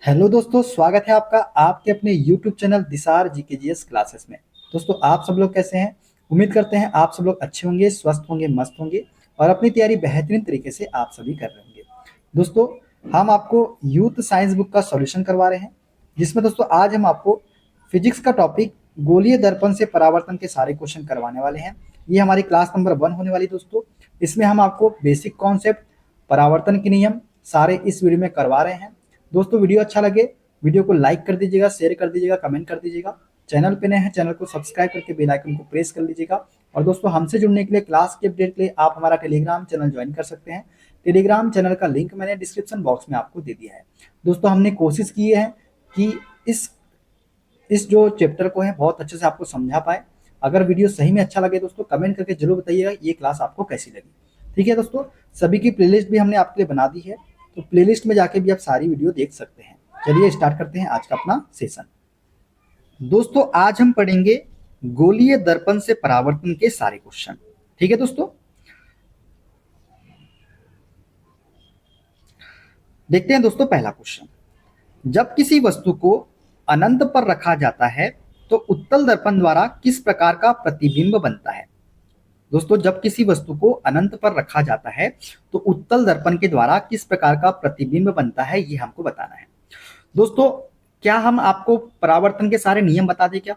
Hello दोस्तों, स्वागत है आपका आपके अपने YouTube चैनल दिसार जीकेजीएस क्लासेस में। दोस्तों, आप सब लोग कैसे हैं? उम्मीद करते हैं आप सब लोग अच्छे होंगे, स्वस्थ होंगे, मस्त होंगे और अपनी तैयारी बेहतरीन तरीके से आप सभी कर रहे होंगे। दोस्तों, हम आपको यूथ साइंस बुक का सॉल्यूशन करवा रहे हैं, जिसमें दोस्तों आज हम आपको फिजिक्स का टॉपिक गोलीय दर्पण से परावर्तन के सारे क्वेश्चन करवाने वाले हैं। ये हमारी क्लास नंबर 1 होने वाली दोस्तों। इसमें हम आपको बेसिक कॉन्सेप्ट, परावर्तन के नियम सारे इस वीडियो में करवा रहे हैं। दोस्तों, वीडियो अच्छा लगे वीडियो को लाइक कर दीजिएगा, शेयर कर दीजिएगा, कमेंट कर दीजिएगा। चैनल पे नए हैं, चैनल को सब्सक्राइब करके बेल आइकन को प्रेस कर लीजिएगा। और दोस्तों, हमसे जुड़ने के लिए, क्लास के अपडेट के लिए आप हमारा टेलीग्राम चैनल ज्वाइन कर सकते हैं। टेलीग्राम चैनल का लिंक मैंने डिस्क्रिप्शन बॉक्स में आपको दे दिया है। दोस्तों, हमने कोशिश की है कि इस जो चैप्टर को है बहुत अच्छे से आपको समझा पाए। अगर वीडियो सही में अच्छा लगे दोस्तों, कमेंट करके जरूर बताइएगा ये क्लास आपको कैसी लगी। ठीक है दोस्तों, सभी की प्लेलिस्ट भी हमने आपके लिए बना दी है, तो प्लेलिस्ट में जाके भी आप सारी वीडियो देख सकते हैं। चलिए स्टार्ट करते हैं आज का अपना सेशन। दोस्तों, आज हम पढ़ेंगे गोलीय दर्पण से परावर्तन के सारे क्वेश्चन। ठीक है दोस्तों, देखते हैं दोस्तों पहला क्वेश्चन। जब किसी वस्तु को अनंत पर रखा जाता है तो उत्तल दर्पण द्वारा किस प्रकार का प्रतिबिंब बनता है? दोस्तों, जब किसी वस्तु को अनंत पर रखा जाता है तो उत्तल दर्पण के द्वारा किस प्रकार का प्रतिबिंब बनता है, ये हमको बताना है। दोस्तों, क्या हम आपको परावर्तन के सारे नियम बता दें? क्या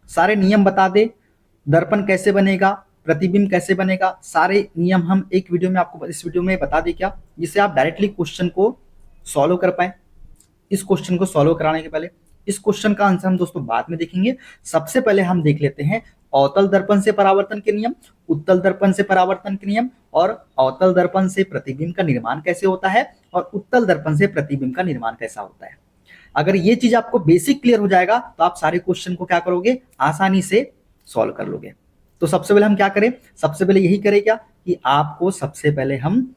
सारे नियम बता दे? दर्पण कैसे बनेगा, प्रतिबिंब कैसे बनेगा, सारे नियम हम एक वीडियो में आपको इस वीडियो में बता दें क्या, जिससे आप डायरेक्टली क्वेश्चन को सॉल्व कर पाए। इस क्वेश्चन को सॉल्व कराने के पहले इस क्वेश्चन का आंसर हम दोस्तों बाद में देखेंगे। सबसे पहले हम देख लेते हैं अवतल दर्पण से परावर्तन के नियम, उत्तल दर्पण से परावर्तन के नियम और अवतल दर्पण से प्रतिबिंब का निर्माण कैसे होता है और उत्तल दर्पण से प्रतिबिंब का निर्माण कैसा होता है। अगर ये चीज आपको बेसिक क्लियर हो जाएगा तो आप सारे क्वेश्चन को क्या करोगे, आसानी से सॉल्व कर लोगे। तो सबसे पहले हम क्या करें, सबसे पहले यही करें क्या कि आपको सबसे पहले हम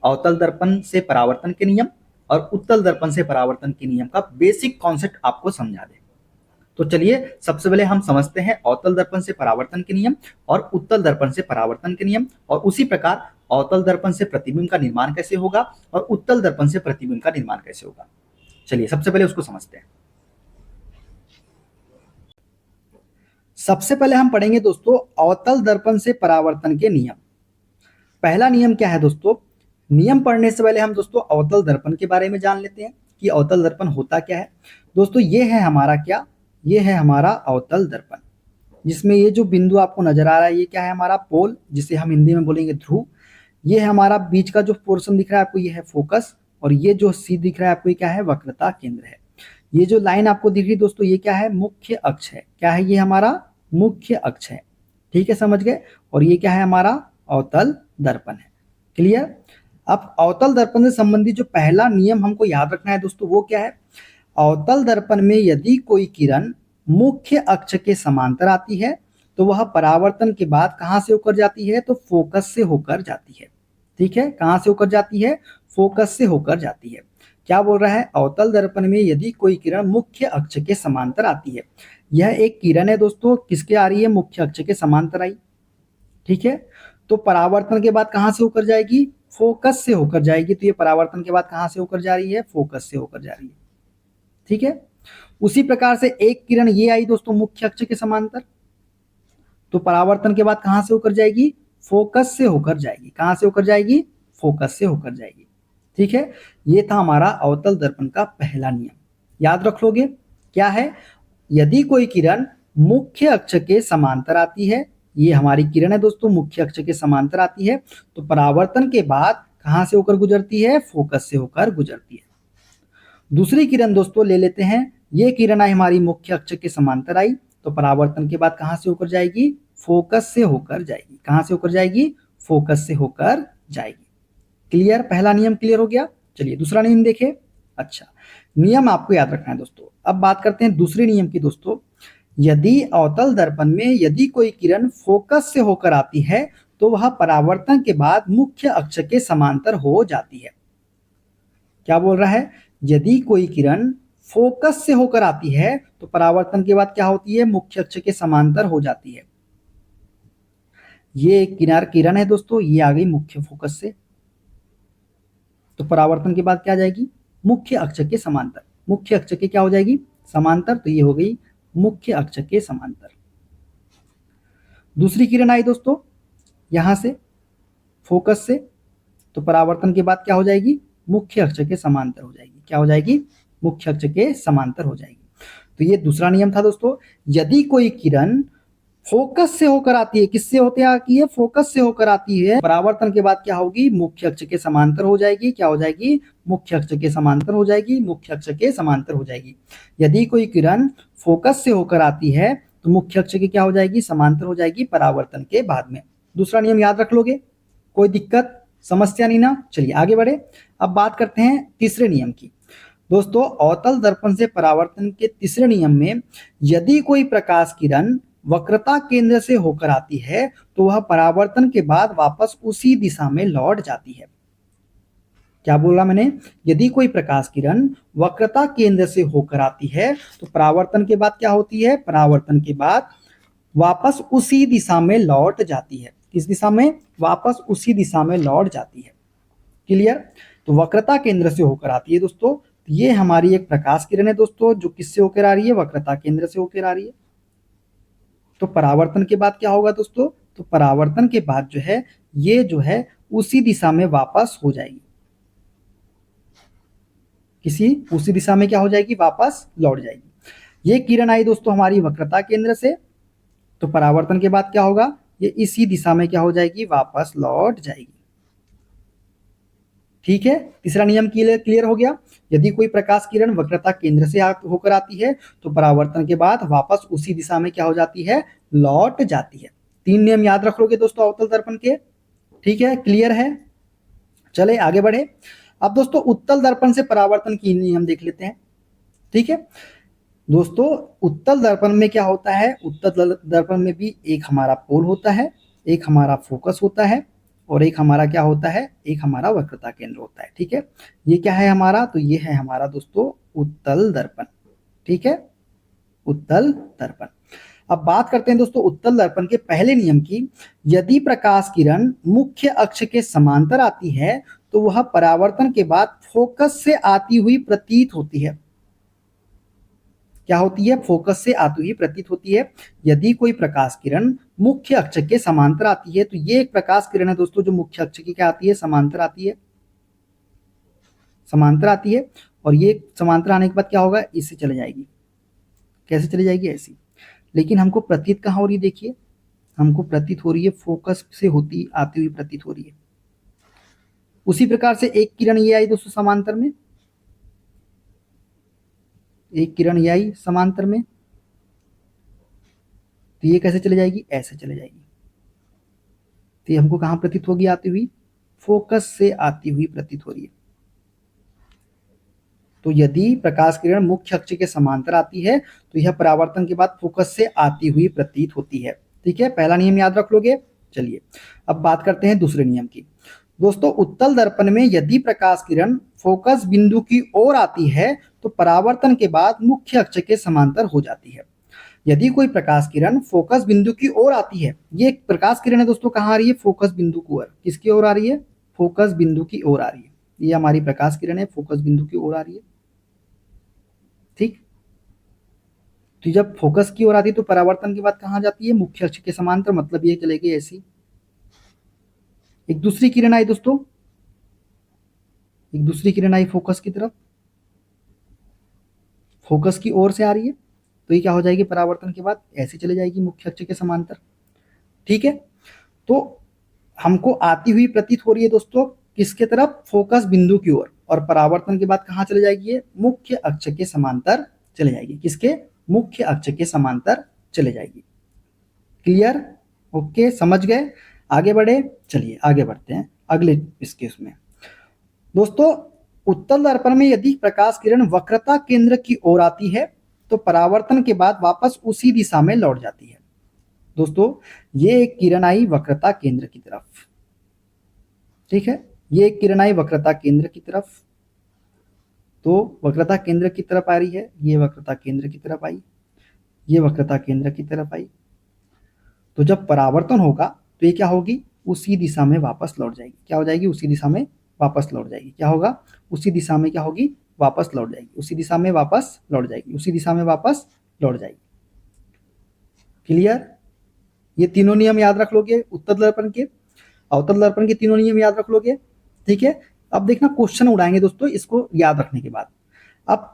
अवतल दर्पण से परावर्तन के नियम और उत्तल दर्पण से परावर्तन के नियम का बेसिक कॉन्सेप्ट आपको समझा दें। तो चलिए सबसे पहले हम समझते हैं अवतल दर्पण से परावर्तन के नियम और उत्तल दर्पण से परावर्तन के नियम, और उसी प्रकार अवतल दर्पण से प्रतिबिंब का निर्माण कैसे होगा और उत्तल दर्पण से प्रतिबिंब का निर्माण कैसे होगा। चलिए सबसे पहले उसको समझते हैं। सबसे पहले हम पढ़ेंगे दोस्तों अवतल दर्पण से परावर्तन के नियम। पहला नियम क्या है दोस्तों? नियम पढ़ने से पहले हम दोस्तों अवतल दर्पण के बारे में जान लेते हैं कि अवतल दर्पण होता क्या है। दोस्तों, ये है हमारा क्या, ये है हमारा अवतल दर्पण, जिसमें ये जो बिंदु आपको नजर आ रहा है ये क्या है, हमारा पोल, जिसे हम हिंदी में बोलेंगे ध्रुव। ये है हमारा बीच का जो पोर्शन दिख रहा है आपको, ये है फोकस, और ये जो सी दिख रहा है आपको, ये क्या है, वक्रता केंद्र है। ये जो लाइन आपको दिख रही है दोस्तों, ये क्या है, मुख्य अक्ष है। क्या है, ये हमारा मुख्य अक्ष है। ठीक है, समझ गए। और ये क्या है, हमारा अवतल दर्पण है। क्लियर। अब अवतल दर्पण से संबंधित जो पहला नियम हमको याद रखना है दोस्तों, वो क्या है, अवतल दर्पण में यदि कोई किरण मुख्य अक्ष के समांतर आती है तो वह परावर्तन के बाद कहां से होकर जाती है, तो फोकस से होकर जाती है। ठीक है, कहां से होकर जाती है, फोकस से होकर जाती है। क्या बोल रहा है, अवतल दर्पण में यदि कोई किरण मुख्य अक्ष के समांतर आती है। यह एक किरण है दोस्तों, किसके आ रही है, मुख्य अक्ष के समांतर आई। ठीक है, तो परावर्तन के बाद कहां से होकर जाएगी, फोकस से होकर जाएगी। तो ये परावर्तन के बाद कहां से होकर जा रही है, फोकस से होकर जा रही है। ठीक है, उसी प्रकार से एक किरण ये आई दोस्तों मुख्य अक्ष के समांतर, तो परावर्तन के बाद कहां से होकर जाएगी, फोकस से होकर जाएगी। कहां से होकर जाएगी, फोकस से होकर जाएगी। ठीक है, ये था हमारा अवतल दर्पण का पहला नियम। याद रख लोगे, क्या है, यदि कोई किरण मुख्य अक्ष के समांतर आती है, ये हमारी किरण है दोस्तों, मुख्य अक्ष के समांतर आती है, तो परावर्तन के बाद कहां से होकर गुजरती है, फोकस से होकर गुजरती है। दूसरी किरण दोस्तों ले लेते हैं, ये किरण आई हमारी मुख्य अक्ष के समांतर आई, तो परावर्तन के बाद कहां से होकर जाएगी, फोकस से होकर जाएगी। कहां से होकर जाएगी, फोकस से होकर जाएगी। क्लियर, पहला नियम क्लियर हो गया। चलिए दूसरा नियम देखें। अच्छा, नियम आपको याद रखना है दोस्तों। अब बात करते हैं दूसरे नियम की दोस्तों। यदि अवतल दर्पण में यदि कोई किरण फोकस से होकर आती है तो वह परावर्तन के बाद मुख्य अक्ष के समांतर हो जाती है। क्या बोल रहा है, यदि कोई किरण फोकस से होकर आती है तो परावर्तन के बाद क्या होती है, मुख्य अक्ष के समांतर हो जाती है। ये किरण है दोस्तों, ये आ गई मुख्य फोकस से, तो परावर्तन के बाद क्या आ जाएगी, मुख्य अक्ष के समांतर। मुख्य अक्ष के क्या हो जाएगी, समांतर। तो ये हो गई मुख्य अक्ष के समांतर। दूसरी किरण आई दोस्तों यहां से फोकस से, तो परावर्तन के बाद क्या हो जाएगी, मुख्य अक्ष के समांतर हो जाएगी। क्या हो जाएगी, मुख्य अक्ष के समांतर हो जाएगी। तो ये दूसरा नियम था दोस्तों। यदि कोई किरण फोकस से होकर आती है, किससे होते आती है, फोकस से होकर आती है, परावर्तन के बाद क्या होगी, मुख्य अक्ष के समांतर हो जाएगी। क्या हो जाएगी, मुख्य अक्ष के समांतर हो जाएगी, मुख्य अक्ष के समांतर हो जाएगी। यदि कोई किरण फोकस से होकर आती है तो मुख्य अक्ष की क्या हो जाएगी, समांतर हो जाएगी परावर्तन के बाद में। दूसरा नियम याद रख लोगे, कोई दिक्कत समस्या नहीं ना। चलिए आगे बढ़े। अब बात करते हैं तीसरे नियम की। दोस्तों अवतल दर्पण से परावर्तन के तीसरे नियम में यदि कोई प्रकाश किरण वक्रता केंद्र से होकर आती है तो वह परावर्तन के बाद वापस उसी दिशा में लौट जाती है। क्या बोला मैंने, यदि कोई प्रकाश किरण वक्रता केंद्र से होकर आती है तो परावर्तन के बाद क्या होती है, परावर्तन के बाद वापस उसी दिशा में लौट जाती है। किस दिशा में, वापस उसी दिशा में लौट जाती है। क्लियर। तो वक्रता केंद्र से होकर आती है दोस्तों। ये हमारी एक प्रकाश किरण है दोस्तों, जो किससे होकर आ रही है, वक्रता केंद्र से होकर आ रही है। तो परावर्तन के बाद क्या होगा दोस्तों, तो परावर्तन के बाद जो है ये जो है उसी दिशा में वापस हो जाएगी, किसी उसी दिशा में क्या हो जाएगी, वापस लौट जाएगी। ये किरण आई दोस्तों हमारी वक्रता केंद्र से, तो परावर्तन के बाद क्या होगा, ये इसी दिशा में क्या हो जाएगी, वापस लौट जाएगी। ठीक है, तीसरा नियम क्लियर हो गया। यदि कोई प्रकाश किरण वक्रता केंद्र से होकर आती है तो परावर्तन के बाद वापस उसी दिशा में क्या हो जाती है, लौट जाती है। 3 नियम याद रख लोगे दोस्तों अवतल दर्पण के। ठीक है, क्लियर है। चले आगे बढ़े। अब दोस्तों उत्तल दर्पण से परावर्तन की नियम देख लेते हैं। ठीक है दोस्तों, उत्तल दर्पण में क्या होता है, उत्तल दर्पण में भी एक हमारा पोल होता है, एक हमारा फोकस होता है, और एक हमारा क्या होता है, एक हमारा वक्रता केंद्र होता है। ठीक है, ये क्या है हमारा, तो ये है हमारा दोस्तों उत्तल दर्पण। ठीक है, उत्तल दर्पण। अब बात करते हैं दोस्तों उत्तल दर्पण के पहले नियम की। यदि प्रकाश किरण मुख्य अक्ष के समांतर आती है तो वह परावर्तन के बाद फोकस से आती हुई प्रतीत होती है। क्या होती है, फोकस से आती हुई प्रतीत होती है। यदि कोई प्रकाश किरण मुख्य अक्ष के समांतर आती है, तो ये एक प्रकाश किरण है दोस्तों जो मुख्य अक्ष की क्या आती है, समांतर आती है, समांतर आती है। और ये समांतर आने के बाद क्या होगा, इससे चले जाएगी। कैसे चली जाएगी, ऐसी। लेकिन हमको प्रतीत कहाँ हो रही है, देखिए हमको प्रतीत हो रही है फोकस से होती आती हुई प्रतीत हो रही है। उसी प्रकार से एक किरण ये आई दोस्तों समांतर में, एक किरण ये आई समांतर में, तो ये कैसे चले जाएगी, ऐसे चले जाएगी। तो ये हमको कहां प्रतीत होगी, आती हुई, फोकस से आती हुई प्रतीत हो रही है। तो यदि प्रकाश किरण मुख्य अक्ष के समांतर आती है तो यह परावर्तन के बाद फोकस से आती हुई प्रतीत होती है। ठीक है, पहला नियम याद रख लोगे। चलिए अब बात करते हैं दूसरे नियम की। दोस्तों उत्तल दर्पण में यदि प्रकाश किरण फोकस बिंदु की ओर आती है तो परावर्तन के बाद मुख्य अक्ष के समांतर हो जाती है। यदि कोई प्रकाश किरण फोकस बिंदु की ओर आती है, ये प्रकाश किरण है दोस्तों कहाँ आ रही है, फोकस बिंदु की ओर। किसकी ओर आ रही है, फोकस बिंदु की ओर आ रही है। ये हमारी प्रकाश किरण है, फोकस बिंदु की ओर आ रही है। ठीक, तो जब फोकस की ओर आती है तो परावर्तन के बाद कहाँ जाती है, मुख्य अक्ष के समांतर, मतलब ये चलेगी ऐसी। एक दूसरी किरण आई दोस्तों, एक दूसरी किरण आई फोकस की तरफ, फोकस की ओर से आ रही है, तो ये क्या हो जाएगी, परावर्तन के बाद ऐसे चले जाएगी मुख्य अक्ष के समांतर। ठीक है, तो हमको आती हुई प्रतीत हो रही है दोस्तों किसके तरफ, फोकस बिंदु की ओर, और परावर्तन के बाद कहाँ चले जाएगी, ये मुख्य अक्ष के समांतर चले जाएगी। किसके, मुख्य अक्ष के समांतर चले जाएगी। क्लियर, ओके, समझ गए। आगे बढ़े, चलिए आगे बढ़ते हैं अगले इसके उसमें। दोस्तों उत्तल दर्पण में यदि प्रकाश किरण वक्रता केंद्र की ओर आती है तो परावर्तन के बाद वापस उसी दिशा में लौट जाती है। दोस्तों ये एक किरण आई वक्रता केंद्र की तरफ। ठीक है, ये एक किरण आई वक्रता केंद्र की तरफ, तो वक्रता केंद्र की तरफ आ रही है, ये वक्रता केंद्र की तरफ आई, ये वक्रता केंद्र की तरफ आई। तो जब परावर्तन होगा तो ये क्या होगी, उसी दिशा में वापस लौट जाएगी। क्या हो जाएगी, उसी दिशा में वापस लौट जाएगी। क्या होगा, उसी दिशा में क्या होगी, वापस लौट जाएगी, उसी दिशा में वापस लौट जाएगी, उसी दिशा में वापस लौट जाएगी। क्लियर? ये तीनों नियम याद रख लोगे उत्तल दर्पण के, अवतल दर्पण के तीनों नियम याद रख लोगे। ठीक है, अब देखना क्वेश्चन उड़ाएंगे दोस्तों इसको याद रखने के बाद। अब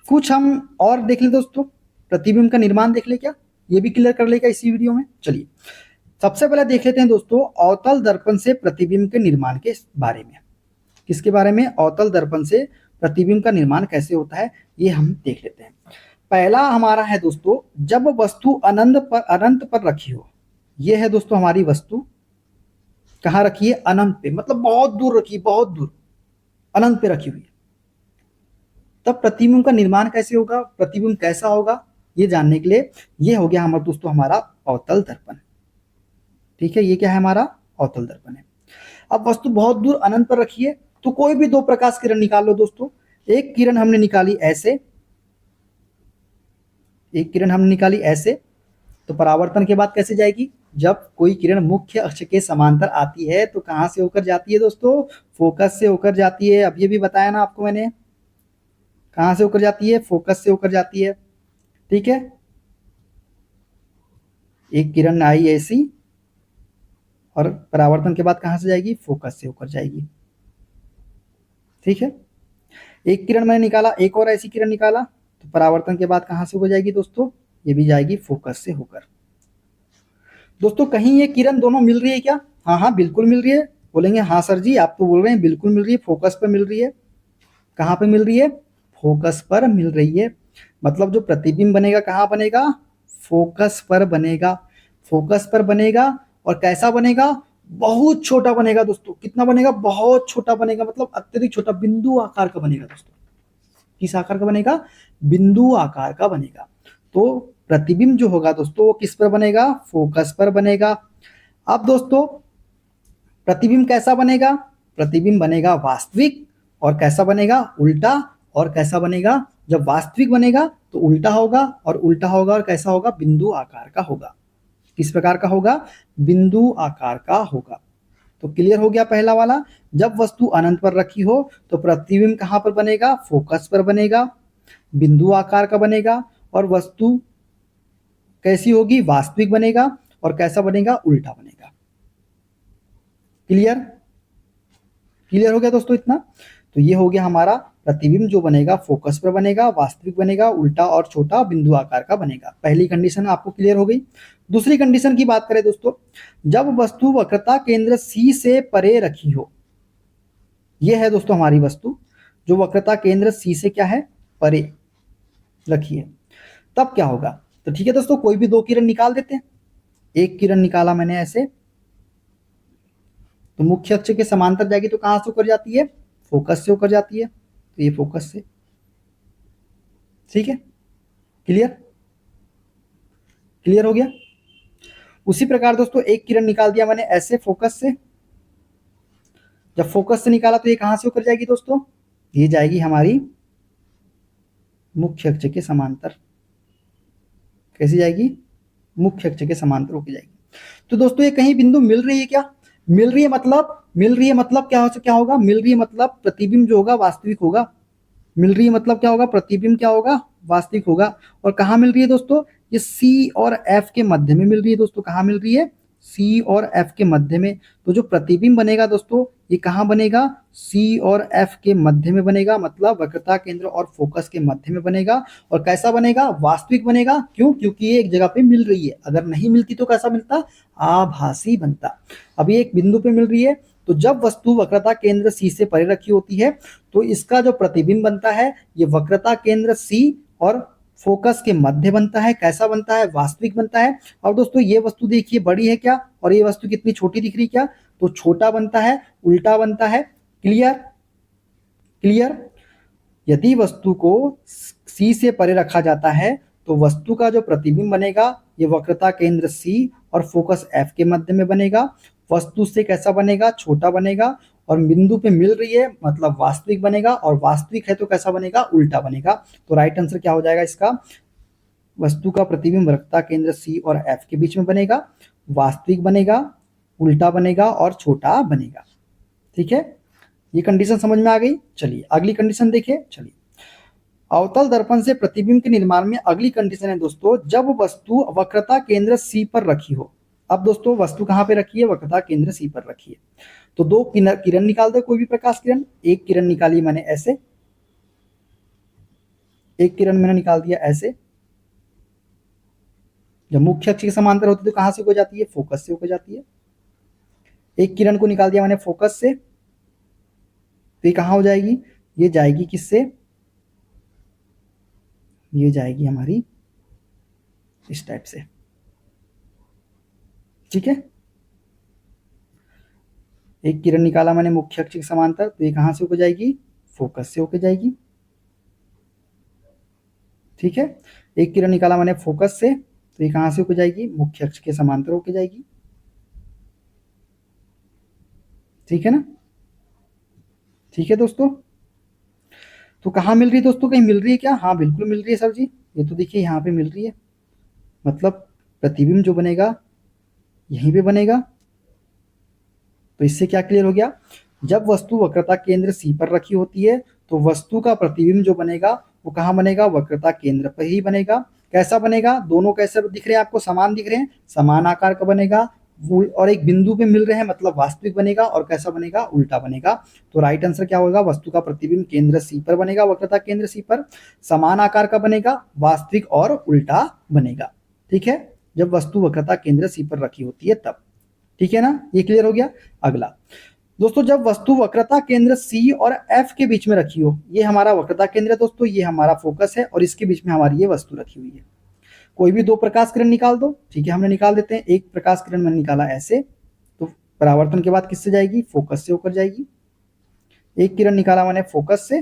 कुछ हम और देख ले दोस्तों, प्रतिबिंब का निर्माण देख ले क्या, ये भी क्लियर कर लेगा इसी वीडियो में। चलिए सबसे पहले देख लेते हैं दोस्तों अवतल दर्पण से प्रतिबिंब के निर्माण के बारे में। किसके बारे में? अवतल दर्पण से प्रतिबिंब का निर्माण कैसे होता है ये हम देख लेते हैं। पहला हमारा है दोस्तों, जब वस्तु अनंत पर रखी हो। ये है दोस्तों हमारी वस्तु, कहाँ रखी है? अनंत पे, मतलब बहुत दूर रखी, बहुत दूर अनंत पे रखी हुई है। तब प्रतिबिंब का निर्माण कैसे होगा, प्रतिबिंब कैसा होगा, ये जानने के लिए ये हो गया हमारा दोस्तों हमारा अवतल दर्पण। ठीक है, ये क्या है? हमारा अवतल दर्पण है। अब वस्तु बहुत दूर अनंत पर रखी है तो कोई भी दो प्रकाश किरण निकाल लो दोस्तों। एक किरण हमने निकाली ऐसे, एक किरण हमने निकाली ऐसे, तो परावर्तन के बाद कैसे जाएगी? जब कोई किरण मुख्य अक्ष के समांतर आती है तो कहां से होकर जाती है दोस्तों? फोकस से होकर जाती है। अब ये भी बताया ना आपको मैंने, कहां से होकर जाती है? फोकस से होकर जाती है। ठीक है, एक किरण आई ऐसी और परावर्तन के बाद कहां से जाएगी? फोकस से होकर जाएगी। ठीक है, एक किरण मैंने निकाला, एक और ऐसी किरण निकाला, तो परावर्तन के बाद कहां से हो जाएगी दोस्तों? ये भी जाएगी फोकस से होकर। दोस्तों कहीं ये किरण दोनों मिल रही है क्या? हाँ हाँ बिल्कुल मिल रही है। बोलेंगे हाँ सर जी, आप तो बोल रहे हैं बिल्कुल मिल रही है, फोकस पर मिल रही है। कहाँ पे मिल रही है? फोकस पर मिल रही है। मतलब जो प्रतिबिंब बनेगा कहाँ बनेगा? फोकस पर बनेगा। फोकस पर बनेगा और कैसा बनेगा? बहुत छोटा बनेगा दोस्तों। कितना बनेगा? बहुत छोटा बनेगा, मतलब अत्यधिक छोटा, बिंदु आकार का बनेगा दोस्तों। किस आकार का बनेगा? बिंदु आकार का बनेगा। तो प्रतिबिंब जो होगा दोस्तों वो किस पर बनेगा? फोकस पर बनेगा। अब दोस्तों प्रतिबिंब कैसा बनेगा? प्रतिबिंब बनेगा वास्तविक, और कैसा बनेगा? उल्टा। और कैसा बनेगा? जब वास्तविक बनेगा तो उल्टा होगा, और उल्टा होगा और कैसा होगा? बिंदु आकार का होगा। किस प्रकार का होगा? बिंदु आकार का होगा। तो क्लियर हो गया पहला वाला। जब वस्तु अनंत पर रखी हो तो प्रतिबिंब कहां पर बनेगा? फोकस पर बनेगा, बिंदु आकार का बनेगा, और वस्तु कैसी होगी? वास्तविक बनेगा, और कैसा बनेगा? उल्टा बनेगा। क्लियर? क्लियर हो गया दोस्तों इतना? तो ये हो गया हमारा प्रतिबिंब जो बनेगा फोकस पर बनेगा, वास्तविक बनेगा, उल्टा और छोटा बिंदु आकार का बनेगा। पहली कंडीशन आपको क्लियर हो गई। दूसरी कंडीशन की बात करें दोस्तों, जब वस्तु वक्रता केंद्र C से परे रखी हो। ये है दोस्तों हमारी वस्तु जो वक्रता केंद्र C से क्या है? परे रखी है। तब क्या होगा? तो ठीक है दोस्तों, कोई भी दो किरण निकाल देते हैं। एक किरण निकाला मैंने ऐसे, तो मुख्य अक्ष के समांतर जाएगी तो कहां से होकर जाती है? फोकस से होकर जाती है। तो ये फोकस से। ठीक है, क्लियर? क्लियर हो गया। उसी प्रकार दोस्तों एक किरण निकाल दिया मैंने ऐसे फोकस से। जब फोकस से निकाला तो ये कहां से होकर जाएगी दोस्तों? ये जाएगी हमारी मुख्य अक्ष के समांतर। कैसी जाएगी? मुख्य अक्ष के समांतर होकर जाएगी। तो दोस्तों ये कहीं बिंदु मिल रही है क्या? मिल रही है मतलब क्या होगा? मिल रही है मतलब प्रतिबिंब जो होगा वास्तविक होगा। मिल रही है मतलब क्या होगा? प्रतिबिंब क्या होगा? वास्तविक होगा। और कहाँ मिल रही है दोस्तों? ये C और F के मध्य में मिल रही है दोस्तों। कहाँ मिल रही है? C और F के मध्य में। तो जो प्रतिबिंब बनेगा दोस्तों ये कहाँ बनेगा? C और F के मध्य में बनेगा, मतलब वक्रता केंद्र और फोकस के मध्य में बनेगा। और कैसा बनेगा? वास्तविक बनेगा। क्यों? क्योंकि ये एक जगह पे मिल रही है। अगर नहीं मिलती तो कैसा मिलता? आभासी बनता। अभी एक बिंदु पे मिल रही है, तो जब वस्तु वक्रता केंद्र C से परे रखी होती है तो इसका जो प्रतिबिंब बनता है ये वक्रता केंद्र C और फोकस के मध्य बनता है। कैसा बनता है? वास्तविक बनता है। और दोस्तों ये वस्तु देखिए बड़ी है क्या, और ये वस्तु कितनी छोटी दिख रही क्या? तो छोटा बनता है, उल्टा बनता है। क्लियर? क्लियर? यदि वस्तु को C से परे रखा जाता है तो वस्तु का जो प्रतिबिंब बनेगा ये वक्रता केंद्र C और फोकस F के मध्य में बनेगा। वस्तु से कैसा बनेगा? छोटा बनेगा। और बिंदु पे मिल रही है मतलब वास्तविक बनेगा, और वास्तविक है तो कैसा बनेगा? उल्टा बनेगा। तो राइट आंसर क्या हो जाएगा इसका? वस्तु का प्रतिबिंब वक्रता केंद्र C और F के बीच में बनेगा, वास्तविक बनेगा, उल्टा बनेगा और छोटा बनेगा। ठीक है, ये कंडीशन समझ में आ गई। चलिए अगली कंडीशन देखिए। चलिए अवतल दर्पण से प्रतिबिंब के निर्माण में अगली कंडीशन है दोस्तों, जब वस्तु वक्रता केंद्र सी पर रखी हो। अब दोस्तों वस्तु कहां पे रखी है, वक्रता केंद्र सी पर रखी है। तो दो किरण निकाल दो, कोई भी प्रकाश किरण। एक किरण निकाली मैंने ऐसे, एक किरण मैंने निकाल दिया ऐसे। जब मुख्य अक्ष के समांतर होती है तो कहां से हो जाती है, फोकस से होकर जाती है। एक किरण को निकाल दिया मैंने फोकस से, तो ये कहां हो जाएगी, ये जाएगी किससे, ये जाएगी हमारी इस टाइप से, ठीक है। एक किरण निकाला मैंने मुख्य अक्ष के समांतर, तो ये कहां से होकर जाएगी, फोकस से होकर जाएगी, ठीक है। एक किरण निकाला मैंने फोकस से, तो ये कहां से होकर जाएगी, मुख्य अक्ष के समांतर होकर जाएगी, ठीक है ना। ठीक है दोस्तों, तो कहाँ मिल रही है दोस्तों, कहीं मिल रही है क्या, हाँ बिल्कुल मिल रही है सर जी। ये तो देखिए यहाँ पे मिल रही है, मतलब प्रतिबिंब जो बनेगा यहीं पे बनेगा। तो इससे क्या क्लियर हो गया, जब वस्तु वक्रता केंद्र सी पर रखी होती है तो वस्तु का प्रतिबिंब जो बनेगा वो कहाँ बनेगा, वक्रता केंद्र पर ही बनेगा। कैसा बनेगा, दोनों कैसे दिख रहे हैं आपको, समान दिख रहे हैं, समान आकार का बनेगा वो, और एक बिंदु पे मिल रहे हैं मतलब वास्तविक बनेगा। और कैसा बनेगा, उल्टा बनेगा। तो राइट आंसर क्या होगा, वस्तु का प्रतिबिंब केंद्र सी पर बनेगा, वक्रता केंद्र सी पर, समान आकार का बनेगा, वास्तविक और उल्टा बनेगा, ठीक है, जब वस्तु वक्रता केंद्र सी पर रखी होती है तब, ठीक है ना। ये क्लियर हो गया। अगला दोस्तों, जब वस्तु वक्रता केंद्र सी और एफ के बीच में रखी हो, ये हमारा वक्रता केंद्र है दोस्तों, ये हमारा फोकस है, और इसके बीच में हमारी ये वस्तु रखी हुई है। कोई भी दो प्रकाश किरण निकाल दो, ठीक है, हमने निकाल देते हैं। एक प्रकाश किरण मैंने निकाला ऐसे, तो परावर्तन के बाद किससे जाएगी, फोकस से होकर जाएगी। एक किरण निकाला मैंने फोकस से,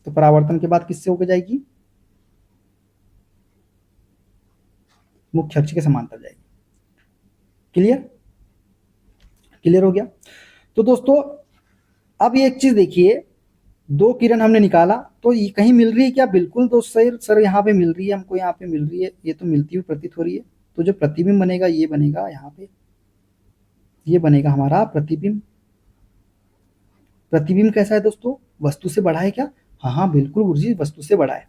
तो परावर्तन के बाद किससे होकर जाएगी, मुख्य अक्ष के समांतर जाएगी। क्लियर, क्लियर हो गया। तो दोस्तों अब एक चीज देखिए, दो किरण हमने निकाला तो ये कहीं मिल रही है क्या, बिल्कुल दोस्त सर यहाँ पे मिल रही है, हमको यहाँ पे मिल रही है, ये तो मिलती हुई प्रतीत हो रही है। तो जो प्रतिबिंब बनेगा ये बनेगा यहाँ पे, ये बनेगा हमारा प्रतिबिंब। प्रतिबिंब कैसा है दोस्तों, वस्तु से बड़ा है क्या, हाँ हाँ बिल्कुल गुरुजी, वस्तु से बड़ा है।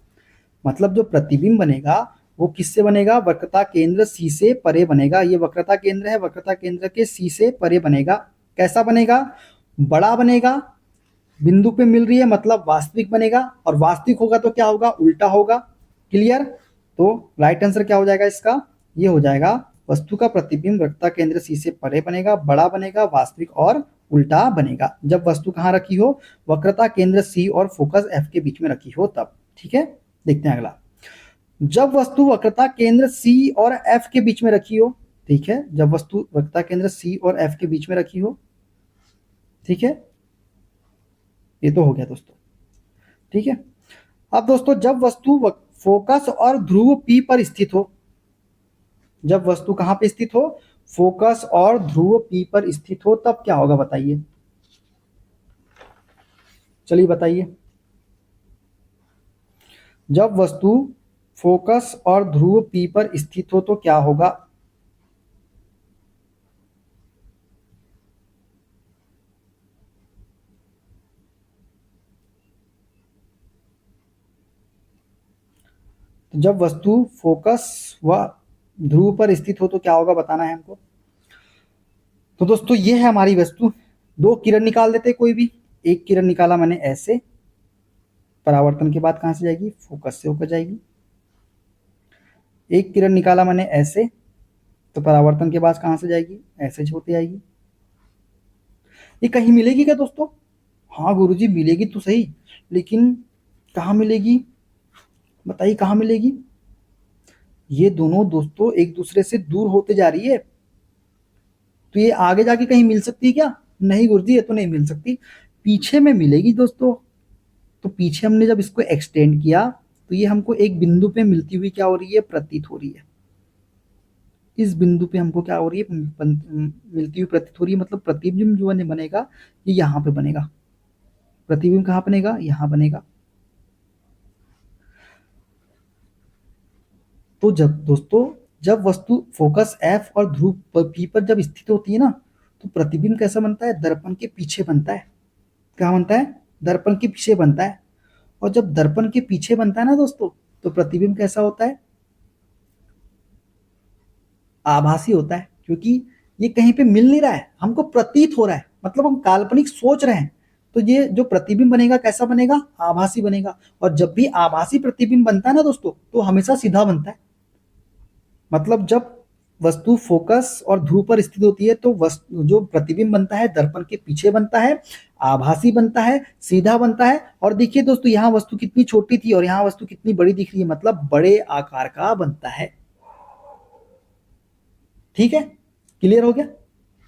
मतलब जो प्रतिबिंब बनेगा वो किससे बनेगा, वक्रता केंद्र सी से परे बनेगा। ये वक्रता केंद्र है, वक्रता केंद्र के सी से परे बनेगा। कैसा बनेगा, बड़ा बनेगा, बिंदु पे मिल रही है मतलब वास्तविक बनेगा, और वास्तविक होगा तो क्या होगा, उल्टा होगा। क्लियर। तो राइट आंसर क्या हो जाएगा इसका, ये हो जाएगा वस्तु का प्रतिबिंब वक्रता केंद्र सी से परे बनेगा, बड़ा बनेगा, वास्तविक और उल्टा बनेगा, जब वस्तु कहाँ रखी हो, वक्रता केंद्र सी और फोकस एफ के बीच में रखी हो तब, ठीक है। देखते हैं अगला, जब वस्तु वक्रता केंद्र सी और एफ के बीच में रखी हो, ठीक है, जब वस्तु वक्रता केंद्र सी और एफ के बीच में रखी हो, ठीक है, ये तो हो गया दोस्तों, ठीक है। अब दोस्तों जब वस्तु फोकस और ध्रुव पी पर स्थित हो, जब वस्तु कहां पे स्थित हो, फोकस और ध्रुव पी पर स्थित हो, तब क्या होगा बताइए, चलिए बताइए। जब वस्तु फोकस और ध्रुव पी पर स्थित हो तो क्या होगा, तो जब वस्तु फोकस व ध्रुव पर स्थित हो तो क्या होगा बताना है हमको। तो दोस्तों ये है हमारी वस्तु, दो किरण निकाल देते कोई भी। एक किरण निकाला मैंने ऐसे, परावर्तन के बाद कहां से जाएगी, फोकस से होकर जाएगी। एक किरण निकाला मैंने ऐसे, तो परावर्तन के बाद कहां से जाएगी, ऐसे होती आएगी। ये कहीं मिलेगी क्या दोस्तों, हाँ गुरुजी मिलेगी तो सही, लेकिन कहाँ मिलेगी बताइए, कहाँ मिलेगी। ये दोनों दोस्तों एक दूसरे से दूर होते जा रही है, तो ये आगे जाके कहीं मिल सकती है क्या, नहीं गुरुजी ये तो नहीं मिल सकती, पीछे में मिलेगी दोस्तों। तो पीछे हमने जब इसको एक्सटेंड किया तो ये हमको एक बिंदु पे मिलती हुई क्या हो रही है, प्रतीत हो रही है। इस बिंदु पे हमको क्या हो रही है, मिलती हुई प्रतीत हो रही है, मतलब प्रतिबिंब जो बनेगा ये यहाँ पे बनेगा। प्रतिबिंब कहाँ बनेगा, यहाँ बनेगा। तो जब दोस्तों जब वस्तु फोकस एफ और ध्रुव पी पर जब स्थित होती है ना, तो प्रतिबिंब कैसा बनता है, दर्पण के पीछे बनता है। क्या बनता है, दर्पण के पीछे बनता है। और जब दर्पण के पीछे बनता है ना दोस्तों, तो प्रतिबिंब कैसा होता है? आभासी होता है, क्योंकि ये कहीं पे मिल नहीं रहा है, हमको प्रतीत हो रहा है, मतलब हम काल्पनिक सोच रहे हैं। तो ये जो प्रतिबिंब बनेगा कैसा बनेगा? आभासी बनेगा। और जब भी आभासी प्रतिबिंब बनता है ना दोस्तों, तो हमेशा सीधा बनता है। मतलब जब वस्तु फोकस और ध्रुव पर स्थित होती है, तो वस्तु जो प्रतिबिंब बनता है दर्पण के पीछे बनता है, आभासी बनता है, सीधा बनता है। और देखिए दोस्तों, यहाँ वस्तु कितनी छोटी थी और यहाँ वस्तु कितनी बड़ी दिख रही है, मतलब बड़े आकार का बनता है। ठीक है, क्लियर हो गया?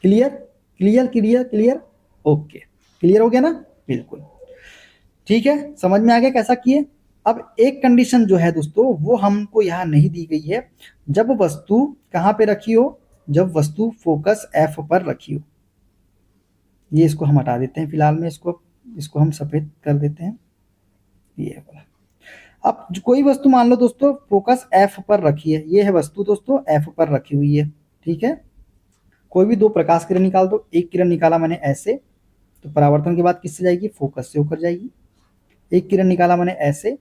Clear clear clear clear, okay, clear हो गया ना? बिल्कुल ठीक है, समझ में आ गया कैसा किए? अब एक कंडीशन जो है दोस्तों, वो हमको यहाँ नहीं दी गई है। जब वस्तु कहाँ पे रखी हो? जब वस्तु फोकस एफ पर रखी हो। ये इसको हम हटा देते हैं फिलहाल में, इसको हम सफेद कर देते हैं, ये वाला। अब कोई वस्तु मान लो दोस्तों फोकस एफ पर रखी है, ये है वस्तु दोस्तों एफ पर रखी हुई है। ठीक है, कोई भी दो प्रकाश किरण निकाल दो। एक किरण निकाला मैंने ऐसे, तो परावर्तन के बाद किससे जाएगी? फोकस से होकर जाएगी। एक किरण निकाला मैंने ऐसे,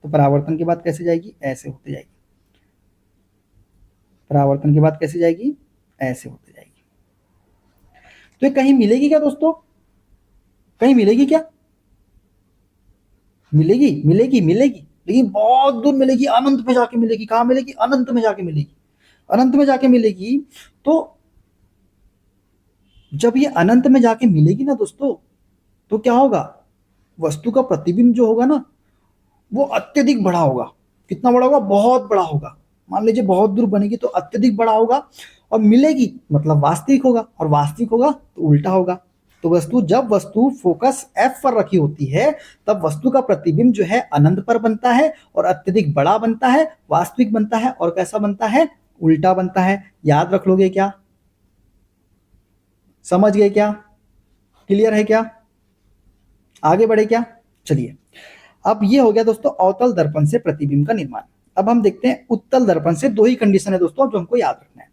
तो परावर्तन के बाद कैसे जाएगी? ऐसे होते जाएगी। परावर्तन के बाद कैसे जाएगी? ऐसे होते जाएगी। तो ये कहीं मिलेगी क्या दोस्तों? कहीं मिलेगी क्या? मिलेगी मिलेगी मिलेगी, लेकिन बहुत दूर मिलेगी, अनंत में जाके मिलेगी। कहां मिलेगी? अनंत में जाके मिलेगी। अनंत में जाके मिलेगी। तो जब ये अनंत में जाके मिलेगी ना दोस्तों, तो क्या होगा? वस्तु का प्रतिबिंब जो होगा ना, वो अत्यधिक बड़ा होगा। कितना बड़ा होगा? बहुत बड़ा होगा। मान लीजिए बहुत दूर बनेगी तो अत्यधिक बड़ा होगा, और मिलेगी मतलब वास्तविक होगा, और वास्तविक होगा तो उल्टा होगा। तो जब वस्तु फोकस एफ पर रखी होती है, तब वस्तु का प्रतिबिंब जो है अनंत पर बनता है और अत्यधिक बड़ा बनता है, वास्तविक बनता है, और कैसा बनता है? उल्टा बनता है। याद रख लोगे क्या? समझ गए क्या? क्लियर है क्या? आगे बढ़े क्या? चलिए, अब ये हो गया दोस्तों अवतल दर्पण से प्रतिबिंब का निर्माण। अब हम देखते हैं उत्तल दर्पण से। दो ही कंडीशन है दोस्तों जो हमको याद रखना है।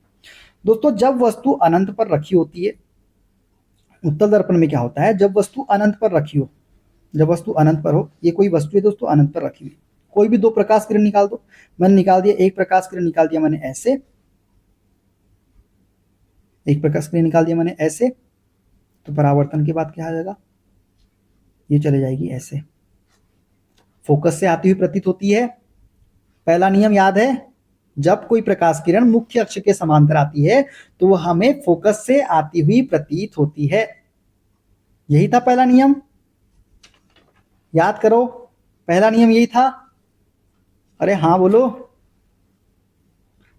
दोस्तों जब वस्तु अनंत पर रखी होती है, उत्तल दर्पण में क्या होता है? जब वस्तु अनंत पर रखी हो, जब वस्तु अनंत पर हो, ये कोई वस्तु है दोस्तों अनंत पर रखी हुई, कोई भी दो प्रकाश किरण निकाल दो। मैंने निकाल दिया, एक प्रकाश किरण निकाल दिया मैंने ऐसे, एक प्रकाश किरण निकाल दिया मैंने ऐसे, तो परावर्तन के बाद क्या आ जाएगा? ये चले जाएगी ऐसे, फोकस से आती हुई प्रतीत होती है। पहला नियम याद है? जब कोई प्रकाश किरण मुख्य अक्ष के समांतर आती है, तो वह हमें फोकस से आती हुई प्रतीत होती है। यही था पहला नियम, याद करो। पहला नियम यही था। अरे हाँ बोलो।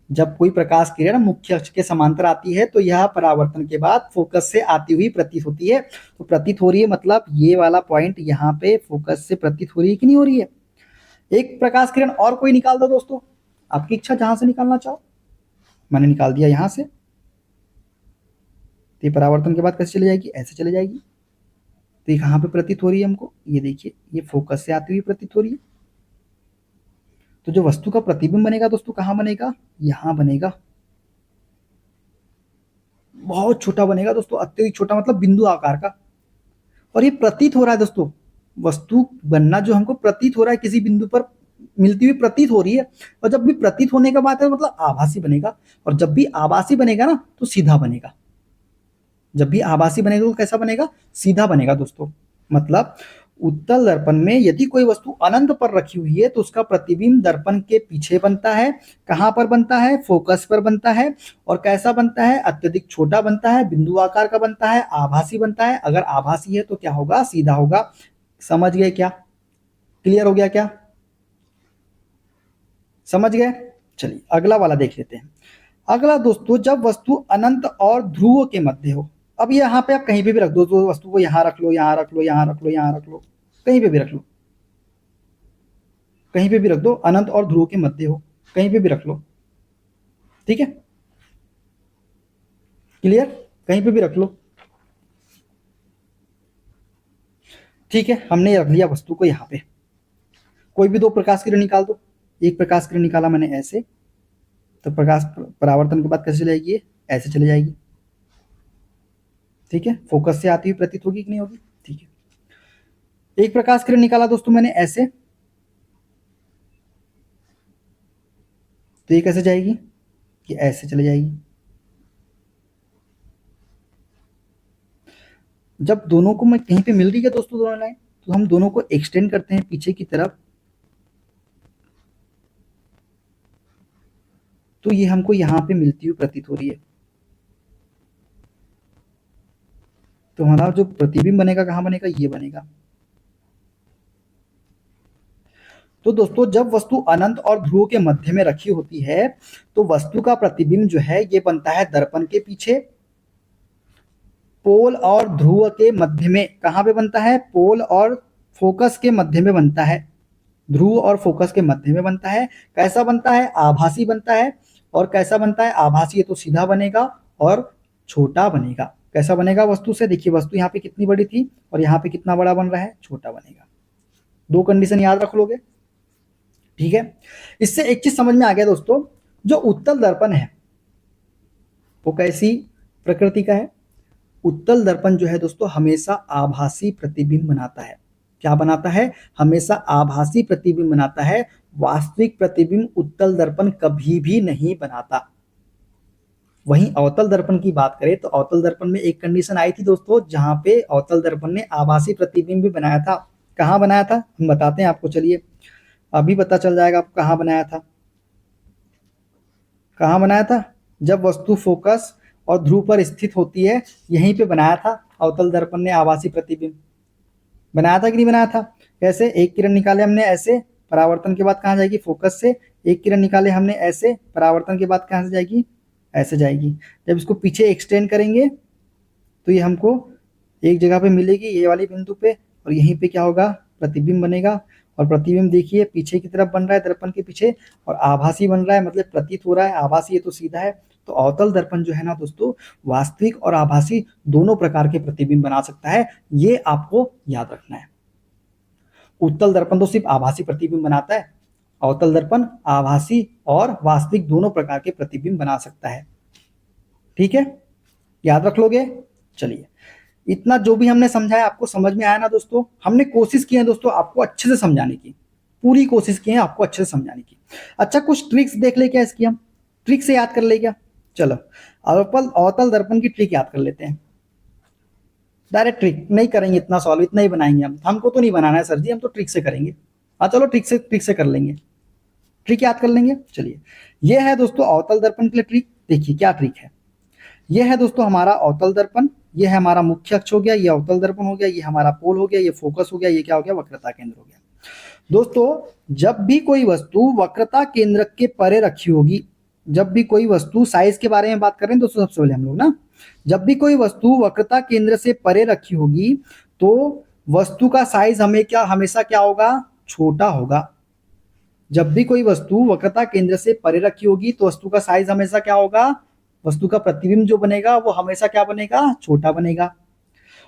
जब कोई प्रकाश किरण मुख्य अक्ष के समांतर आती है, तो यह परावर्तन के बाद फोकस से आती हुई प्रतीत होती है। तो प्रतीत हो रही है मतलब ये वाला पॉइंट यहाँ पे फोकस से प्रतीत हो रही है कि नहीं हो रही है? एक प्रकाश किरण और कोई निकाल दो दोस्तों, आपकी इच्छा, जहां से निकालना चाहो। मैंने निकाल दिया यहां से, तो ये परावर्तन के बाद कैसे चली जाएगी? ऐसे चले जाएगी। तो ये कहां पे प्रतीत हो रही है हमको? ये देखिए, ये फोकस से आती हुई प्रतीत हो रही है। तो जो वस्तु का प्रतिबिंब बनेगा दोस्तों कहां बनेगा? यहां बनेगा। बहुत छोटा बनेगा दोस्तों, अत्यधिक छोटा, मतलब बिंदु आकार का। और ये प्रतीत हो रहा है दोस्तों, वस्तु बनना जो हमको प्रतीत हो रहा है, किसी बिंदु पर मिलती हुई प्रतीत हो रही है। और जब भी प्रतीत होने का बात है मतलब आभासी बनेगा, और जब भी आभासी बनेगा ना तो सीधा बनेगा। जब भी आभासी बनेगा तो कैसा बनेगा? सीधा बनेगा दोस्तों। मतलब उत्तल दर्पण में यदि कोई वस्तु अनंत पर रखी हुई है, तो उसका प्रतिबिंब दर्पण के पीछे बनता है। कहां पर बनता है? फोकस पर बनता है। और कैसा बनता है? अत्यधिक छोटा बनता है, बिंदु आकार का बनता है, आभासी बनता है। अगर आभासी है तो क्या होगा? सीधा होगा। समझ गए क्या? क्लियर हो गया क्या? समझ गए? चलिए अगला वाला देख लेते हैं। अगला दोस्तों, जब वस्तु अनंत और ध्रुव के मध्य हो। अब यहाँ पे आप कहीं पे भी रख दो, तो वस्तु को यहाँ रख लो, यहाँ रख लो, यहाँ रख लो, यहाँ रख लो, कहीं पे भी रख लो, कहीं पे भी रख दो, अनंत और ध्रुव के मध्य हो, कहीं पे भी रख लो। ठीक है, क्लियर? कहीं पे भी रख लो। ठीक है, हमने रख लिया वस्तु को यहाँ पे। कोई भी दो प्रकाश किरण निकाल दो। एक प्रकाश किरण निकाला मैंने ऐसे, तो प्रकाश परावर्तन के बाद कैसे चले जाएगी? ऐसे चले जाएगी। ठीक है, फोकस से आती हुई प्रतीत होगी कि नहीं होगी? ठीक है। एक प्रकाश किरण निकाला दोस्तों मैंने ऐसे, तो ये कैसे जाएगी, कि ऐसे चले जाएगी। जब दोनों को मैं कहीं पे मिल रही है दोस्तों दोनों लाइन, तो हम दोनों को एक्सटेंड करते हैं पीछे की तरफ, तो ये हमको यहाँ पे मिलती हुई प्रतीत हो रही है। तो हमारा जो प्रतिबिंब बनेगा कहाँ बनेगा, ये बनेगा। तो दोस्तों जब वस्तु अनंत और ध्रुव के मध्य में रखी होती है तो वस्तु का प्रतिबिंब जो है ये बनता है दर्पण के पीछे, पोल और ध्रुव के मध्य में। कहाँ पे बनता है, पोल और फोकस के मध्य में बनता है, ध्रुव और फोकस के मध्य में बनता है। कैसा बनता है, आभासी बनता है। और कैसा बनता है, आभासी है तो सीधा बनेगा और छोटा बनेगा। कैसा बनेगा वस्तु से, देखिए वस्तु यहाँ पे कितनी बड़ी थी और यहाँ पे कितना बड़ा बन रहा है, छोटा बनेगा। दो कंडीशन याद रख लोगे, ठीक है। इससे एक चीज समझ में आ गया दोस्तों, जो उत्तल दर्पण है वो कैसी प्रकृति का है। उत्तल दर्पण जो है दोस्तों हमेशा आभासी प्रतिबिंब बनाता है। क्या बनाता है, हमेशा आभासी प्रतिबिंब बनाता है। वास्तविक प्रतिबिंब उत्तल दर्पण कभी भी नहीं बनाता। वहीं अवतल दर्पण की बात करें तो अवतल दर्पण में एक कंडीशन आई थी दोस्तों, जहां पे अवतल दर्पण ने आभासी प्रतिबिंब भी बनाया था। कहां बनाया था, हम बताते हैं आपको, चलिए अभी पता चल जाएगा आपको कहां बनाया था। कहां बनाया था, जब वस्तु फोकस और ध्रुव पर स्थित होती है, यहीं पे बनाया था अवतल दर्पण ने आभासी प्रतिबिंब। बनाया था कि नहीं बनाया था। कैसे, एक किरण निकाले हमने ऐसे, परावर्तन के बाद कहाँ जाएगी, फोकस से। एक किरण निकाले हमने ऐसे, परावर्तन के बाद कहाँ से जाएगी, ऐसे जाएगी। जब इसको पीछे एक्सटेंड करेंगे तो ये हमको एक जगह पे मिलेगी, ये वाली बिंदु पे, और यहीं पे क्या होगा, प्रतिबिंब बनेगा। और प्रतिबिंब देखिए पीछे की तरफ बन रहा है दर्पण के पीछे, और आभासी बन रहा है, मतलब प्रतीत हो रहा है। आभासी है तो सीधा है। तो अवतल दर्पण जो है ना दोस्तों, वास्तविक और आभासी दोनों प्रकार के प्रतिबिंब बना सकता है, ये आपको याद रखना है। उत्तल दर्पण तो सिर्फ आभासी प्रतिबिंब बनाता है, अवतल दर्पण आभासी और वास्तविक दोनों प्रकार के प्रतिबिंब बना सकता है। ठीक है, याद रख लोगे। चलिए, इतना जो भी हमने समझाया आपको समझ में आया ना दोस्तों। हमने कोशिश की है दोस्तों आपको अच्छे से समझाने की, पूरी कोशिश की है आपको अच्छे से समझाने की। अच्छा, कुछ ट्रिक्स देख ले क्या इसकी, हम ट्रिक से याद कर ले क्या। चलो, अवतल अवतल दर्पण की ट्रिक याद कर लेते हैं। डायरेक्ट ट्रिक नहीं करेंगे, इतना सॉल्व इतना ही बनाएंगे हम, हमको तो नहीं बनाना है सर जी, हम तो ट्रिक से करेंगे। हाँ चलो, ट्रिक से कर लेंगे, ट्रिक याद कर लेंगे। चलिए, ये है दोस्तों अवतल दर्पण के लिए ट्रिक। देखिए क्या ट्रिक है, ये है दोस्तों हमारा अवतल दर्पण, ये है हमारा मुख्य अक्ष हो गया, ये अवतल दर्पण हो गया, ये हमारा पोल हो गया, ये फोकस हो गया, ये क्या हो गया, वक्रता केंद्र हो गया। दोस्तों जब भी कोई वस्तु वक्रता केंद्र के परे रखी होगी, जब भी कोई वस्तु, साइज के बारे में बात कर रहे हैं दोस्तों सबसे पहले हम लोग ना, जब भी कोई वस्तु वक्रता केंद्र से परे रखी होगी तो वस्तु का साइज हमें क्या, हमेशा क्या होगा, छोटा होगा। जब भी कोई वस्तु वक्रता केंद्र से परे रखी होगी तो वस्तु का साइज हमेशा क्या होगा, वस्तु का प्रतिबिंब जो बनेगा वो हमेशा क्या बनेगा, छोटा बनेगा।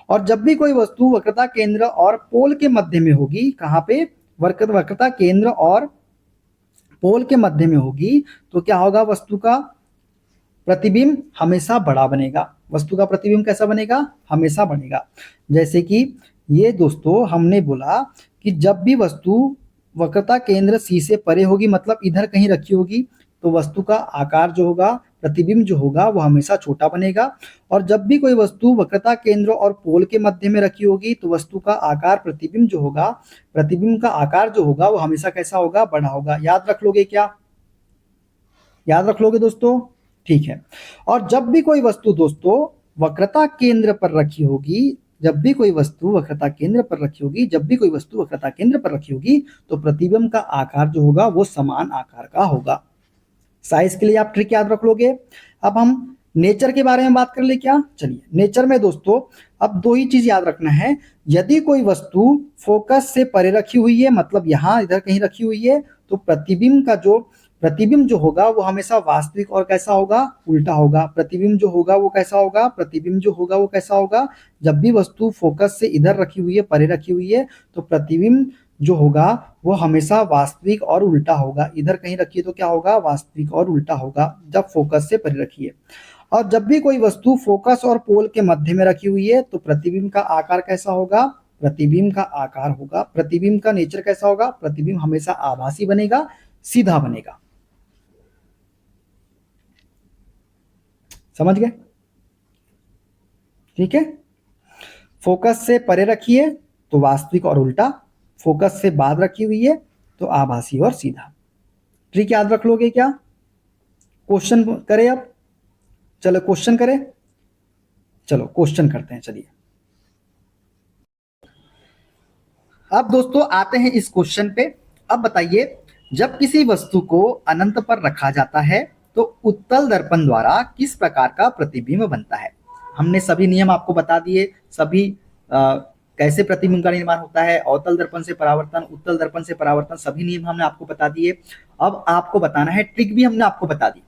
और जब भी कोई वस्तु वक्रता केंद्र और पोल के मध्य में होगी, कहाँ पे, वक्रता केंद्र और पोल के मध्य में होगी, तो क्या होगा, वस्तु का प्रतिबिंब हमेशा बड़ा बनेगा। वस्तु का प्रतिबिंब कैसा बनेगा, हमेशा बनेगा। जैसे कि ये दोस्तों हमने बोला कि जब भी वस्तु वक्रता केंद्र सी से परे होगी, मतलब इधर कहीं रखी होगी, तो वस्तु का आकार जो होगा, प्रतिबिंब जो होगा वो हमेशा छोटा बनेगा। और जब भी कोई वस्तु वक्रता केंद्र और पोल के मध्य में रखी होगी तो वस्तु का आकार, प्रतिबिंब जो होगा, प्रतिबिंब का आकार जो होगा वो हमेशा कैसा होगा, बड़ा होगा। याद रख लोगे क्या, याद रख लोगे दोस्तों, ठीक है। और जब भी कोई वस्तु दोस्तों वक्रता केंद्र पर रखी होगी, जब भी कोई वस्तु वक्रता केंद्र पर रखी होगी, जब भी कोई वस्तु वक्रता केंद्र पर रखी होगी तो प्रतिबिंब का आकार जो होगा वो समान आकार का होगा। साइज के लिए आप ट्रिक याद रख लोगे। अब हम नेचर के बारे में बात कर ले क्या, चलिए नेचर में दोस्तों अब दो ही चीज याद रखना है। यदि कोई वस्तु फोकस से परे रखी हुई है, मतलब यहां इधर कहीं रखी हुई है, तो प्रतिबिंब जो होगा वो हमेशा वास्तविक और कैसा होगा, उल्टा होगा। प्रतिबिंब जो होगा वो कैसा होगा, प्रतिबिंब जो होगा वो कैसा होगा, जब भी वस्तु फोकस से इधर रखी हुई है, परे रखी हुई है, तो प्रतिबिंब जो होगा वो हमेशा वास्तविक और उल्टा होगा। इधर कहीं रखिए तो क्या होगा, वास्तविक और उल्टा होगा, जब फोकस से परे रखिए। और जब भी कोई वस्तु फोकस और पोल के मध्य में रखी हुई है तो प्रतिबिंब का आकार कैसा होगा, प्रतिबिंब का आकार होगा, प्रतिबिंब का नेचर कैसा होगा, प्रतिबिंब हमेशा आभासी बनेगा, सीधा बनेगा। समझ गए? ठीक है, फोकस से परे रखिए तो वास्तविक और उल्टा, फोकस से बाद रखी हुई है तो आभासी और सीधा। ट्रिक याद रख लोगे क्या? क्वेश्चन करें अब, चलो क्वेश्चन करें, चलो क्वेश्चन करते हैं। चलिए अब दोस्तों आते हैं इस क्वेश्चन पे। अब बताइए, जब किसी वस्तु को अनंत पर रखा जाता है तो उत्तल दर्पण द्वारा किस प्रकार का प्रतिबिंब बनता है? हमने सभी नियम आपको बता दिए, सभी कैसे प्रतिबिंब का निर्माण होता है, अवतल दर्पण से परावर्तन, उत्तल दर्पण से परावर्तन, सभी नियम हमने आपको बता दिए। अब आपको बताना है, ट्रिक भी हमने आपको बता दी,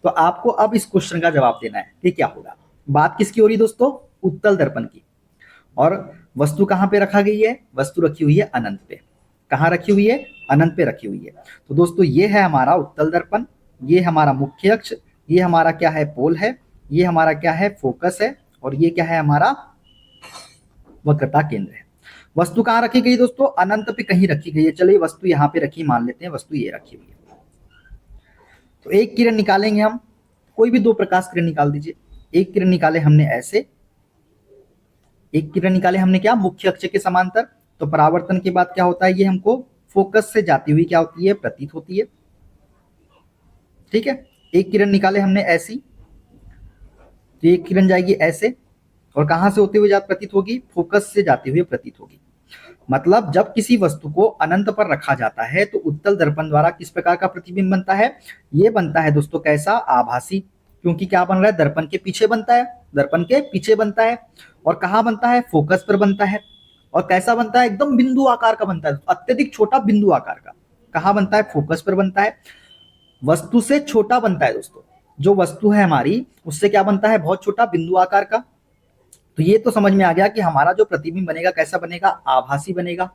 तो आपको अब इस क्वेश्चन का जवाब देना है कि क्या होगा। बात किसकी हो रही दोस्तों? उत्तल दर्पण की। और वस्तु कहां पे रखा गई है? वस्तु रखी हुई है अनंत पे। कहां रखी हुई है? अनंत पे रखी हुई है। तो दोस्तों ये है हमारा उत्तल दर्पण, ये हमारा मुख्य अक्ष, ये हमारा क्या है? पोल है, ये हमारा क्या है? फोकस है, और ये क्या है? हमारा वक्रता केंद्र है। वस्तु कहां रखी गई दोस्तों? अनंत पे कहीं रखी गई है। चलिए वस्तु यहां पे रखी, मान लेते हैं वस्तु ये रखी हुई है। तो एक किरण निकालेंगे हम, कोई भी दो प्रकाश किरण निकाल दीजिए। एक किरण निकाले हमने ऐसे, एक किरण निकाले हमने क्या? मुख्य अक्ष के समांतर। तो परावर्तन के बाद क्या होता है? ये हमको फोकस से जाती हुई क्या होती है? प्रतीत होती है। ठीक है, एक किरण निकाले हमने ऐसी, तो एक किरण जाएगी ऐसे, और कहां से होते हुए जाती प्रतीत होगी? फोकस से जाते हुए प्रतीत होगी। मतलब जब किसी वस्तु को अनंत पर रखा जाता है तो उत्तल दर्पण द्वारा किस प्रकार का प्रतिबिंब बनता है? ये बनता है दोस्तों कैसा? आभासी। क्योंकि क्या बन रहा है? दर्पण के पीछे बनता है, दर्पण के पीछे बनता है। और कहां बनता है? फोकस पर बनता है। और कैसा बनता है? एकदम बिंदु आकार का बनता है, अत्यधिक छोटा बिंदु आकार का। कहां बनता है? फोकस पर बनता है। वस्तु से छोटा बनता है दोस्तों, जो वस्तु है हमारी उससे क्या बनता है? बहुत छोटा बिंदु आकार का। तो ये तो समझ में आ गया कि हमारा जो प्रतिबिंब बनेगा कैसा बनेगा? आभासी बनेगा।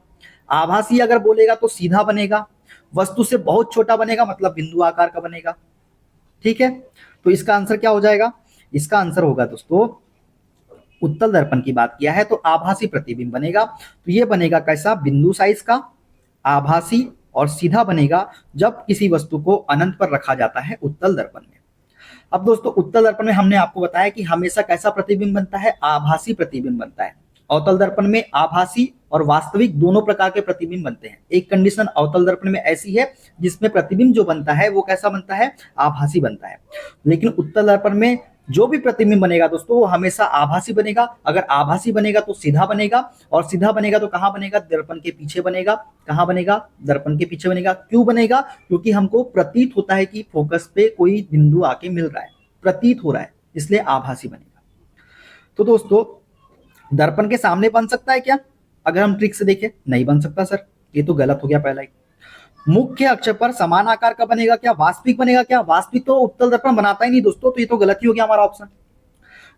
आभासी अगर बोलेगा तो सीधा बनेगा, वस्तु से बहुत छोटा बनेगा मतलब बिंदु आकार का बनेगा। ठीक है, तो इसका आंसर क्या हो जाएगा? इसका आंसर होगा दोस्तों, उत्तल दर्पण की बात किया है तो आभासी प्रतिबिंब बनेगा। तो ये बनेगा कैसा? बिंदु साइज का, आभासी, और सीधा बनेगा जब किसी वस्तु को अनंत पर रखा जाता है उत्तल दर्पण में। अब दोस्तों उत्तल दर्पण में हमने आपको बताया कि हमेशा कैसा प्रतिबिंब बनता है? आभासी प्रतिबिंब बनता है। अवतल दर्पण में आभासी और वास्तविक दोनों प्रकार के प्रतिबिंब बनते हैं। एक कंडीशन अवतल दर्पण में ऐसी है जिसमें प्रतिबिंब जो बनता है वो कैसा बनता है? आभासी बनता है। लेकिन उत्तल दर्पण में जो भी प्रतिबिंब बनेगा दोस्तों वो हमेशा आभासी बनेगा। अगर आभासी बनेगा तो सीधा बनेगा, और सीधा बनेगा तो कहां बनेगा? दर्पण के पीछे बनेगा। कहां बनेगा? दर्पण के पीछे बनेगा। क्यों बनेगा? क्योंकि हमको प्रतीत होता है कि फोकस पे कोई बिंदु आके मिल रहा है, प्रतीत हो रहा है, इसलिए आभासी बनेगा। तो दोस्तों दर्पण के सामने बन सकता है क्या? अगर हम ट्रिक से देखें, नहीं बन सकता सर, ये तो गलत हो गया पहला ही। मुख्य अक्ष पर समान आकार का बनेगा क्या? वास्तविक बनेगा क्या? वास्तविक तो उत्तल दर्पण बनाता ही नहीं दोस्तों, तो ये तो गलत ही हो गया हमारा ऑप्शन।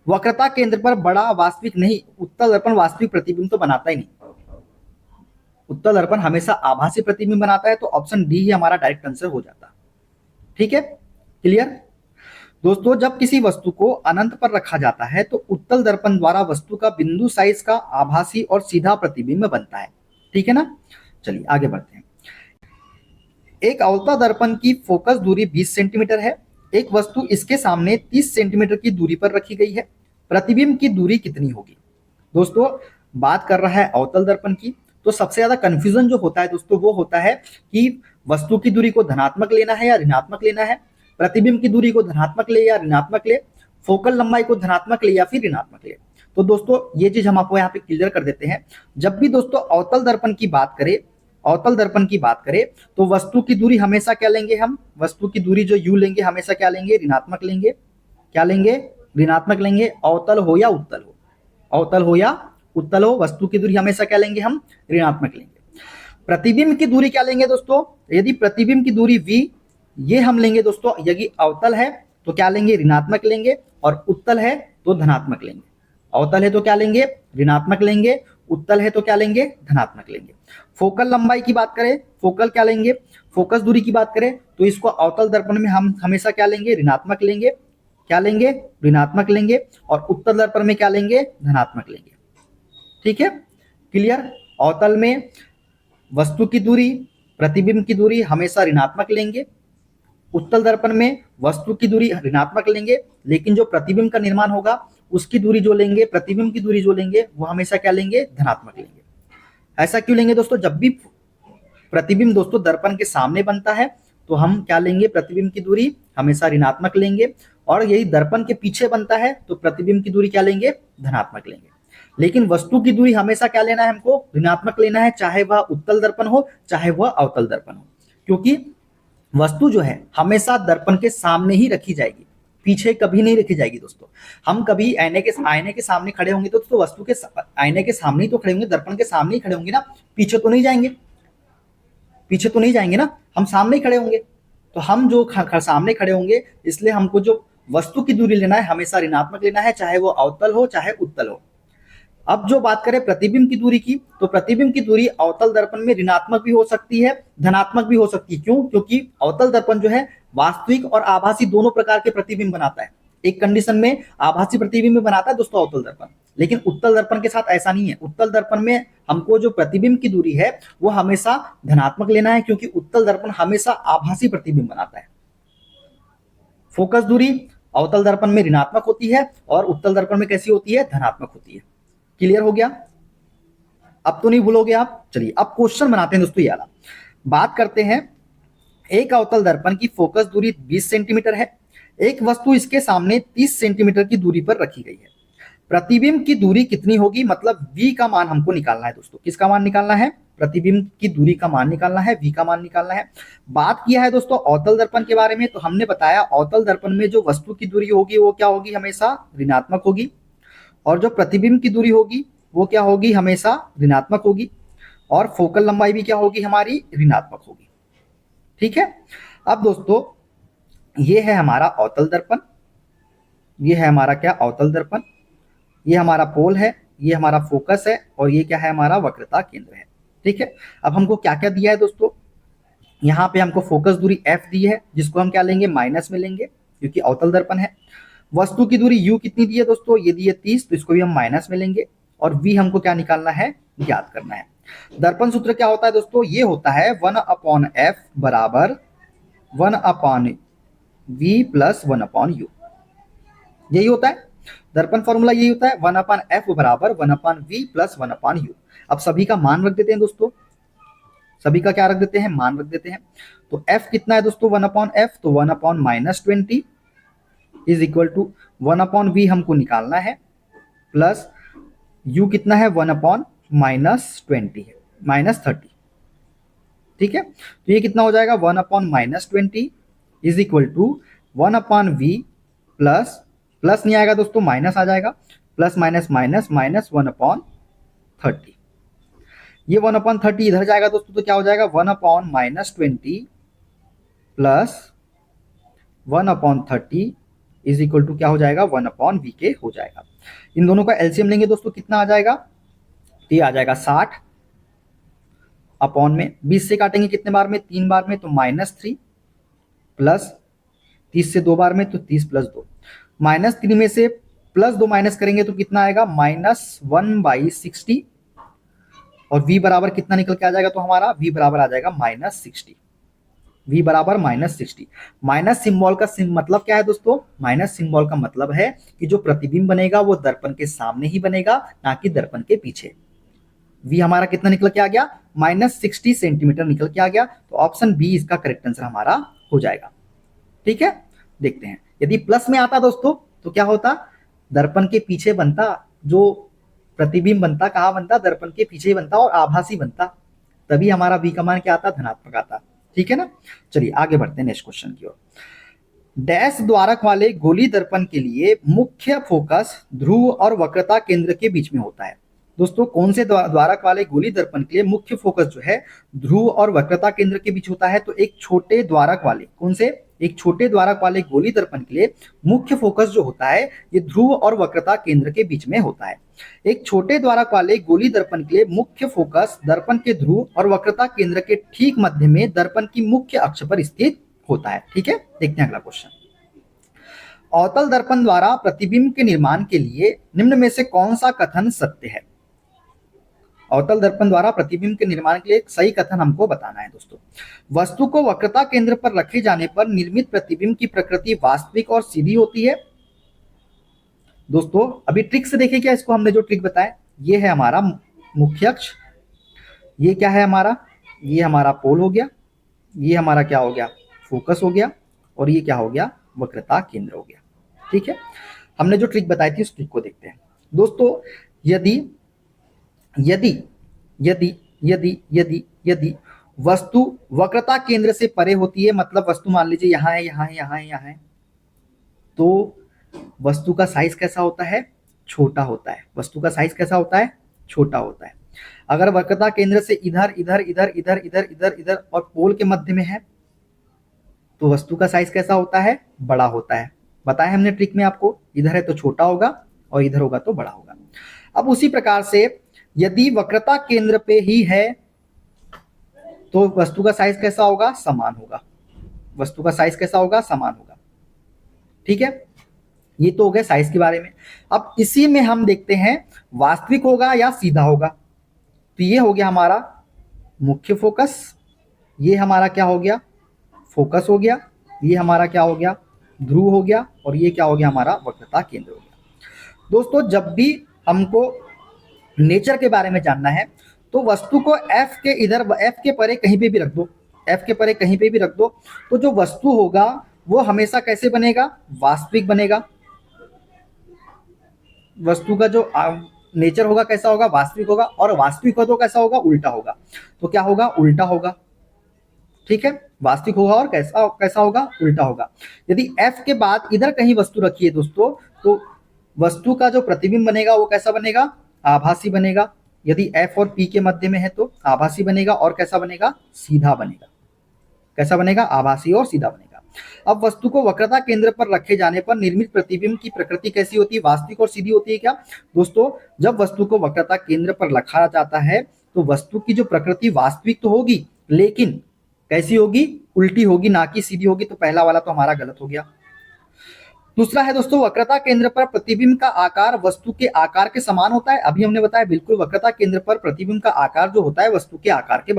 वक्रता केंद्र पर बड़ा वास्तविक नहीं, उत्तल दर्पण वास्तविक प्रतिबिंब तो बनाता ही नहीं। उत्तल दर्पण हमेशा आभासी प्रतिबिंब बनाता है, तो ऑप्शन डी ही हमारा डायरेक्ट आंसर हो जाता। ठीक है, क्लियर दोस्तों? जब किसी वस्तु को अनंत पर रखा जाता है तो उत्तल दर्पण द्वारा वस्तु का बिंदु साइज का आभासी और सीधा प्रतिबिंब बनता है। ठीक है ना? चलिए आगे बढ़ते हैं। एक अवतल दर्पण की फोकस दूरी 20 सेंटीमीटर है। एक वस्तु इसके सामने 30 सेंटीमीटर की दूरी पर रखी गई है। प्रतिबिंब की दूरी कितनी होगी? दोस्तों बात कर रहा है अवतल दर्पण की, तो सबसे ज्यादा कंफ्यूजन जो होता है दोस्तों वो होता है कि वस्तु की दूरी को धनात्मक लेना है या ऋणात्मक लेना है, प्रतिबिंब की दूरी को धनात्मक ले या ऋणात्मक ले, फोकल लंबाई को धनात्मक ले या फिर ऋणात्मक ले। तो दोस्तों ये चीज हम आपको यहाँ पे क्लियर कर देते हैं। जब भी दोस्तों अवतल दर्पण की बात करें, अवतल दर्पण की बात करें तो वस्तु की दूरी हमेशा क्या लेंगे? हम वस्तु की दूरी जो यू लेंगे हमेशा क्या लेंगे? ऋणात्मक लेंगे। क्या लेंगे? ऋणात्मक लेंगे। अवतल हो या उत्तल हो, अवतल हो या उत्तल हो, वस्तु की दूरी हमेशा क्या लेंगे? हम ऋणात्मक लेंगे। प्रतिबिंब की दूरी क्या लेंगे दोस्तों? यदि प्रतिबिंब की दूरी v ये हम लेंगे दोस्तों, यदि अवतल है तो क्या लेंगे? ऋणात्मक लेंगे, और उत्तल है तो धनात्मक लेंगे। अवतल है तो क्या लेंगे? ऋणात्मक लेंगे, उत्तल है तो क्या लेंगे? धनात्मक लेंगे। फोकल लंबाई की बात करें, फोकल क्या लेंगे? फोकस दूरी की बात करें तो इसको अवतल दर्पण में हम हमेशा क्या लेंगे? ऋणात्मक लेंगे। क्या लेंगे? ऋणात्मक लेंगे। और उत्तल दर्पण में क्या लेंगे? धनात्मक लेंगे। ठीक है, क्लियर? अवतल में वस्तु की दूरी, प्रतिबिंब की दूरी हमेशा ऋणात्मक लेंगे, उत्तल दर्पण में वस्तु की दूरी ऋणात्मक लेंगे, लेकिन जो प्रतिबिंब का निर्माण होगा उसकी दूरी जो लेंगे, प्रतिबिंब की दूरी जो लेंगे, वो हमेशा क्या लेंगे, धनात्मक लेंगे। ऐसा क्यों लेंगे दोस्तों? जब भी प्रतिबिंब दोस्तों दर्पण के सामने बनता है तो हम क्या लेंगे, प्रतिबिंब की दूरी हमेशा ऋणात्मक लेंगे, और यही दर्पण के पीछे बनता है तो प्रतिबिंब की दूरी क्या लेंगे, धनात्मक लेंगे। लेकिन वस्तु की दूरी हमेशा क्या लेना है, हमको ऋणात्मक लेना है, चाहे वह उत्तल दर्पण हो चाहे वह अवतल दर्पण हो, क्योंकि वस्तु जो है हमेशा दर्पण के सामने ही रखी जाएगी, पीछे कभी नहीं रखी जाएगी दोस्तों। हम कभी आईने के सामने खड़े होंगे तो वस्तु के आईने के सामने ही तो खड़े होंगे, दर्पण के सामने ही खड़े होंगे ना, पीछे तो नहीं जाएंगे, पीछे तो नहीं जाएंगे ना, हम सामने ही खड़े होंगे। तो हम जो सामने खड़े होंगे, इसलिए हमको जो वस्तु की दूरी लेना है हमेशा ऋणात्मक लेना है, चाहे वो अवतल हो चाहे उत्तल हो। अब जो बात करें प्रतिबिंब की दूरी की, तो प्रतिबिंब की दूरी अवतल दर्पण में ऋणात्मक भी हो सकती है, धनात्मक भी हो सकती है। क्यों? क्योंकि अवतल दर्पण जो है वास्तविक और आभासी दोनों प्रकार के प्रतिबिंब बनाता है। एक कंडीशन में आभासी प्रतिबिंब बनाता है दोस्तों अवतल दर्पण, लेकिन उत्तल दर्पण के साथ ऐसा नहीं है। उत्तल दर्पण में हमको जो प्रतिबिंब की दूरी है वो हमेशा धनात्मक लेना है, क्योंकि उत्तल दर्पण हमेशा आभासी प्रतिबिंब बनाता है। फोकस दूरी अवतल दर्पण में ऋणात्मक होती है और उत्तल दर्पण में कैसी होती है, धनात्मक होती है। क्लियर हो गया? अब तो नहीं भूलोगे आप। चलिए अब क्वेश्चन बनाते हैं दोस्तों। ये वाला बात करते हैं। एक अवतल दर्पण की फोकस दूरी 20 सेंटीमीटर है, एक वस्तु इसके सामने 30 सेंटीमीटर की दूरी पर रखी गई है। प्रतिबिंब की दूरी कितनी होगी, मतलब v का मान हमको निकालना है दोस्तों। किसका मान निकालना है? प्रतिबिंब की दूरी का मान निकालना है, v का मान निकालना है। बात किया है दोस्तों अवतल दर्पण के बारे में, तो हमने बताया अवतल दर्पण में जो वस्तु की दूरी होगी वो क्या होगी, हमेशा ऋणात्मक होगी, और जो प्रतिबिंब की दूरी होगी वो क्या होगी, हमेशा ऋणात्मक होगी, और फोकल लंबाई भी क्या होगी, हमारी ऋणात्मक होगी। ठीक है। अब दोस्तों ये है हमारा अवतल दर्पण, ये है हमारा क्या, अवतल दर्पण, ये हमारा पोल है, ये हमारा फोकस है, और ये क्या है, हमारा वक्रता केंद्र है। ठीक है। अब हमको क्या क्या दिया है दोस्तों, यहाँ पे हमको फोकस दूरी f दी है, जिसको हम क्या लेंगे, माइनस में लेंगे, क्योंकि अवतल दर्पण है। वस्तु की दूरी u कितनी दी है दोस्तों, ये दी है 30, तो इसको भी हम माइनस में लेंगे, और v हमको क्या निकालना है, ज्ञात करना है। दर्पण सूत्र क्या होता है दोस्तों, ये होता है 1/f बराबर 1/v प्लस 1/u। यही होता है दर्पण फॉर्मूला, यही होता है 1/f बराबर 1/v प्लस 1/u। अब सभी का मान रख देते हैं दोस्तों, सभी का क्या रख देते हैं, मान रख देते हैं। तो f कितना है दोस्तों, 1/f, तो 1/-20 इज इक्वल टू 1/v हमको निकालना है, प्लस u कितना है, 1/-20 है, -30। ठीक है। तो ये कितना हो जाएगा, 1/-20 is equal to 1/v plus, plus नहीं आएगा दोस्तों, माइनस आ जाएगा, प्लस माइनस माइनस माइनस 1/30। ये 1/30 इधर जाएगा दोस्तों, तो क्या हो जाएगा, 1/-20 प्लस 1/30 इज इक्वल टू क्या हो जाएगा, 1/v के हो जाएगा। इन दोनों का एलसीएम लेंगे दोस्तों, कितना आ जाएगा, तो ये आ जाएगा 60 अपॉन में 20 से काटेंगे कितने बार में, 3 बार में, तो -3 प्लस 30 से 2 बार में, तो 30 प्लस 2, -3 में से प्लस 2 माइनस करेंगे तो कितना आएगा, -1/60, और v बराबर कितना निकल के आ जाएगा, तो हमारा v बराबर आ जाएगा -60। v बराबर -60। माइनस सिंबल का मतलब क्या है दोस्तों, माइनस सिंबल का मतलब है कि जो प्रतिबिंब बनेगा वो दर्पण के सामने ही बनेगा, ना कि दर्पण के पीछे। v हमारा कितना निकल के आ गया, -60 सेंटीमीटर निकल के आ गया। तो ऑप्शन बी इसका करेक्ट आंसर हमारा हो जाएगा। ठीक है। देखते हैं, यदि प्लस में आता दोस्तों तो क्या होता, दर्पण के पीछे बनता, जो प्रतिबिंब बनता कहाँ बनता, दर्पण के पीछे बनता और आभासी बनता, तभी हमारा v का मान क्या आता, धनात्मक आता। ठीक है ना। चलिए आगे बढ़ते हैं नेक्स्ट क्वेश्चन की ओर। डैश द्वारक वाले गोली दर्पण के लिए मुख्य फोकस ध्रुव और वक्रता केंद्र के बीच में होता है। दोस्तों कौन से द्वारक वाले गोली दर्पण के लिए मुख्य फोकस जो है ध्रुव और वक्रता केंद्र के बीच होता है, तो एक छोटे द्वारक वाले, कौन से, एक छोटे द्वारक वाले गोली दर्पण के लिए मुख्य फोकस जो होता है ये ध्रुव और वक्रता केंद्र के बीच में होता है। एक छोटे द्वारक वाले गोली दर्पण के लिए मुख्य फोकस दर्पण के ध्रुव और वक्रता केंद्र के ठीक मध्य में दर्पण की मुख्य अक्ष पर स्थित होता है। ठीक है। देखते हैं अगला क्वेश्चन। अवतल दर्पण द्वारा प्रतिबिंब के निर्माण के लिए निम्न में से कौन सा कथन सत्य है। अवतल दर्पण द्वारा प्रतिबिंब के निर्माण के लिए एक सही कथन हमको बताना है दोस्तों। वस्तु को वक्रता केंद्र पर रखे जाने पर निर्मित प्रतिबिंब की प्रकृति वास्तविक और सीधी होती है। दोस्तों अभी ट्रिक से देखिए क्या, इसको हमने जो ट्रिक बताया, ये है हमारा मुख्य अक्ष, ये क्या है हमारा, ये हमारा पोल हो गया, ये हमारा क्या हो गया, फोकस हो गया, और ये क्या हो गया, वक्रता केंद्र हो गया। ठीक है, हमने जो ट्रिक बताई थी उस ट्रिक को देखते हैं दोस्तों। यदि यदि यदि यदि यदि यदि वस्तु वक्रता केंद्र से परे होती है, मतलब वस्तु मान लीजिए यहाँ है, यहाँ है, यहाँ है, यहाँ है, तो वस्तु का साइज कैसा होता है, छोटा होता है। वस्तु का साइज कैसा होता है, छोटा होता है। अगर वक्रता केंद्र से इधर इधर इधर इधर इधर इधर इधर और पोल के मध्य में है, तो वस्तु का साइज कैसा होता है, बड़ा होता है। बताया हमने ट्रिक में आपको, इधर है तो छोटा होगा और इधर होगा तो बड़ा होगा। अब उसी प्रकार से यदि वक्रता केंद्र पे ही है तो वस्तु का साइज कैसा होगा, समान होगा। वस्तु का साइज कैसा होगा, समान होगा। ठीक है, ये तो हो गया साइज के बारे में। अब इसी में हम देखते हैं वास्तविक होगा या सीधा होगा। तो ये हो गया हमारा मुख्य फोकस, ये हमारा क्या हो गया, फोकस हो गया, ये हमारा क्या हो गया, ध्रुव हो गया, और ये क्या हो गया, हमारा वक्रता केंद्र हो गया। दोस्तों जब भी हमको नेचर के बारे में जानना है तो वस्तु को F के इधर, F के परे कहीं पे भी रख दो, F के परे कहीं पे भी रख दो, तो जो वस्तु होगा वो हमेशा कैसे बनेगा, वास्तविक बनेगा। वस्तु का जो नेचर होगा कैसा होगा, वास्तविक होगा, और वास्तविक हो तो कैसा होगा, उल्टा होगा। तो क्या होगा, उल्टा होगा। ठीक है, वास्तविक होगा और कैसा कैसा होगा, उल्टा होगा। यदि F के बाद इधर कहीं वस्तु रखी है दोस्तों, तो वस्तु का जो प्रतिबिंब बनेगा वो कैसा बनेगा, आभासी बनेगा। यदि F और P के मध्य में है तो आभासी बनेगा, और कैसा बनेगा, सीधा बनेगा। कैसा बनेगा, आभासी और सीधा बनेगा। अब वस्तु को वक्रता केंद्र पर रखे जाने पर निर्मित प्रतिबिंब की प्रकृति कैसी होती है, वास्तविक और सीधी होती है क्या दोस्तों। जब वस्तु को वक्रता केंद्र पर रखा जाता है तो वस्तु की जो प्रकृति वास्तविक तो होगी, लेकिन कैसी होगी, उल्टी होगी, ना कि सीधी होगी। तो पहला वाला तो हमारा गलत हो गया। दूसरा है दोस्तों, वक्रता केंद्र पर प्रतिबिंब का आकार वस्तु के आकार के समान होता है। अभी हमने बताया बिल्कुल वक्रता केंद्र पर प्रतिबिंब का आकार जो होता है वस्तु के आकार के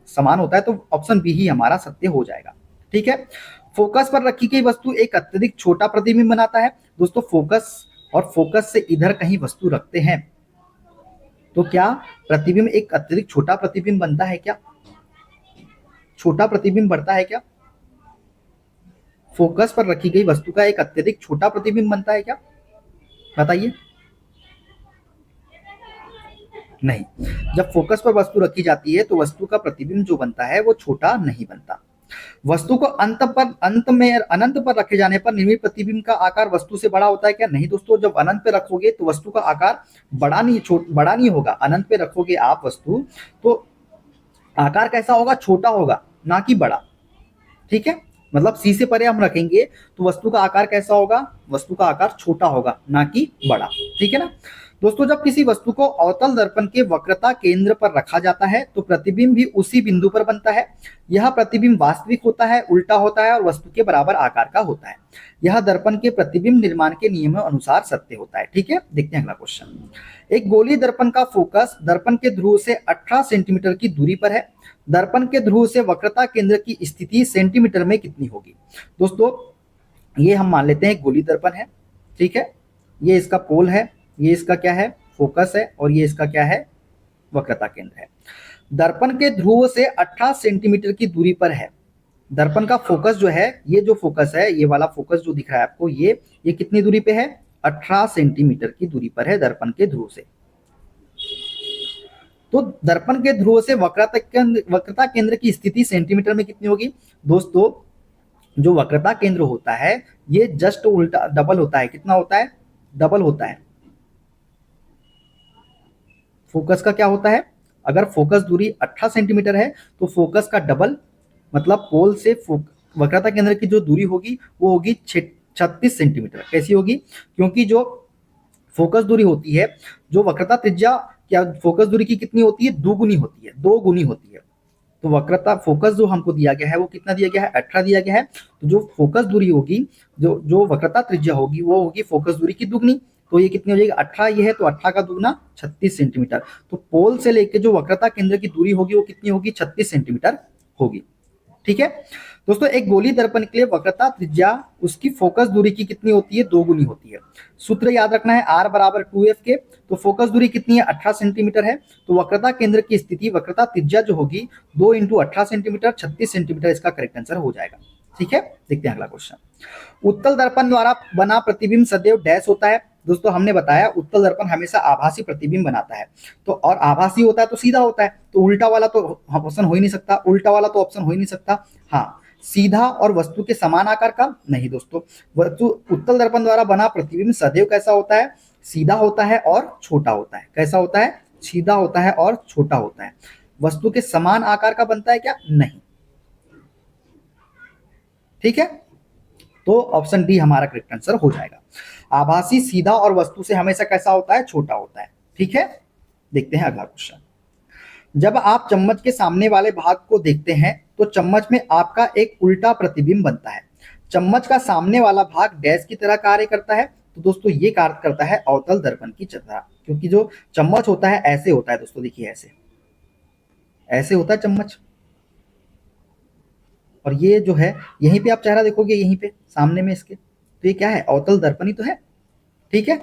समान होता है, तो ऑप्शन बी ही हमारा सत्य हो जाएगा। ठीक है, फोकस पर रखी गई वस्तु एक अत्यधिक छोटा प्रतिबिंब बनाता है। दोस्तों फोकस और फोकस से इधर कहीं वस्तु रखते हैं तो क्या प्रतिबिंब एक अत्यधिक छोटा प्रतिबिंब बनता है क्या, छोटा प्रतिबिंब बढ़ता है क्या। फोकस पर रखी गई वस्तु का एक अत्यधिक छोटा प्रतिबिंब बनता है क्या, बताइए। नहीं, जब फोकस पर वस्तु रखी जाती है तो वस्तु का प्रतिबिंब जो बनता है वो छोटा नहीं बनता। वस्तु को अनंत पर रखे जाने पर निर्मित प्रतिबिंब का आकार वस्तु से बड़ा होता है क्या, नहीं दोस्तों। जब अनंत पे रखोगे तो वस्तु का आकार बड़ा नहीं होगा। अनंत पे रखोगे आप वस्तु तो आकार कैसा होगा, छोटा होगा, ना कि बड़ा। ठीक है, मतलब सी से परे हम रखेंगे तो वस्तु का आकार कैसा होगा, वस्तु का आकार छोटा होगा, ना कि बड़ा। ठीक है ना दोस्तों। जब किसी वस्तु को अवतल दर्पण के वक्रता केंद्र पर रखा जाता है तो प्रतिबिंब भी उसी बिंदु पर बनता है। यह प्रतिबिंब वास्तविक होता है, उल्टा होता है और वस्तु के बराबर आकार का होता है। यह दर्पण के प्रतिबिंब निर्माण के नियमों अनुसार सत्य होता है। ठीक है, देखते हैं अगला क्वेश्चन। एक गोलीय दर्पण का फोकस दर्पण के ध्रुव से 18 सेंटीमीटर की दूरी पर है। दर्पण के ध्रुव से वक्रता केंद्र की स्थिति सेंटीमीटर में कितनी होगी। दोस्तों ये हम मान लेते हैं एक गोलीय दर्पण है। ठीक है, ये इसका पोल है, ये इसका क्या है, फोकस है, और ये इसका क्या है, वक्रता केंद्र है। दर्पण के ध्रुव से 18 सेंटीमीटर की दूरी पर है। दर्पण का फोकस जो है, ये जो फोकस है, ये वाला फोकस जो दिख रहा है आपको, ये कितनी दूरी पे है, 18 सेंटीमीटर की दूरी पर है दर्पण के ध्रुव से। तो दर्पण के ध्रुव से वक्रता केंद्र की स्थिति सेंटीमीटर में कितनी होगी। दोस्तों जो वक्रता केंद्र होता है ये जस्ट उल्टा डबल होता है। कितना होता है, डबल होता है। फोकस का क्या होता है, अगर फोकस दूरी 18 सेंटीमीटर है तो फोकस का डबल, मतलब पोल से वक्रता केंद्र की जो दूरी होगी वो होगी 36 सेंटीमीटर। कैसी होगी, क्योंकि जो फोकस दूरी होती है, जो वक्रता त्रिज्या क्या फोकस दूरी की कितनी होती है, दोगुनी होती है, 2 गुनी होती है। तो वक्रता फोकस जो हमको दिया गया है वो कितना दिया गया है, 18 दिया गया है। तो जो फोकस दूरी होगी, जो वक्रता त्रिज्या होगी वो होगी फोकस दूरी की दुगनी। तो ये कितनी हो जाएगी 18, ये है तो 18 का दुगना 36 सेंटीमीटर। तो पोल से लेके जो वक्रता केंद्र की दूरी होगी वो कितनी होगी 36 सेंटीमीटर होगी। ठीक है दोस्तों, एक गोली दर्पण के लिए वक्रता त्रिज्या उसकी फोकस दूरी की कितनी होती है, 2 गुनी होती है। सूत्र याद रखना है R बराबर 2F के। तो फोकस दूरी कितनी है 18 सेंटीमीटर है, तो वक्रता केंद्र की स्थिति वक्रता त्रिज्या जो होगी 2 × 18 सेंटीमीटर 36 सेंटीमीटर इसका करेक्ट आंसर हो जाएगा। ठीक है, देखते हैं अगला क्वेश्चन। उत्तल दर्पण द्वारा बना प्रतिबिंब सदैव डैश होता है। दोस्तों हमने बताया उत्तल दर्पण हमेशा आभासी प्रतिबिंब बनाता है, तो और आभासी होता है तो सीधा होता है, तो उल्टा वाला तो ऑप्शन हो ही नहीं सकता, उल्टा वाला तो ऑप्शन हो ही नहीं सकता। हाँ, सीधा और वस्तु के समान आकार का नहीं दोस्तों, वस्तु उत्तल दर्पण द्वारा बना प्रतिबिंब सदैव कैसा होता है, सीधा होता है और छोटा होता है। कैसा होता है, सीधा होता है और छोटा होता है। वस्तु के समान आकार का बनता है क्या, नहीं। ठीक है, तो ऑप्शन डी हमारा करेक्ट आंसर हो जाएगा। आभासी सीधा और वस्तु से हमेशा कैसा होता है, छोटा होता है। ठीक है, देखते हैं अगला क्वेश्चन। जब आप चम्मच के सामने वाले भाग को देखते हैं तो चम्मच में आपका एक उल्टा प्रतिबिंब बनता है। चम्मच का सामने वाला भाग डैश की तरह कार्य करता है। तो दोस्तों ये कार्य करता है अवतल दर्पण की तरह, क्योंकि जो चम्मच होता है ऐसे होता है दोस्तों, देखिए ऐसे ऐसे होता है चम्मच, और ये जो है यहीं पे आप चेहरा देखोगे, यहीं पे सामने में इसके, तो ये क्या है, अवतल दर्पण ही तो है। ठीक है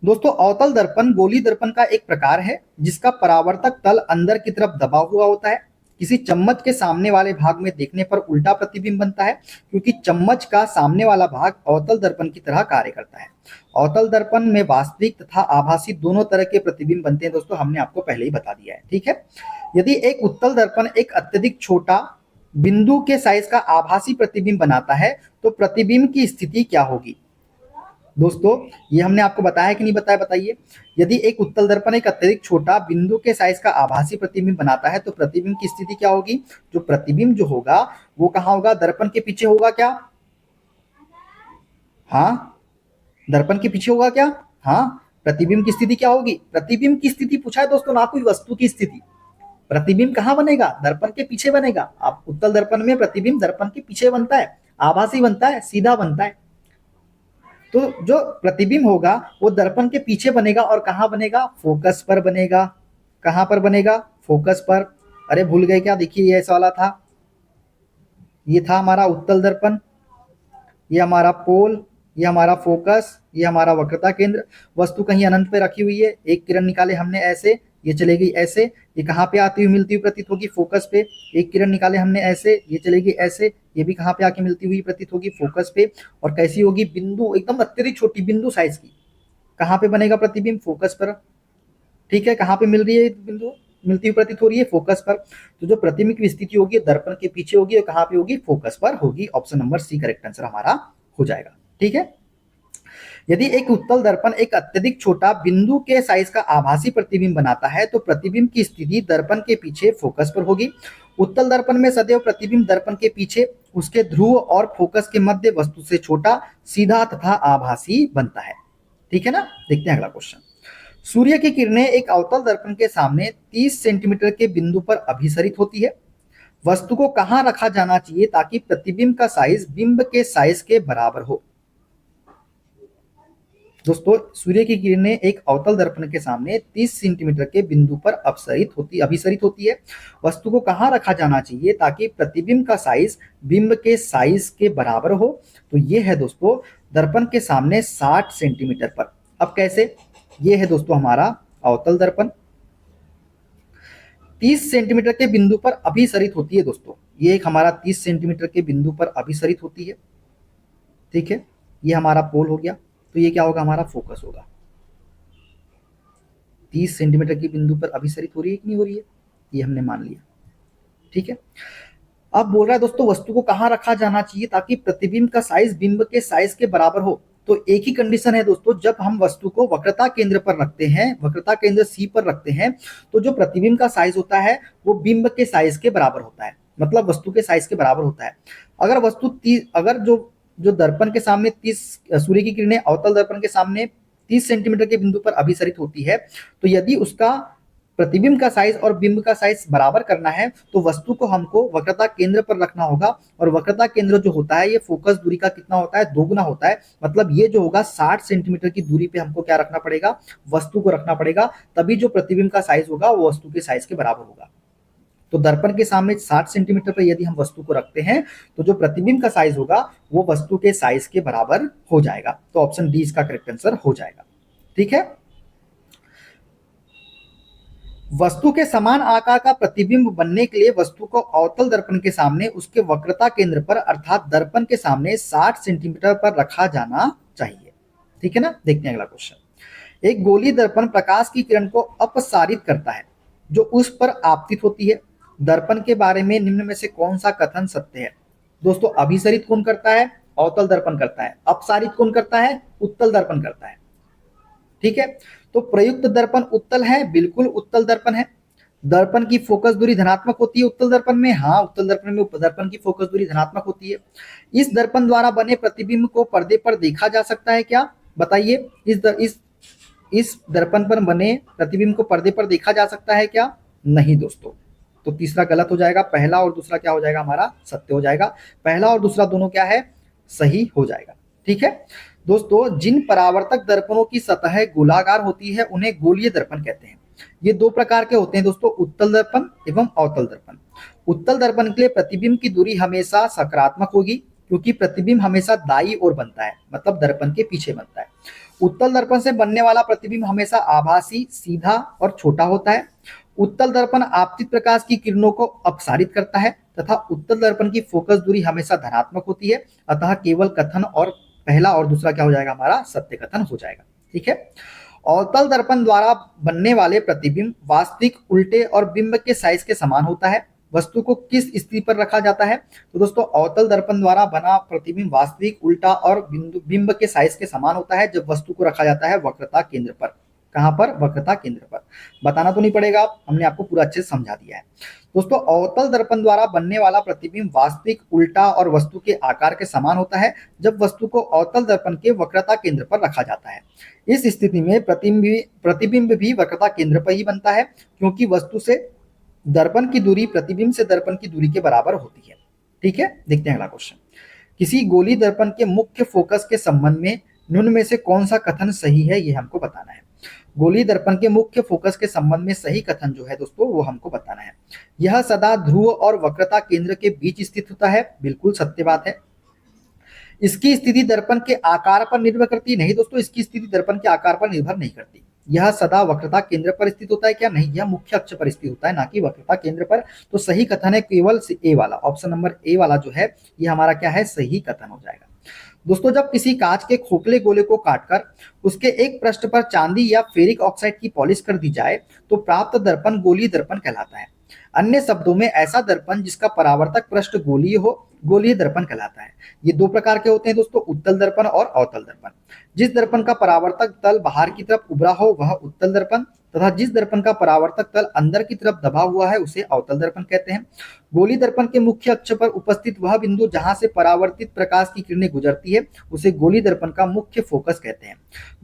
दोस्तों, अवतल दर्पण गोली दर्पण का एक प्रकार है जिसका परावर्तक तल अंदर की तरफ दबा हुआ होता है। किसी चम्मच के सामने वाले भाग में देखने पर उल्टा प्रतिबिंब बनता है, क्योंकि चम्मच का सामने वाला भाग अवतल दर्पण की तरह कार्य करता है। अवतल दर्पण में वास्तविक तथा आभासी दोनों तरह के प्रतिबिंब बनते हैं दोस्तों, हमने आपको पहले ही बता दिया है। ठीक है, यदि एक उत्तल दर्पण एक अत्यधिक छोटा बिंदु के साइज का आभासी प्रतिबिंब बनाता है तो प्रतिबिंब की स्थिति क्या होगी। दोस्तों ये हमने आपको बताया कि नहीं बताया, बताइए। यदि एक उत्तल दर्पण एक अत्यधिक छोटा बिंदु के साइज का आभासी प्रतिबिंब बनाता है तो प्रतिबिंब की स्थिति क्या होगी। जो प्रतिबिंब जो होगा वो कहाँ होगा, दर्पण के पीछे होगा क्या, हाँ दर्पण के पीछे होगा क्या, हाँ। प्रतिबिंब की स्थिति क्या होगी, प्रतिबिंब की स्थिति पूछा है दोस्तों, ना कोई वस्तु की स्थिति। प्रतिबिंब कहाँ बनेगा, दर्पण के पीछे बनेगा। आप उत्तल दर्पण में प्रतिबिंब दर्पण के पीछे बनता है, आभासी बनता है, सीधा बनता है। तो जो प्रतिबिंब होगा वो दर्पण के पीछे बनेगा और कहाँ बनेगा, फोकस पर बनेगा। कहाँ पर बनेगा, फोकस पर। अरे भूल गए क्या, देखिए ये ऐसा वाला था, ये था हमारा उत्तल दर्पण, ये हमारा पोल, ये हमारा फोकस, ये हमारा वक्रता केंद्र। वस्तु कहीं अनंत पे रखी हुई है, एक किरण निकाले हमने ऐसे, ये चलेगी ऐसे, ये कहाँ पे आती हुई मिलती हुई प्रतीत होगी, फोकस पे। एक किरण निकाले हमने ऐसे, ये चलेगी ऐसे, ये भी कहाँ पे आके मिलती हुई प्रतीत होगी, फोकस पे। और कैसी होगी, बिंदु एकदम अत्यधिक छोटी बिंदु साइज की, कहाँ पे बनेगा प्रतिबिंब, फोकस पर। ठीक है, कहाँ पे मिल रही है बिंदु, मिलती हुई प्रतीत हो रही है, फोकस पर। तो जो प्रतिबिंब की स्थिति होगी दर्पण के पीछे होगी और कहाँ पे होगी, फोकस पर होगी। Option number C correct answer हमारा हो जाएगा। ठीक है, यदि एक उत्तल दर्पण एक अत्यधिक छोटा बिंदु के साइज का आभासी प्रतिबिंब बनाता है तो प्रतिबिंब की स्थिति दर्पण के पीछे फोकस पर होगी। उत्तल दर्पण में सदैव प्रतिबिंब दर्पण के पीछे उसके ध्रुव और फोकस के मध्य वस्तु से छोटा, सीधा तथा आभासी बनता है। ठीक है ना, देखते हैं अगला क्वेश्चन। सूर्य की किरणें एक अवतल दर्पण के सामने 30 सेंटीमीटर के बिंदु पर अभिसरित होती है। वस्तु को कहाँ रखा जाना चाहिए ताकि प्रतिबिंब का साइज बिंब के साइज के बराबर हो। दोस्तों सूर्य की किरणें एक अवतल दर्पण के सामने 30 सेंटीमीटर के बिंदु पर अभिसरित होती है। वस्तु को कहाँ रखा जाना चाहिए ताकि प्रतिबिंब का साइज बिंब के साइज के बराबर हो। तो ये है दोस्तों दर्पण के सामने 60 सेंटीमीटर पर। अब कैसे, ये है दोस्तों हमारा अवतल दर्पण, 30 सेंटीमीटर के बिंदु पर अभिसरित होती है दोस्तों। ये एक हमारा 30 सेंटीमीटर के बिंदु पर अभिसरित होती है। ठीक है, ये हमारा पोल हो गया, तो ये क्या होगा, हमारा फोकस होगा। 30 सेंटीमीटर के बिंदु पर अभिसरित हो रही है कि नहीं हो रही है, ये हमने मान लिया। ठीक है, अब बोल रहा है दोस्तों वस्तु को कहाँ रखा जाना चाहिए ताकि प्रतिबिंब का साइज बिंब के साइज के बराबर हो। तो एक ही कंडीशन है दोस्तों, जब हम वस्तु को वक्रता केंद्र पर रखते हैं, वक्रता केंद्र सी पर रखते हैं, तो जो प्रतिबिंब का साइज होता है वो बिंब के साइज के बराबर होता है, मतलब वस्तु के साइज के बराबर होता है। अगर वस्तु अगर जो दर्पण के सामने 30 सूर्य की किरणें अवतल दर्पण के सामने 30 सेंटीमीटर के बिंदु पर अभिसरित होती है, तो यदि उसका प्रतिबिंब का साइज और बिंब का साइज बराबर करना है तो वस्तु को हमको वक्रता केंद्र पर रखना होगा, और वक्रता केंद्र जो होता है ये फोकस दूरी का कितना होता है, दोगुना होता है। मतलब ये जो होगा 60 सेंटीमीटर की दूरी पे हमको क्या रखना पड़ेगा, वस्तु को रखना पड़ेगा, तभी जो प्रतिबिंब का साइज होगा वो वस्तु के साइज के बराबर होगा। तो दर्पण के सामने 60 सेंटीमीटर पर यदि हम वस्तु को रखते हैं तो जो प्रतिबिंब का साइज होगा वो वस्तु के साइज के बराबर हो जाएगा। तो ऑप्शन डी इसका करेक्ट आंसर हो जाएगा। ठीक है। वस्तु के समान आकार का प्रतिबिंब बनने के लिए वस्तु को अवतल दर्पण के सामने उसके वक्रता केंद्र पर अर्थात दर्पण के सामने 60 सेंटीमीटर पर रखा जाना चाहिए। ठीक है ना। देखते हैं अगला क्वेश्चन। एक गोलीय दर्पण प्रकाश की किरण को अपसारित करता है जो उस पर आपतित होती है। दर्पण के बारे में निम्न में से कौन सा कथन सत्य है। दोस्तों अभिसरित कौन करता है, अवतल दर्पण करता है। अपसारित कौन करता है, उत्तल दर्पण करता है। ठीक है। तो प्रयुक्त दर्पण उत्तल है, बिल्कुल उत्तल दर्पण है। दर्पण की फोकस दूरी धनात्मक होती है उत्तल दर्पण में, हाँ उत्तल दर्पण में दर्पण की फोकस दूरी धनात्मक होती है। इस दर्पण द्वारा बने प्रतिबिंब को पर्दे पर देखा जा सकता है क्या, बताइए। इस दर्पण पर बने प्रतिबिंब को पर्दे पर देखा जा सकता है क्या, नहीं दोस्तों। तो तीसरा गलत हो जाएगा, पहला और दूसरा क्या हो जाएगा हमारा, सत्य हो जाएगा। पहला और दूसरा दोनों क्या है, सही हो जाएगा। ठीक है दोस्तों, जिन परावर्तक दर्पणों की सतह गोलाकार होती है उन्हें गोलीय दर्पण कहते हैं। ये दो प्रकार के होते हैं दोस्तों, उत्तल दर्पण एवं अवतल दर्पण। उत्तल दर्पण के लिए प्रतिबिंब की दूरी हमेशा सकारात्मक होगी क्योंकि प्रतिबिंब हमेशा दाईं ओर बनता है, मतलब दर्पण के पीछे बनता है। उत्तल दर्पण से बनने वाला प्रतिबिंब हमेशा आभासी, सीधा और छोटा होता है। उत्तल दर्पण आपतित प्रकाश की किरणों को अपसारित करता है तथा उत्तल दर्पण की फोकस दूरी हमेशा धनात्मक होती है। अतः केवल कथन और पहला और दूसरा क्या हो जाएगा हमारा, सत्य कथन हो जाएगा। ठीक है। अवतल दर्पण द्वारा बनने वाले प्रतिबिंब वास्तविक उल्टे और बिंब के साइज के समान होता है। वस्तु को किस स्थिति पर रखा जाता है, तो दोस्तों अवतल दर्पण द्वारा बना प्रतिबिंब वास्तविक उल्टा और बिंब के साइज के समान होता है जब वस्तु को रखा जाता है वक्रता केंद्र पर। कहां पर, वक्रता केंद्र पर। बताना तो नहीं पड़ेगा, हमने आपको पूरा अच्छे से समझा दिया है। दोस्तों अवतल दर्पण द्वारा बनने वाला प्रतिबिंब वास्तविक उल्टा और वस्तु के आकार के समान होता है जब वस्तु को अवतल दर्पण के वक्रता केंद्र पर रखा जाता है। इस स्थिति में प्रतिबिंब भी वक्रता केंद्र पर ही बनता है क्योंकि वस्तु से दर्पण की दूरी प्रतिबिंब से दर्पण की दूरी के बराबर होती है। ठीक है। देखते हैं अगला क्वेश्चन। किसी गोलीय दर्पण के मुख्य फोकस के संबंध में निम्न में से कौन सा कथन सही है, ये हमको बताना है। गोलीय दर्पण के मुख्य फोकस के संबंध में सही कथन जो है दोस्तों वो हमको बताना है। यह सदा ध्रुव और वक्रता केंद्र के बीच स्थित होता है, बिल्कुल सत्य बात है। इसकी स्थिति दर्पण के आकार पर निर्भर करती नहीं दोस्तों, इसकी स्थिति दर्पण के आकार पर निर्भर नहीं करती। यह सदा वक्रता केंद्र पर स्थित होता है क्या, नहीं, यह मुख्य अक्ष पर स्थित होता है, ना कि वक्रता केंद्र पर। तो सही कथन है केवल ए वाला, ऑप्शन नंबर ए वाला जो है ये हमारा क्या है, सही कथन हो जाएगा। दोस्तों जब किसी कांच के खोखले गोले को काटकर उसके एक पृष्ठ पर चांदी या फेरिक ऑक्साइड की पॉलिश कर दी जाए तो प्राप्त दर्पण गोलीय दर्पण कहलाता है। अन्य शब्दों में ऐसा दर्पण जिसका परावर्तक पृष्ठ गोलीय हो गोलीय दर्पण कहलाता है। ये दो प्रकार के होते हैं दोस्तों, उत्तल दर्पण और अवतल दर्पण। जिस दर्पण का परावर्तक तल बाहर की तरफ उभरा हो वह उत्तल दर्पण तथा जिस दर्पण का परावर्तक तल अंदर की तरफ दबा हुआ है उसे अवतल दर्पण कहते हैं। गोलीय दर्पण के मुख्य अक्ष पर उपस्थित वह बिंदु जहां से परावर्तित प्रकाश की किरणें गुजरती है उसे गोलीय दर्पण का मुख्य फोकस कहते हैं।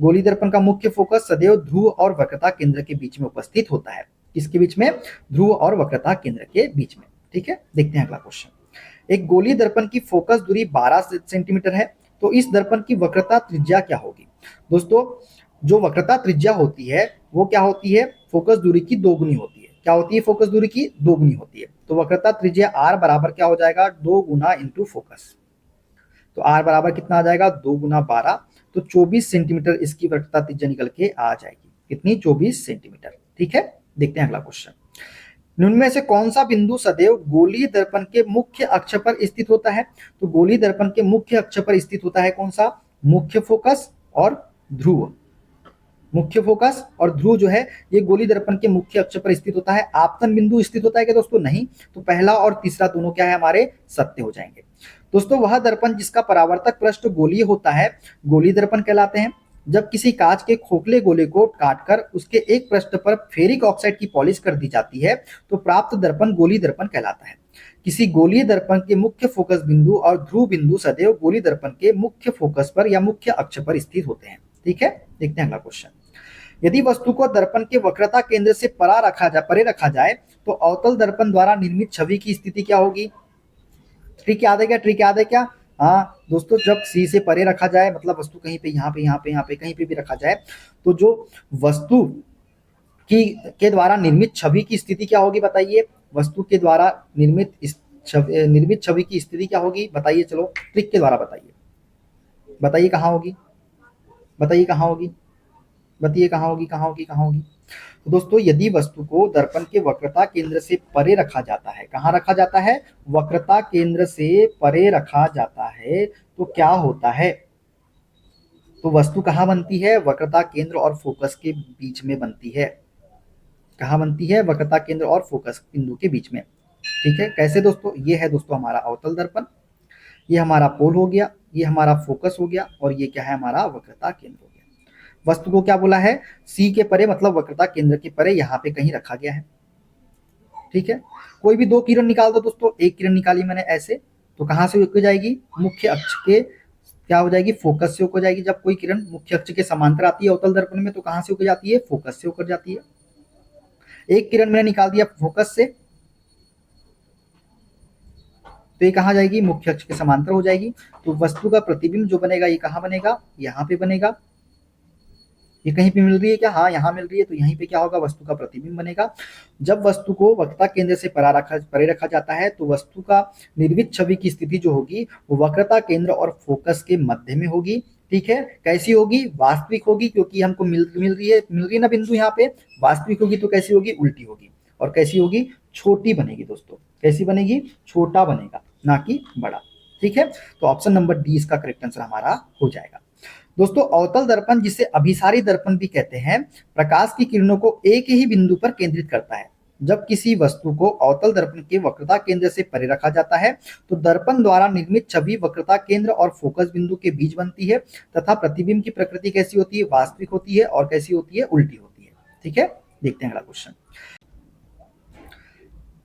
गोलीय दर्पण का मुख्य फोकस सदैव ध्रुव और वक्रता केंद्र के बीच में उपस्थित होता है। किसके बीच में, ध्रुव और वक्रता केंद्र के बीच में। ठीक है। देखते हैं अगला क्वेश्चन। एक गोलीय दर्पण की फोकस दूरी 12 सेंटीमीटर है तो इस दर्पण की वक्रता त्रिज्या क्या होगी। दोस्तों जो वक्रता त्रिज्या होती है वो क्या होती है, फोकस दूरी की दोगुनी होती है। क्या होती है, फोकस दूरी की दोगुनी होती है। तो वक्रता त्रिज्या आर बराबर क्या हो जाएगा, 2 गुना इंटू फोकस। तो आर बराबर कितना आ जाएगा, 2 गुना 12, तो 24 सेंटीमीटर इसकी वक्रता त्रिज्या निकल के आ जाएगी। कितनी, 24 सेंटीमीटर। ठीक है। देखते हैं अगला क्वेश्चन। निम्न में से कौन सा बिंदु सदैव गोलीय दर्पण के मुख्य अक्ष पर स्थित होता है। तो गोलीय दर्पण के मुख्य अक्ष पर स्थित होता है कौन सा, मुख्य फोकस और ध्रुव। मुख्य फोकस और ध्रुव जो है ये गोलीय दर्पण के मुख्य अक्ष पर स्थित होता है। आपतन बिंदु स्थित होता है क्या दोस्तों, नहीं। तो पहला और तीसरा दोनों क्या है हमारे, सत्य हो जाएंगे। दोस्तों वह दर्पण जिसका परावर्तक पृष्ठ गोलीय होता है गोलीय दर्पण कहलाते हैं। जब किसी कांच के खोखले गोले को काटकर उसके एक पृष्ठ पर फेरिक ऑक्साइड की पॉलिश कर दी जाती है तो प्राप्त दर्पण गोलीय दर्पण कहलाता है। किसी गोलीय दर्पण के मुख्य फोकस बिंदु और ध्रुव बिंदु सदैव गोलीय दर्पण के मुख्य फोकस पर या मुख्य अक्ष पर स्थित होते हैं। ठीक है। देखते हैं अगला क्वेश्चन। यदि वस्तु को दर्पण के वक्रता केंद्र से परे रखा जाए तो अवतल दर्पण द्वारा निर्मित छवि की स्थिति क्या होगी? ट्रिक याद है क्या? ट्रिक याद है क्या? हाँ दोस्तों, जब सी से परे रखा जाए, मतलब वस्तु कहीं पे यहाँ पे कहीं पे भी रखा जाए, तो जो वस्तु की के द्वारा निर्मित छवि की स्थिति क्या होगी बताइए? वस्तु के द्वारा निर्मित छवि की स्थिति क्या होगी बताइए? चलो ट्रिक के द्वारा बताइए, बताइए कहाँ होगी, बताइए कहाँ होगी, बताइए कहाँ होगी, कहाँ होगी, कहाँ होगी? तो दोस्तों, यदि वस्तु को दर्पण के वक्रता केंद्र से परे रखा जाता है, कहाँ रखा जाता है? वक्रता केंद्र से परे रखा जाता है, तो क्या होता है? तो वस्तु कहाँ बनती है? वक्रता केंद्र और फोकस के बीच में बनती है। कहाँ बनती है? वक्रता केंद्र और फोकस बिंदु के बीच में। ठीक है, कैसे दोस्तों? ये है दोस्तों हमारा अवतल दर्पण, ये हमारा पोल हो गया, ये हमारा फोकस हो गया, और ये क्या है? हमारा वक्रता केंद्र हो गया। वस्तु को क्या बोला है? सी के परे, मतलब वक्रता केंद्र के परे यहाँ पे कहीं रखा गया है। ठीक है, कोई भी दो किरण निकाल दो दोस्तों। एक किरण निकाली मैंने ऐसे, तो कहाँ से होकर जाएगी? मुख्य अक्ष के क्या हो जाएगी? फोकस से होकर जाएगी। जब कोई किरण मुख्य अक्ष के समांतर आती है अवतल दर्पण में, तो कहाँ से होकर जाती है? फोकस से होकर जाती है। एक किरण मैंने निकाल दिया फोकस से, तो ये कहाँ जाएगी? मुख्य अक्ष के समांतर हो जाएगी। तो वस्तु का प्रतिबिंब जो बनेगा, ये कहाँ बनेगा? यहाँ पे बनेगा। ये कहीं पे मिल रही है क्या? हाँ, यहाँ मिल रही है, तो यहीं पे क्या होगा? वस्तु का प्रतिबिंब बनेगा। जब वस्तु को वक्रता केंद्र से परे रखा जाता है, तो वस्तु का निर्मित छवि की स्थिति जो होगी वो वक्रता केंद्र और फोकस के मध्य में होगी। ठीक है, कैसी होगी? वास्तविक होगी, क्योंकि हमको मिल रही है ना बिंदु यहाँ पे। वास्तविक होगी तो कैसी होगी? उल्टी होगी। और कैसी होगी? छोटी बनेगी दोस्तों। कैसी बनेगी? छोटा बनेगा, ना कि बड़ा। ठीक है, तो ऑप्शन नंबर डी इसका करेक्ट आंसर हमारा हो जाएगा। दोस्तों, अवतल दर्पण, जिसे अभिसारी दर्पण भी कहते हैं, प्रकाश की किरणों को एक ही बिंदु पर केंद्रित करता है। जब किसी वस्तु को अवतल दर्पण के वक्रता केंद्र से परे रखा जाता है, तो दर्पण द्वारा निर्मित छवि वक्रता केंद्र और फोकस बिंदु के बीच बनती है, तथा प्रतिबिंब की प्रकृति कैसी होती है? वास्तविक होती है। और कैसी होती है? उल्टी होती है। ठीक है, देखते हैं अगला क्वेश्चन।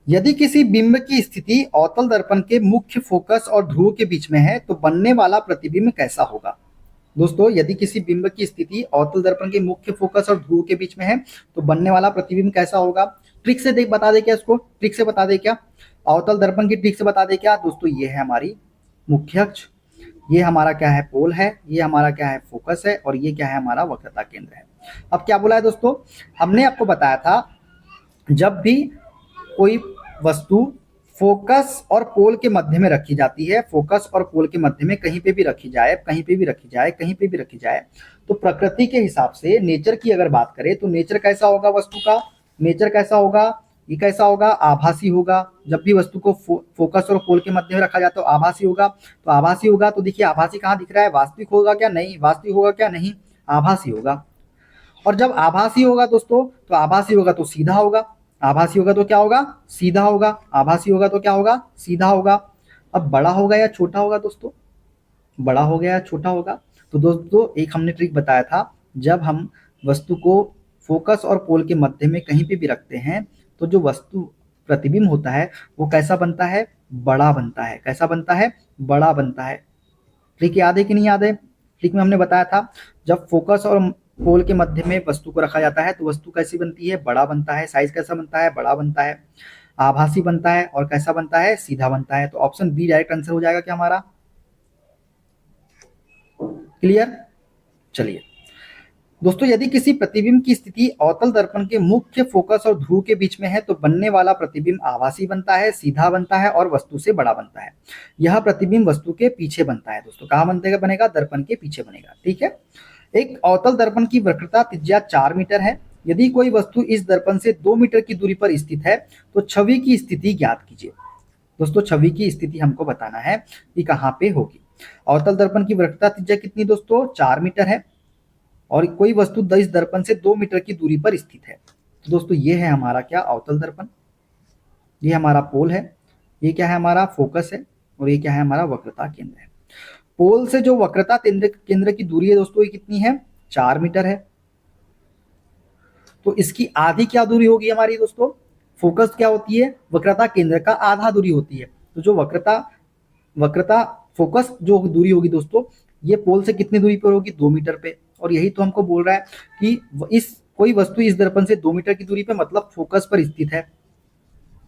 यदि किसी बिंब की स्थिति अवतल दर्पण के मुख्य फोकस और ध्रुव के बीच में है, तो बनने वाला प्रतिबिंब कैसा होगा? दोस्तों, यदि किसी बिंब की स्थिति अवतल दर्पण के मुख्य फोकस और ध्रुव के बीच में है, तो बनने वाला प्रतिबिंब कैसा होगा? ट्रिक से बता दे क्या इसको? ट्रिक से बता दे क्या? अवतल दर्पण की ट्रिक से बता दे क्या? दोस्तों, ये है हमारी मुख्य अक्ष, ये हमारा क्या है? पोल है, ये हमारा क्या है? फोकस है, और ये क्या है? हमारा वक्रता केंद्र है। अब क्या बोला है दोस्तों? हमने आपको बताया था, जब भी कोई वस्तु फोकस और पोल के मध्य में रखी जाती है, फोकस और पोल के मध्य में कहीं पे भी रखी जाए, कहीं पे भी रखी जाए, कहीं पे भी रखी जाए, तो प्रकृति के हिसाब से, नेचर की अगर बात करें, तो नेचर कैसा होगा वस्तु का? नेचर कैसा होगा? ये कैसा होगा? आभासी होगा। जब भी वस्तु को फोकस और पोल के मध्य में रखा जाए तो आभासी होगा। तो आभासी होगा, तो देखिए आभासी कहाँ दिख रहा है? वास्तविक होगा क्या? नहीं। वास्तविक होगा क्या? नहीं, आभासी होगा। और जब आभासी होगा दोस्तों, तो आभासी होगा तो सीधा होगा। आभासी होगा तो क्या होगा? सीधा होगा। आभासी होगा तो क्या होगा? सीधा होगा। अब बड़ा होगा या छोटा होगा दोस्तों? बड़ा हो गया या छोटा होगा? तो दोस्तों, एक हमने ट्रिक बताया था, जब हम वस्तु को फोकस और पोल के मध्य में कहीं पे भी रखते हैं, तो जो वस्तु प्रतिबिंब होता है वो कैसा बनता है? बड़ा बनता है। कैसा बनता है? बड़ा बनता है। ट्रिक याद है कि नहीं याद है? ट्रिक में हमने बताया था, जब फोकस और पोल के मध्य में वस्तु को रखा जाता है, तो वस्तु कैसी बनती है? बड़ा बनता है। साइज कैसा बनता है? बड़ा बनता है। आभासी बनता है, और कैसा बनता है? सीधा बनता है। तो ऑप्शन बी डायरेक्ट आंसर हो जाएगा क्या हमारा? क्लियर? चलिए दोस्तों, यदि किसी प्रतिबिंब की स्थिति अवतल दर्पण के मुख्य फोकस और ध्रुव के बीच में है, तो बनने वाला प्रतिबिंब आभासी बनता है, सीधा बनता है, और वस्तु से बड़ा बनता है। यह प्रतिबिंब वस्तु के पीछे बनता है दोस्तों। कहाँ बनेगा? दर्पण के पीछे बनेगा। ठीक है, एक अवतल दर्पण की वक्रता त्रिज्या 4 मीटर है। यदि कोई वस्तु इस दर्पण से 2 मीटर की दूरी पर स्थित है, तो छवि की स्थिति ज्ञात कीजिए। दोस्तों, छवि की स्थिति हमको बताना है कि कहाँ पे होगी। अवतल दर्पण की वक्रता त्रिज्या कितनी दोस्तों? 4 मीटर है, और कोई वस्तु इस दर्पण से 2 मीटर की दूरी पर स्थित है। तो दोस्तों, ये है हमारा क्या? अवतल दर्पण। ये हमारा पोल है, ये क्या है? हमारा फोकस है, और ये क्या है? हमारा वक्रता केंद्र है। पोल से जो वक्रता केंद्र की दूरी है दोस्तों, ये कितनी है? 4 मीटर है। तो इसकी आधी क्या दूरी होगी हमारी दोस्तों? फोकस क्या होती है? वक्रता केंद्र का आधा दूरी होती है। तो जो वक्रता फोकस जो दूरी होगी दोस्तों, ये पोल से कितनी दूरी पर होगी? 2 मीटर पे। और यही तो हमको बोल रहा है कि इस कोई वस्तु इस दर्पण से 2 मीटर की दूरी पे मतलब फोकस पर स्थित है।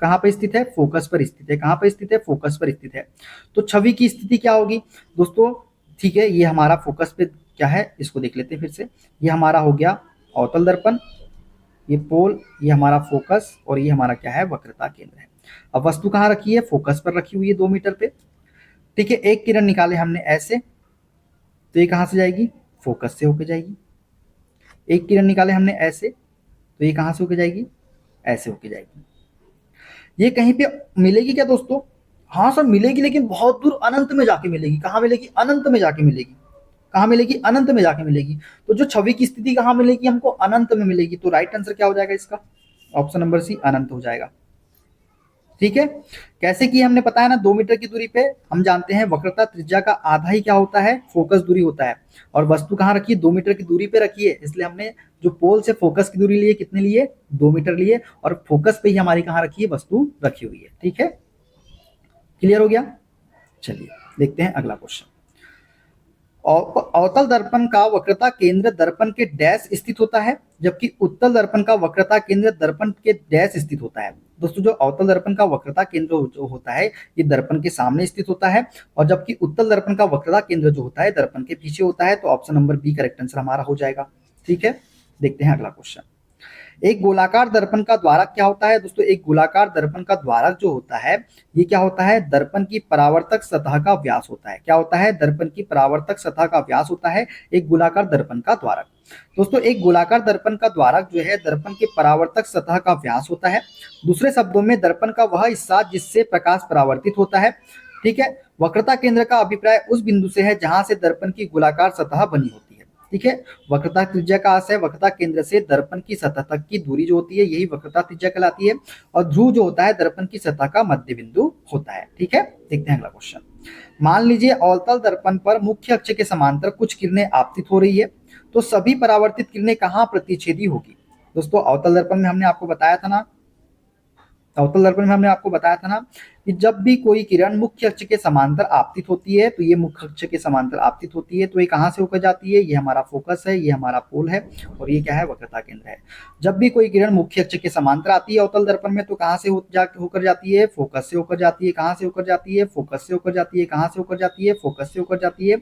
कहाँ पर स्थित है? फोकस पर स्थित है। कहाँ पर स्थित है? फोकस पर स्थित है। तो छवि की स्थिति क्या होगी दोस्तों? ठीक है, ये हमारा फोकस पे क्या है, इसको देख लेते हैं फिर से। ये हमारा हो गया अवतल दर्पण, ये पोल, ये हमारा फोकस, और ये हमारा क्या है? वक्रता केंद्र है। अब वस्तु कहाँ रखी है? फोकस पर रखी हुई है 2 मीटर पे। ठीक है, एक किरण निकाले हमने ऐसे, तो ये कहाँ से जाएगी? फोकस से होके जाएगी। एक किरण निकाले हमने ऐसे, तो ये कहाँ से होके जाएगी? ऐसे होके जाएगी। ये कहीं पे मिलेगी क्या दोस्तों? हाँ सर मिलेगी, लेकिन बहुत दूर अनंत में जाके मिलेगी। कहाँ मिलेगी? अनंत में जाके मिलेगी। कहाँ मिलेगी? अनंत में जाके मिलेगी। तो जो छवि की स्थिति कहाँ मिलेगी हमको? अनंत में मिलेगी। तो राइट आंसर क्या हो जाएगा इसका? ऑप्शन नंबर सी अनंत हो जाएगा। ठीक है, कैसे की हमने बताया ना, 2 मीटर की दूरी पे हम जानते हैं वक्रता त्रिज्या का आधा ही क्या होता है? फोकस दूरी होता है। और वस्तु कहाँ रखी है? 2 मीटर की दूरी पे रखी है, इसलिए हमने जो पोल से फोकस की दूरी लिए कितने लिए? 2 मीटर लिए, और फोकस पे ही हमारी कहाँ रखी है? वस्तु रखी हुई है। ठीक है, क्लियर हो गया? चलिए देखते हैं अगला क्वेश्चन। अवतल दर्पण का वक्रता केंद्र दर्पण के डैश स्थित होता है, जबकि उत्तल दर्पण का वक्रता केंद्र दर्पण के डैश स्थित होता है। दोस्तों जो अवतल दर्पण का वक्रता केंद्र जो होता है ये दर्पण के सामने स्थित होता है, और जबकि उत्तल दर्पण का वक्रता केंद्र जो होता है दर्पण के पीछे होता है। तो option number B correct answer हमारा हो जाएगा। ठीक है, देखते हैं अगला क्वेश्चन। एक गोलाकार दर्पण का द्वारक क्या होता है दोस्तों? एक गोलाकार दर्पण का द्वारक जो होता है ये क्या होता है? दर्पण की परावर्तक सतह का व्यास होता है। क्या होता है? दर्पण की परावर्तक सतह का व्यास होता है एक गोलाकार दर्पण का द्वारक। दोस्तों एक गोलाकार दर्पण का द्वारक जो है दर्पण के परावर्तक सतह का व्यास होता है। दूसरे शब्दों में दर्पण का वह हिस्सा जिससे प्रकाश परावर्तित होता है। ठीक है, वक्रता केंद्र का अभिप्राय उस बिंदु से है जहां से दर्पण की गोलाकार सतह बनी होती है। ठीक है, वक्रता त्रिज्या का आशय वक्रता केंद्र से दर्पण की सतह तक की दूरी जो होती है यही वक्रता त्रिज्या कहलाती है, और ध्रुव जो होता है दर्पण की सतह का मध्य बिंदु होता है। ठीक है, देखते हैं अगला क्वेश्चन। मान लीजिए अवतल दर्पण पर मुख्य अक्ष के समांतर कुछ किरणें आपतित हो रही है, तो सभी परावर्तित किरणें कहाँ प्रतिच्छेदी होगी? दोस्तों अवतल दर्पण में हमने आपको बताया था ना, अवतल दर्पण में हमने आपको बताया था ना कि जब भी कोई किरण मुख्य अक्ष के समांतर आपतित होती है, तो ये मुख्य अक्ष के समांतर आपतित होती है, तो ये कहाँ से होकर जाती है? ये हमारा फोकस है, ये हमारा पोल है, और ये क्या है? वक्रता केंद्र है। जब भी कोई किरण मुख्य अक्ष के समांतर आती है अवतल दर्पण में, तो कहाँ से होकर जाती है? फोकस से होकर जाती है। कहाँ से होकर जाती है? फोकस से होकर जाती है। कहाँ से होकर जाती है? फोकस से होकर जाती है।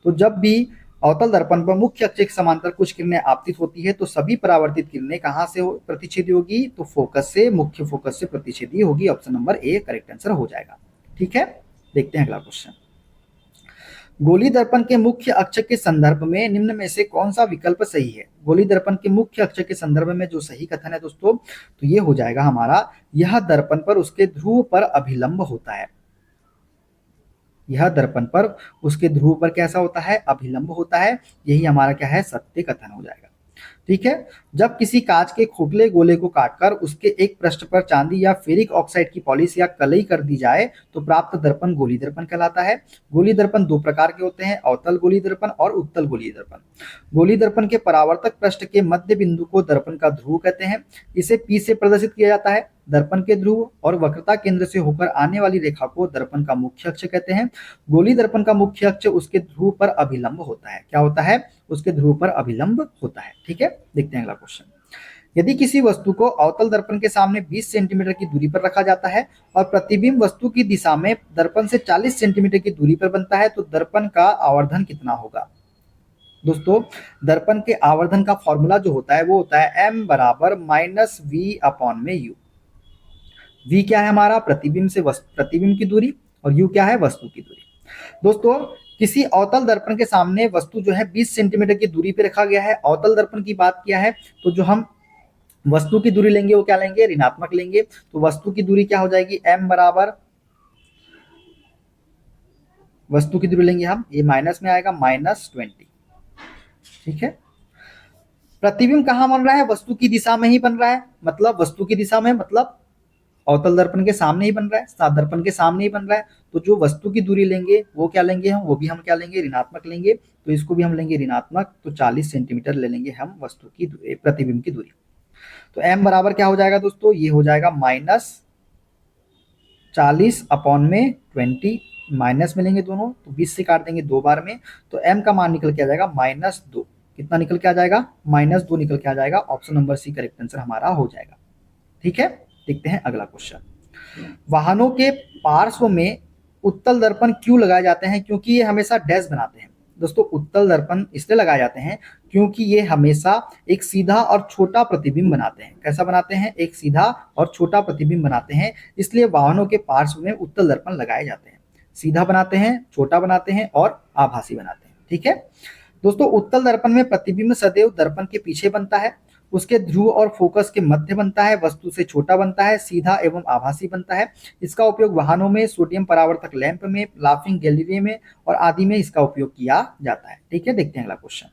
तो जब भी अवतल दर्पण पर मुख्य अक्ष के समांतर कुछ किरणें आपतित होती है, तो सभी परावर्तित किरणें कहाँ से प्रतिच्छेदी होगी? तो फोकस से, मुख्य फोकस से प्रतिच्छेदी होगी। Option number A correct answer हो जाएगा। ठीक है, देखते हैं अगला क्वेश्चन। गोली दर्पण के मुख्य अक्ष के संदर्भ में निम्न में से कौन सा विकल्प सही है? गोली दर्पण के मुख्य अक्ष के संदर्भ में जो सही कथन है दोस्तों, तो ये हो जाएगा हमारा, यह दर्पण पर उसके ध्रुव पर अभिलंब होता है। यह दर्पण पर उसके ध्रुव पर कैसा होता है? अभिलंब होता है। यही हमारा क्या है? सत्य कथन हो जाएगा। ठीक है, जब किसी कांच के खोखले गोले को काटकर उसके एक पृष्ठ पर चांदी या फेरिक ऑक्साइड की पॉलिश या कलई कर दी जाए तो प्राप्त दर्पण गोली दर्पण कहलाता है। गोली दर्पण दो प्रकार के होते हैं, अवतल गोली दर्पण और उत्तल गोली दर्पण। गोली दर्पण के परावर्तक पृष्ठ के मध्य बिंदु को दर्पण का ध्रुव कहते हैं। इसे पी से प्रदर्शित किया जाता है। दर्पण के ध्रुव और वक्रता केंद्र से होकर आने वाली रेखा को दर्पण का मुख्य अक्ष कहते हैं। गोली दर्पण का मुख्य अक्ष उसके ध्रुव पर अभिलंब होता है। क्या होता है? उसके ध्रुव पर अभिलंब होता है। ठीक है, देखते हैं अगला क्वेश्चन। यदि किसी वस्तु को अवतल दर्पण के सामने 20 सेंटीमीटर की दूरी पर रखा जाता है और प्रतिबिंब वस्तु की दिशा में दर्पण से 40 सेंटीमीटर की दूरी पर बनता है, तो दर्पण का आवर्धन कितना होगा? दोस्तों दर्पण के आवर्धन का फॉर्मूला जो होता है वो होता है m बराबर माइनस वी अपॉन में यू। v क्या है हमारा? प्रतिबिंब से प्रतिबिंब की दूरी, और u क्या है? वस्तु की दूरी। दोस्तों किसी अवतल दर्पण के सामने वस्तु जो है 20 सेंटीमीटर की दूरी पे रखा गया है। अवतल दर्पण की बात किया है, तो जो हम वस्तु की दूरी लेंगे वो क्या लेंगे? ऋणात्मक लेंगे। तो वस्तु की दूरी क्या हो जाएगी? m बराबर, वस्तु की दूरी लेंगे हम, ये माइनस में आएगा -20। ठीक है, प्रतिबिंब कहाँ बन रहा है? वस्तु की दिशा में ही बन रहा है, मतलब वस्तु की दिशा में मतलब अवतल दर्पण के सामने ही बन रहा है, सात दर्पण के सामने ही बन रहा है। तो जो वस्तु की दूरी लेंगे वो क्या लेंगे हम? वो भी हम क्या लेंगे? ऋणात्मक लेंगे। तो इसको भी हम लेंगे ऋणात्मक, तो 40 सेंटीमीटर ले लेंगे हम वस्तु की प्रतिबिंब की दूरी। तो m बराबर क्या हो जाएगा दोस्तों? ये हो जाएगा -40 अपॉन में 20, माइनस में लेंगे दोनों, तो 20 से काट देंगे 2 बार में, तो m का मान निकल के आ जाएगा -2। कितना निकल के आ जाएगा, -2 निकल के आ जाएगा। Option number C correct answer हमारा हो जाएगा। ठीक है, देखते हैं अगला क्वेश्चन। वाहनों के पार्श्व में उत्तल दर्पण क्यों लगाए जाते हैं? क्योंकि ये हमेशा डैश बनाते हैं। दोस्तों उत्तल दर्पण इसलिए लगाए जाते हैं क्योंकि ये हमेशा एक सीधा और छोटा प्रतिबिंब बनाते हैं। कैसा बनाते हैं? एक सीधा और छोटा प्रतिबिंब बनाते हैं, इसलिए वाहनों के पार्श्व में उत्तल दर्पण लगाए जाते हैं। सीधा बनाते हैं, छोटा बनाते हैं और आभासी बनाते हैं। ठीक है दोस्तों, उत्तल दर्पण में प्रतिबिंब सदैव दर्पण के पीछे बनता है, उसके ध्रुव और फोकस के मध्य बनता है, वस्तु से छोटा बनता है, सीधा एवं आभासी बनता है। इसका उपयोग वाहनों में, सोडियम परावर्तक लैंप में, लाफिंग गैलरी में और आदि में इसका उपयोग किया जाता है। ठीक है, देखते हैं अगला क्वेश्चन।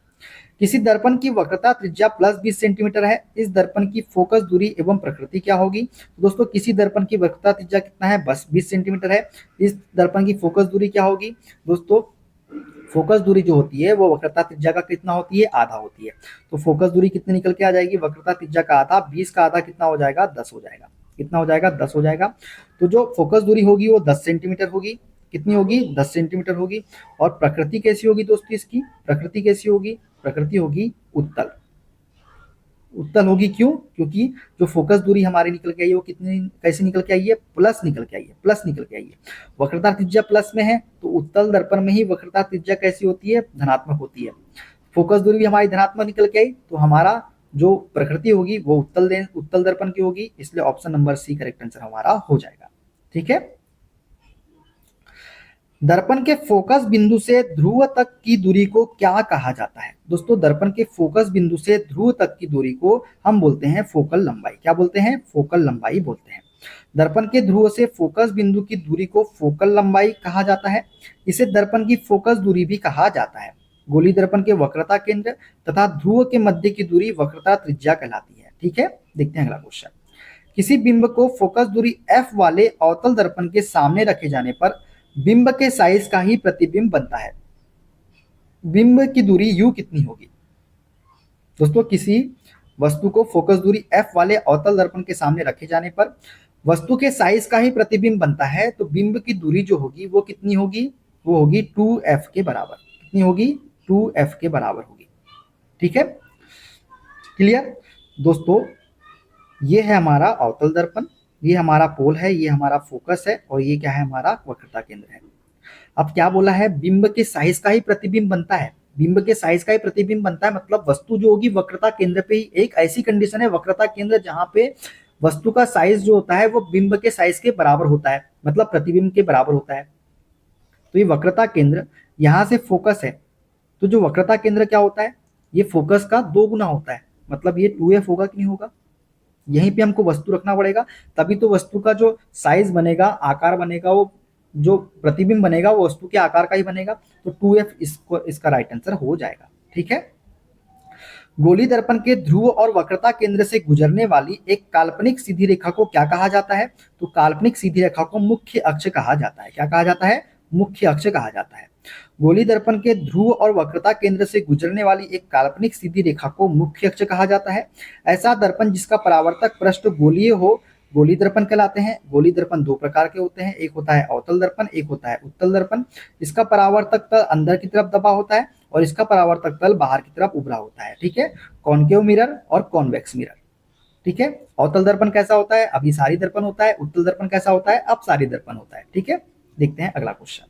किसी दर्पण की वक्रता त्रिज्या +20 सेंटीमीटर है, इस दर्पण की फोकस दूरी एवं प्रकृति क्या होगी? दोस्तों किसी दर्पण की वक्रता त्रिज्या कितना है? बस 20 सेंटीमीटर है। इस दर्पण की फोकस दूरी क्या होगी? दोस्तों फोकस दूरी जो होती है वो वक्रता त्रिज्या का कितना होती है? आधा होती है। तो फोकस दूरी कितनी निकल के आ जाएगी? वक्रता त्रिज्या का आधा, 20 का आधा कितना हो जाएगा? 10 हो जाएगा। कितना हो जाएगा? 10 हो जाएगा। तो जो फोकस दूरी होगी वो 10 सेंटीमीटर होगी। कितनी होगी? 10 सेंटीमीटर होगी। और प्रकृति कैसी होगी दोस्तों इसकी? प्रकृति कैसी होगी? प्रकृति होगी उत्तल। उत्तल होगी क्यों? क्योंकि जो फोकस दूरी हमारी निकल के आई है वो कितनी, कैसे निकल के आई है? प्लस निकल के आई है, प्लस निकल के आई है। वक्रता त्रिज्या प्लस में है तो उत्तल दर्पण में ही वक्रता त्रिज्या कैसी होती है? धनात्मक होती है। फोकस दूरी भी हमारी धनात्मक निकल के आई तो हमारा जो प्रकृति होगी वो उत्तल दर्पण की होगी, इसलिए option number C correct answer हमारा हो जाएगा। ठीक है, दर्पण के फोकस बिंदु से ध्रुव तक की दूरी को क्या कहा जाता है? दोस्तों दर्पण के फोकस बिंदु से ध्रुव तक की दूरी को हम बोलते हैं फोकल लंबाई। क्या बोलते हैं? फोकल लंबाई बोलते हैं। दर्पण के ध्रुव से फोकस बिंदु की दूरी को फोकल लंबाई कहा जाता है। इसे दर्पण की फोकस दूरी भी कहा जाता है। गोली दर्पण के वक्रता केंद्र तथा ध्रुव के मध्य की दूरी वक्रता त्रिज्या कहलाती है। ठीक है, देखते हैं अगला क्वेश्चन। किसी बिंब को फोकस दूरी f वाले अवतल दर्पण के सामने रखे जाने पर बिंब के साइज का ही प्रतिबिंब बनता है। बिंब की दूरी u कितनी होगी? दोस्तों किसी वस्तु को फोकस दूरी f वाले अवतल दर्पण के सामने रखे जाने पर वस्तु के साइज का ही प्रतिबिंब बनता है, तो बिंब की दूरी जो होगी वो कितनी होगी? वो होगी 2f के बराबर। कितनी होगी? 2f के बराबर होगी। ठीक है, क्लियर दोस्तों, ये है हमारा अवतल दर्पण, ये हमारा पोल है, ये हमारा फोकस है और ये क्या है? हमारा वक्रता केंद्र है। अब क्या बोला है? बिंब के साइज का ही प्रतिबिंब बनता है। बिंब के साइज का ही प्रतिबिंब बनता है मतलब वस्तु जो होगी वक्रता केंद्र पे ही, एक ऐसी कंडीशन है वक्रता केंद्र जहां पे वस्तु का साइज जो होता है वो बिंब के साइज के बराबर होता है, मतलब प्रतिबिंब के बराबर होता है। तो ये वक्रता केंद्र यहां से फोकस है, तो जो वक्रता केंद्र क्या होता है? ये फोकस का 2 गुना होता है, मतलब ये 2f होगा कि नहीं होगा? यहीं पे हमको वस्तु रखना पड़ेगा, तभी तो वस्तु का जो साइज बनेगा, आकार बनेगा, वो जो प्रतिबिंब बनेगा वो वस्तु के आकार का ही बनेगा। तो 2f इसका राइट आंसर हो जाएगा। ठीक है, गोली दर्पण के ध्रुव और वक्रता केंद्र से गुजरने वाली एक काल्पनिक सीधी रेखा को क्या कहा जाता है? तो काल्पनिक सीधी रेखा को मुख्य अक्ष कहा जाता है। क्या कहा जाता है? मुख्य अक्ष कहा जाता है। गोली दर्पण के ध्रुव और वक्रता केंद्र से गुजरने वाली एक काल्पनिक सीधी रेखा को मुख्य अक्ष कहा जाता है। ऐसा दर्पण जिसका परावर्तक पृष्ठ गोलीय हो गोली दर्पण कहलाते हैं। गोली दर्पण 2 प्रकार के होते हैं, एक होता है अवतल दर्पण, एक होता है उत्तल दर्पण। इसका परावर्तक तल अंदर की तरफ दबा होता है और इसका परावर्तक तल बाहर की तरफ उभरा होता है। ठीक है, कॉनकेव मिरर और कॉन्वेक्स मिरर। ठीक है, अवतल दर्पण कैसा होता है? अभिसारी दर्पण होता है। उत्तल दर्पण कैसा होता है? अपसारी दर्पण होता है। ठीक है, देखते हैं अगला क्वेश्चन।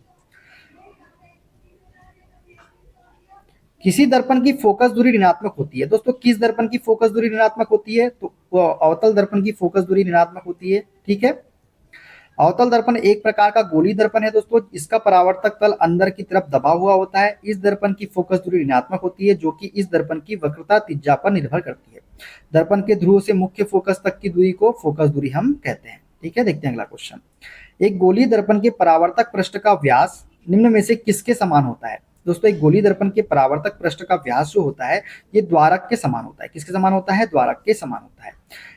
किसी दर्पण की फोकस दूरी ऋणात्मक होती है। दोस्तों किस दर्पण की फोकस दूरी ऋणात्मक होती है? तो अवतल दर्पण की फोकस दूरी ऋणात्मक होती है। ठीक है, अवतल दर्पण एक प्रकार का गोली दर्पण है दोस्तों, इसका परावर्तक तल अंदर की तरफ दबा हुआ होता है। इस दर्पण की फोकस दूरी ऋणात्मक होती है, जो कि इस दर्पण की वक्रता त्रिज्या पर निर्भर करती है। दर्पण के ध्रुव से मुख्य फोकस तक की दूरी को फोकस दूरी हम कहते हैं। ठीक है, देखते हैं अगला क्वेश्चन। एक गोली दर्पण के परावर्तक पृष्ठ का व्यास निम्न में से किसके समान होता है? दोस्तों एक गोली दर्पण के परावर्तक पृष्ठ का व्यास जो होता है ये द्वारक के समान होता है। किसके समान होता है? द्वारक के समान होता है।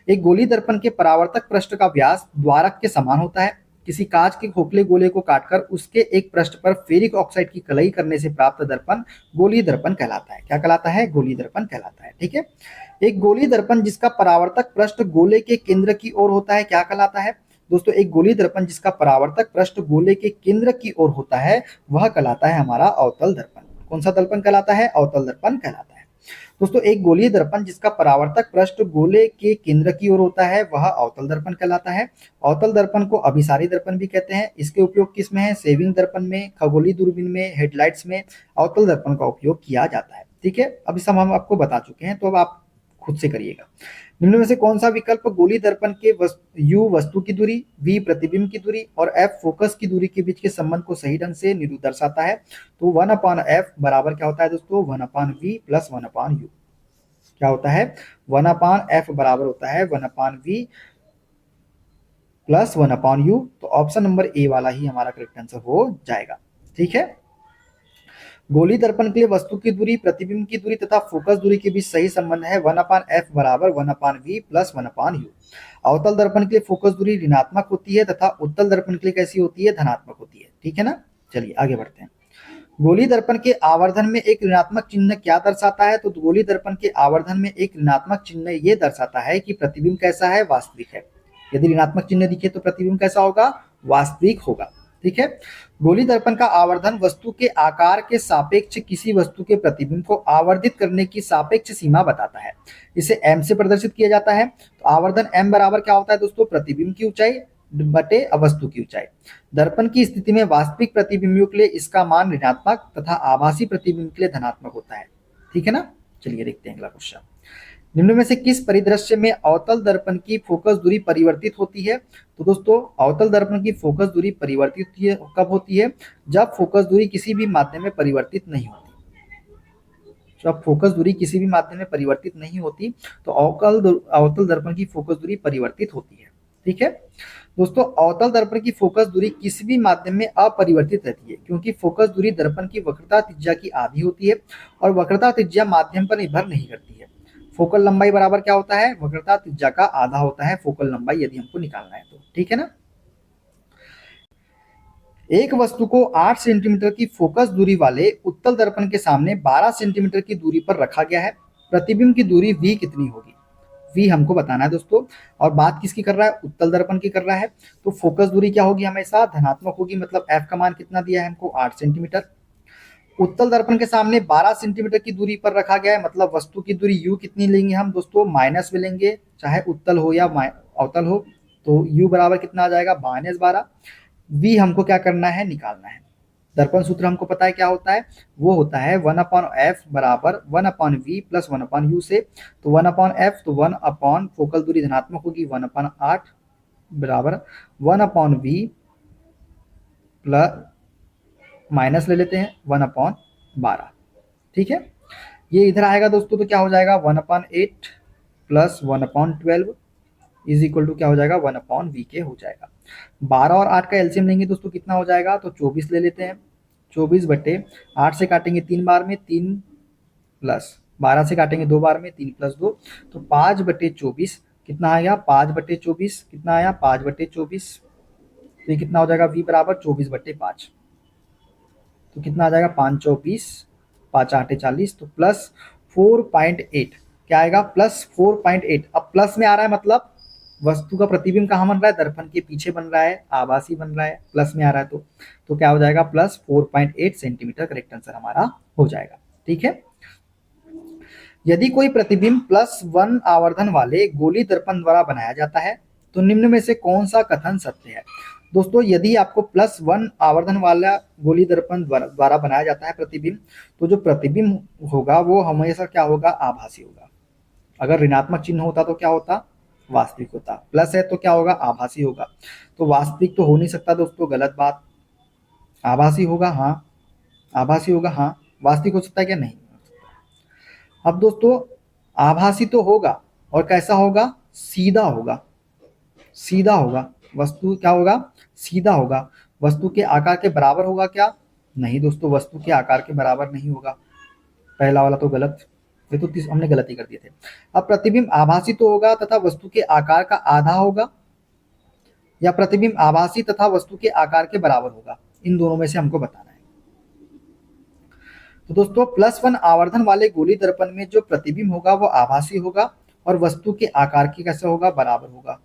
एक गोली दर्पण के परावर्तक पृष्ठ का व्यास द्वारक के समान होता है। किसी कांच के खोखले गोले को काटकर उसके एक पृष्ठ पर फेरिक ऑक्साइड की कलई करने से प्राप्त दर्पण गोली दर्पण कहलाता है। क्या कहलाता है? गोली दर्पण कहलाता है। ठीक है, एक गोली दर्पण जिसका परावर्तक पृष्ठ गोले के केंद्र की ओर होता है क्या कहलाता है? दोस्तों एक गोली दर्पण जिसका परावर्तक पृष्ठ गोले के केंद्र की ओर होता है वह कहलाता है हमारा अवतल दर्पण। कौन सा दर्पण कहलाता है? अवतल दर्पण कहलाता है। दोस्तों एक गोलीय दर्पण जिसका परावर्तक पृष्ठ गोले के केंद्र की ओर होता है वह अवतल दर्पण कहलाता है। अवतल दर्पण को अभिसारी दर्पण भी कहते हैं। इसके उपयोग किस में है? सेविंग दर्पण में, खगोलीय दूरबीन में, हेडलाइट्स में अवतल दर्पण का उपयोग किया जाता है। ठीक है, अब सब हम आपको बता चुके हैं, तो अब आप खुद से करिएगा। निम्न में से कौन सा विकल्प गोलीय दर्पण के U वस्तु की दूरी, V प्रतिबिंब की दूरी और F फोकस की दूरी के बीच के संबंध को सही ढंग से दर्शाता है? तो 1/f बराबर क्या होता है दोस्तों? 1/v plus 1/u। क्या होता है? 1/f बराबर होता है 1/v प्लस 1/u। तो ऑप्शन नंबर ए वाला ही हमारा करेक्ट आंसर हो जाएगा। ठीक है, गोलीय दर्पण के लिए वस्तु की दूरी, प्रतिबिंब की दूरी तथा फोकस दूरी के बीच सही संबंध है 1/f बराबर 1/v प्लस 1/u। अवतल दर्पण के लिए फोकस दूरी ऋणात्मक होती है तथा उत्तल दर्पण के लिए कैसी होती है? धनात्मक होती है। ठीक है ना, चलिए आगे बढ़ते हैं। गोलीय दर्पण के आवर्धन में एक ऋणात्मक चिन्ह क्या दर्शाता है? तो गोलीय दर्पण के आवर्धन में एक ऋणात्मक चिन्ह ये दर्शाता है कि प्रतिबिंब कैसा है? वास्तविक है। यदि ऋणात्मक चिन्ह दिखे तो प्रतिबिंब कैसा होगा? वास्तविक होगा। ठीक है, गोलीय दर्पण का आवर्धन वस्तु के आकार के सापेक्ष किसी वस्तु के प्रतिबिंब को आवर्धित करने की सापेक्ष सीमा बताता है। इसे m से प्रदर्शित किया जाता है। तो आवर्धन m बराबर क्या होता है दोस्तों? प्रतिबिंब की ऊंचाई बटे वस्तु की ऊंचाई। दर्पण की स्थिति में वास्तविक प्रतिबिंबियों के लिए इसका मान ऋणात्मक तथा आभासी प्रतिबिंब के लिए धनात्मक होता है। ठीक है ना, चलिए देखते हैं अगला क्वेश्चन। निम्न में से किस परिदृश्य में अवतल दर्पण की फोकस दूरी परिवर्तित होती है? तो दोस्तों अवतल दर्पण की फोकस दूरी परिवर्तित कब होती है? जब फोकस दूरी किसी भी माध्यम में परिवर्तित नहीं होती। जब फोकस दूरी किसी भी माध्यम में परिवर्तित नहीं होती तो अवतल दर्पण की फोकस दूरी परिवर्तित होती है। ठीक है दोस्तों, अवतल दर्पण की फोकस दूरी किसी भी माध्यम में अपरिवर्तित रहती है, क्योंकि फोकस दूरी दर्पण की वक्रता त्रिज्या की आधी होती है और वक्रता त्रिज्या माध्यम पर निर्भर नहीं करती है। फोकल लंबाई बराबर क्या होता है? वक्रता त्रिज्या का आधा होता है फोकल लंबाई, यदि हमको निकालना है तो। ठीक है ना, एक वस्तु को 8 सेंटीमीटर की फोकस दूरी वाले उत्तल दर्पण के सामने 12 सेंटीमीटर की दूरी पर रखा गया है। प्रतिबिंब की दूरी V कितनी होगी? V हमको बताना है दोस्तों, और बात किसकी कर रहा है? उत्तल दर्पण की कर रहा है। तो फोकस दूरी क्या होगी? हमेशा धनात्मक होगी, मतलब F का मान कितना दिया है हमको? 8 सेंटीमीटर। उत्तल दर्पण के सामने 12 सेंटीमीटर की दूरी पर रखा गया है, मतलब वस्तु की दूरी U कितनी लेंगे हम दोस्तों? माइनस में लेंगे, चाहे उत्तल हो या अवतल हो। तो U बराबर कितना आ जाएगा? -12। V हमको क्या करना है? निकालना है। दर्पण सूत्र हमको पता है क्या होता है? वो होता है 1/f बराबर 1/v प्लस 1/u से। तो 1/f तो 1 फोकल दूरी धनात्मक होगी 1/8 बराबर 1/v प्लस माइनस ले लेते हैं 1/12। ठीक है, ये इधर आएगा दोस्तों, तो क्या हो जाएगा? 1/8 प्लस 1/12 इज इक्वल टू क्या हो जाएगा? 1/v के हो जाएगा। 12 और 8 का एलसीएम लेंगे दोस्तों, कितना हो जाएगा? तो 24 ले लेते हैं। 24/8 से काटेंगे 3 बार में, 3 प्लस 12 से काटेंगे 2 बार में, 3 प्लस 2 तो 5/24 कितना आएगा? 5/24 कितना आया? 5/24। तो ये कितना हो जाएगा? v बराबर 24/5। तो कितना आ जाएगा? 5 24 5 8 40, तो प्लस 4.8 क्या आएगा? प्लस 4.8। अब प्लस में आ रहा है, मतलब वस्तु का प्रतिबिंब कहाँ बन रहा है? दर्पण के पीछे बन रहा है, आभासी बन रहा है, प्लस में आ रहा है। तो क्या हो जाएगा? प्लस 4.8 सेंटीमीटर करेक्ट आंसर हमारा हो जाएगा। ठीक है, यदि कोई प्रतिबिंब +1 आवर्धन वाले गोलीय दर्पण द्वारा बनाया जाता है तो निम्न में से कौन सा कथन सत्य है? दोस्तों यदि आपको +1 आवर्धन वाला गोलीय दर्पण द्वारा बनाया जाता है प्रतिबिंब, तो जो प्रतिबिंब होगा वो हमेशा क्या होगा? आभासी होगा। अगर ऋणात्मक चिन्ह होता तो क्या होता? वास्तविक होता। प्लस है तो क्या होगा? आभासी होगा। तो वास्तविक तो हो नहीं सकता दोस्तों, गलत बात। आभासी होगा हाँ, आभासी होगा हाँ, वास्तविक हो सकता है क्या? नहीं। अब दोस्तों आभासी तो होगा, और कैसा होगा? सीधा होगा। सीधा होगा। वस्तु क्या होगा? सीधा होगा। वस्तु के आकार के बराबर होगा क्या? नहीं दोस्तों, वस्तु के आकार के बराबर नहीं होगा। पहला वाला तो गलत, ये तो हमने गलती कर दिए थे। अब प्रतिबिंब आभासी तो होगा तथा वस्तु के आकार का आधा होगा, या प्रतिबिंब आभासी तथा वस्तु के आकार के बराबर होगा? इन दोनों में से हमको बताना है। तो दोस्तों +1 आवर्धन वाले गोलीय दर्पण में जो प्रतिबिंब होगा वो आभासी होगा और वस्तु के आकार की कैसे होगा? बराबर होगा।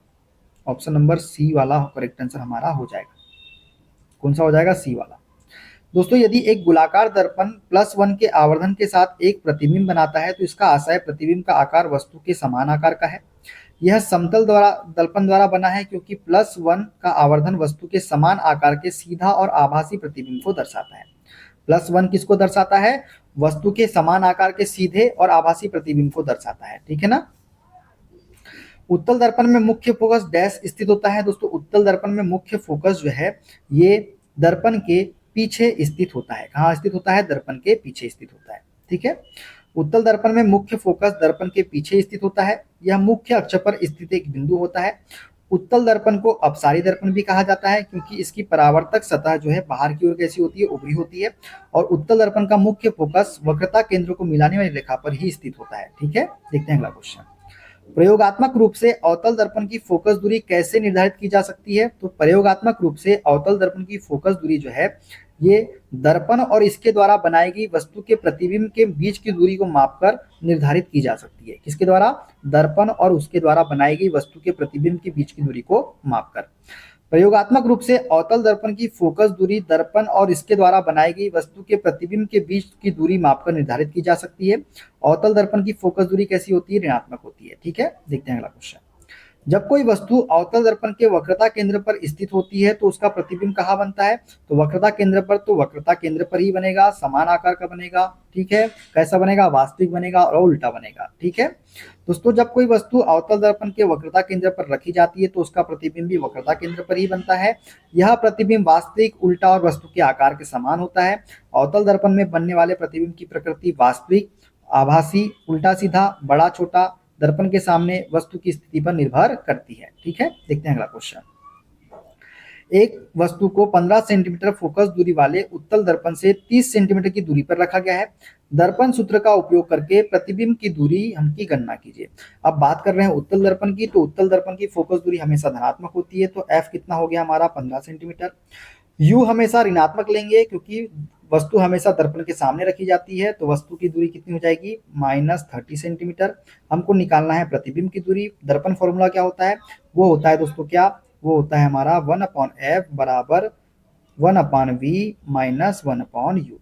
ऑप्शन नंबर सी वाला करेक्ट आंसर हमारा हो जाएगा। कौन सा हो जाएगा? सी वाला। दोस्तों यदि एक गोलाकार दर्पण +1 के आवर्धन के साथ एक प्रतिबिंब बनाता है तो इसका आशय प्रतिबिंब का आकार वस्तु के समान आकार का है। यह समतल द्वारा दर्पण द्वारा बना है क्योंकि +1 का आवर्धन वस्तु के समान आकार के सीधा और आभासी प्रतिबिंब को दर्शाता है। +1 किसको दर्शाता है? वस्तु के समान आकार के सीधे और आभासी प्रतिबिंब को दर्शाता है। ठीक है ना। उत्तल दर्पण में मुख्य फोकस डैश स्थित होता है। दोस्तों उत्तल दर्पण में मुख्य फोकस जो है ये दर्पण के पीछे स्थित होता है। कहाँ स्थित होता है? दर्पण के पीछे स्थित होता है। ठीक है। उत्तल दर्पण में मुख्य फोकस दर्पण के पीछे स्थित होता है। यह मुख्य अक्ष पर स्थित एक बिंदु होता है। उत्तल दर्पण को अपसारी दर्पण भी कहा जाता है क्योंकि इसकी परावर्तक सतह जो है बाहर की ओर कैसी होती है? उभरी होती है। और उत्तल दर्पण का मुख्य फोकस वक्रता केंद्र को मिलाने वाली रेखा पर ही स्थित होता है। ठीक है। देखते हैं अगला क्वेश्चन। प्रयोगात्मक रूप से अवतल दर्पण की फोकस दूरी कैसे निर्धारित की जा सकती है? तो प्रयोगात्मक रूप से अवतल दर्पण की फोकस दूरी जो है ये दर्पण और इसके द्वारा बनाई गई वस्तु के प्रतिबिंब के बीच की दूरी को मापकर निर्धारित की जा सकती है। किसके द्वारा? दर्पण और उसके द्वारा बनाई गई वस्तु के प्रतिबिंब के बीच की दूरी को मापकर। प्रयोगात्मक रूप से अवतल दर्पण की फोकस दूरी दर्पण और इसके द्वारा बनाई गई वस्तु के प्रतिबिंब के बीच की दूरी मापकर निर्धारित की जा सकती है। अवतल दर्पण की फोकस दूरी कैसी होती है? ऋणात्मक होती है। ठीक है। देखते हैं अगला क्वेश्चन। जब कोई वस्तु अवतल दर्पण के वक्रता केंद्र पर स्थित होती है तो उसका प्रतिबिंब कहाँ बनता है? तो वक्रता केंद्र पर, तो वक्रता केंद्र पर ही बनेगा, समान आकार का बनेगा। ठीक है। कैसा बनेगा? वास्तविक बनेगा और उल्टा बनेगा। ठीक है। दोस्तों जब कोई वस्तु अवतल दर्पण के वक्रता केंद्र पर रखी जाती है तो उसका प्रतिबिंब भी वक्रता केंद्र पर ही बनता है। यह प्रतिबिंब वास्तविक, उल्टा और वस्तु के आकार के समान होता है। अवतल दर्पण में बनने वाले प्रतिबिंब की प्रकृति वास्तविक, आभासी, उल्टा सीधा, बड़ा छोटा दर्पण के सामने वस्तु की स्थिति पर निर्भर करती है। ठीक है। देखते हैं अगला क्वेश्चन। एक वस्तु को 15 सेंटीमीटर फोकस दूरी वाले उत्तल दर्पण से 30 सेंटीमीटर की दूरी पर रखा गया है। दर्पण सूत्र का उपयोग करके प्रतिबिंब की दूरी की गणना कीजिए। अब बात कर रहे हैं उत्तल दर्पण की, तो उत्तल दर्पण की फोकस दूरी हमेशा धनात्मक होती है, तो F कितना हो गया हमारा? 15 सेंटीमीटर। U हमेशा ऋणात्मक लेंगे क्योंकि वस्तु हमेशा दर्पण के सामने रखी जाती है, तो वस्तु की दूरी कितनी हो जाएगी? -30 सेंटीमीटर। हमको निकालना है प्रतिबिंब की दूरी। दर्पण फॉर्मूला क्या होता है? वो होता है दोस्तों क्या? वो होता है हमारा 1/f बराबर 1/v माइनस 1/u।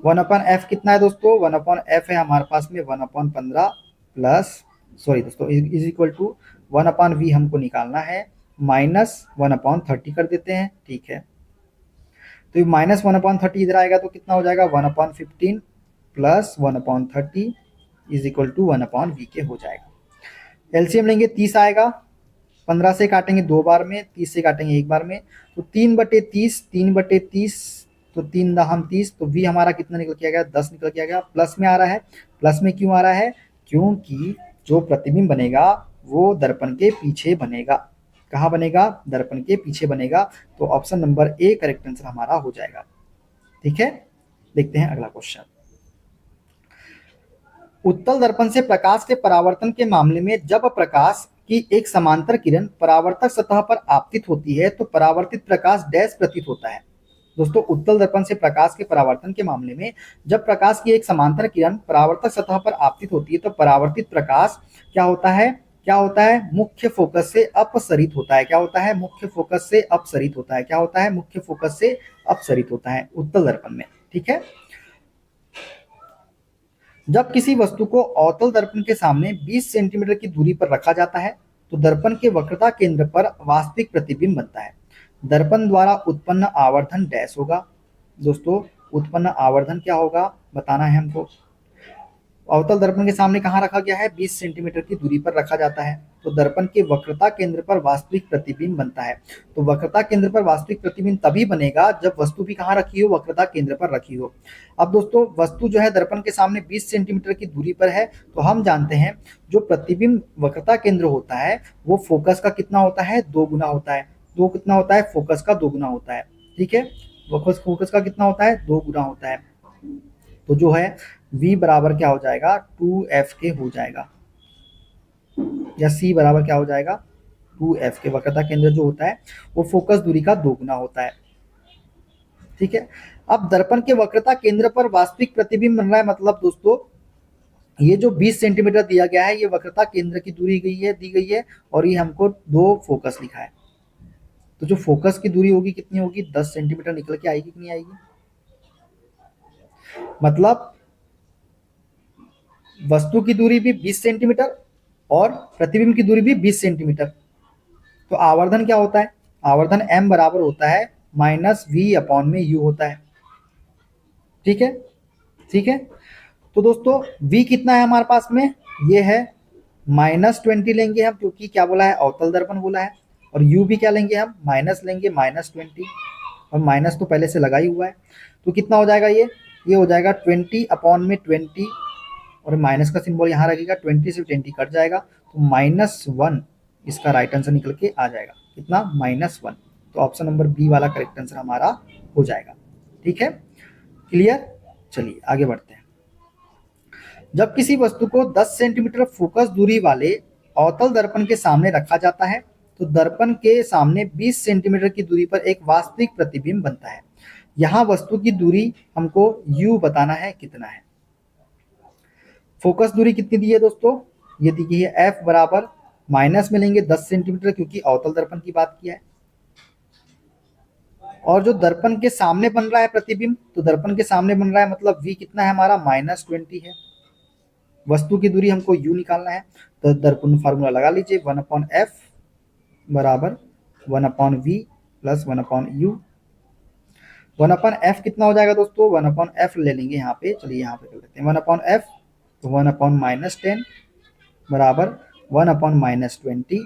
1/f कितना है दोस्तों? 1/f है हमारे पास में 1/15 प्लस, सॉरी दोस्तों, इज इक्वल टू 1/v हमको निकालना है, माइनस 1/30 कर देते हैं। ठीक है। तो -1/30 इधर आएगा तो कितना हो जाएगा? 1/15 plus 1/30 is equal to 1/v के हो जाएगा। एलसीएम लेंगे 30 आएगा। 15 से काटेंगे 2 बार में, 30 से काटेंगे 1 बार में, तो 3/30, 3/30, तो 3 दहम 30, तो v हमारा कितना निकल के आ गया? 10 निकल के आ गया। प्लस में आ रहा है। प्लस में क्यों आ रहा है? क्योंकि जो प्रतिबिंब बनेगा वो दर्पण के पीछे बनेगा। कहाँ बनेगा? दर्पण के पीछे बनेगा। तो option number A correct answer हमारा हो जाएगा। ठीक है। देखते हैं अगला क्वेश्चन। उत्तल दर्पण से प्रकाश के परावर्तन के मामले में जब प्रकाश की एक समांतर किरण परावर्तक सतह पर आपतित होती है तो परावर्तित प्रकाश डैश प्रतीत होता है। दोस्तों उत्तल दर्पण से प्रकाश के परावर्तन के मामले में जब प्रकाश की एक समांतर किरण परावर्तक सतह पर आपतित होती है तो परावर्तित प्रकाश क्या होता है? क्या होता है? मुख्य फोकस से अपसरित होता है। क्या होता है? मुख्य फोकस से अपसरित होता है। क्या होता है? मुख्य फोकस से अपसरित होता है उत्तल दर्पण में। ठीक है। जब किसी वस्तु को अवतल दर्पण के सामने 20 सेंटीमीटर की दूरी पर रखा जाता है तो दर्पण के वक्रता केंद्र पर वास्तविक प्रतिबिंब बनता है। दर्पण द्वारा उत्पन्न आवर्धन डैश होगा। दोस्तों उत्पन्न आवर्धन क्या होगा बताना है हमको। अवतल दर्पण के सामने कहाँ रखा गया है? 20 सेंटीमीटर की दूरी पर रखा जाता है, तो दर्पण के वक्रता केंद्र पर वास्तविक प्रतिबिंब बनता है। तो वक्रता केंद्र पर वास्तविक प्रतिबिंब तभी बनेगा जब वस्तु भी कहाँ रखी हो? वक्रता केंद्र पर रखी हो। अब दोस्तों वस्तु जो है दर्पण के सामने 20 सेंटीमीटर की दूरी पर है, तो हम जानते हैं जो प्रतिबिंब वक्रता केंद्र होता है वो फोकस का कितना होता है? 2 गुना होता है। दो कितना होता है? फोकस का 2 गुना होता है। ठीक है। फोकस का कितना होता है? 2 गुना होता है। तो जो है v बराबर क्या हो जाएगा? 2f के हो जाएगा, या c बराबर क्या हो जाएगा? 2f के। वक्रता केंद्र जो होता है वो फोकस दूरी का 2 गुना होता है। ठीक है। अब दर्पण के वक्रता केंद्र पर वास्तविक प्रतिबिंब बन रहा है, मतलब दोस्तों ये जो 20 सेंटीमीटर दिया गया है ये वक्रता केंद्र की दूरी दी गई है और ये हमको 2 फोकस लिखा है। तो जो फोकस की दूरी होगी कितनी होगी? 10 सेंटीमीटर निकल के आएगी कि नहीं आएगी? मतलब वस्तु की दूरी भी 20 सेंटीमीटर और प्रतिबिंब की दूरी भी 20 सेंटीमीटर। तो आवर्धन क्या होता है? आवर्धन m बराबर होता है माइनस वी अपॉन में u होता है। ठीक है, ठीक है। तो दोस्तों v कितना है हमारे पास में? ये है -20 लेंगे हम, क्योंकि क्या बोला है? अवतल दर्पण बोला है। और u भी क्या लेंगे हम? माइनस लेंगे, -20। और माइनस तो पहले से लगा ही हुआ है। तो कितना हो जाएगा ये हो जाएगा 20 अपॉन में 20, और माइनस का सिंबल यहाँ रखेगा, 20 से 20 कट जाएगा, तो -1 इसका राइट आंसर निकल के आ जाएगा। कितना? -1। तो ऑप्शन नंबर बी वाला करेक्ट आंसर हमारा हो जाएगा। ठीक है, क्लियर? चलिए आगे बढ़ते हैं। जब किसी वस्तु को 10 सेंटीमीटर फोकस दूरी वाले अवतल दर्पण के सामने रखा जाता है तो दर्पण के सामने 20 सेंटीमीटर की दूरी पर एक वास्तविक प्रतिबिंब बनता है। यहाँ वस्तु की दूरी हमको u बताना है कितना है। फोकस दूरी कितनी दी है दोस्तों? ये दी है f बराबर माइनस में लेंगे 10 सेंटीमीटर, क्योंकि अवतल दर्पण की बात किया है। और जो दर्पण के सामने बन रहा है प्रतिबिंब, तो दर्पण के सामने बन रहा है मतलब v कितना है हमारा? -20 है। वस्तु की दूरी हमको u निकालना है, तो दर्पण फार्मूला लगा लीजिए, 1/f बराबर 1/v प्लस 1/u। 1/f कितना हो जाएगा दोस्तों? 1/f ले लेंगे यहाँ पे, चलिए यहाँ पे कर लेते हैं 1/f, तो 1/-10 बराबर 1/-20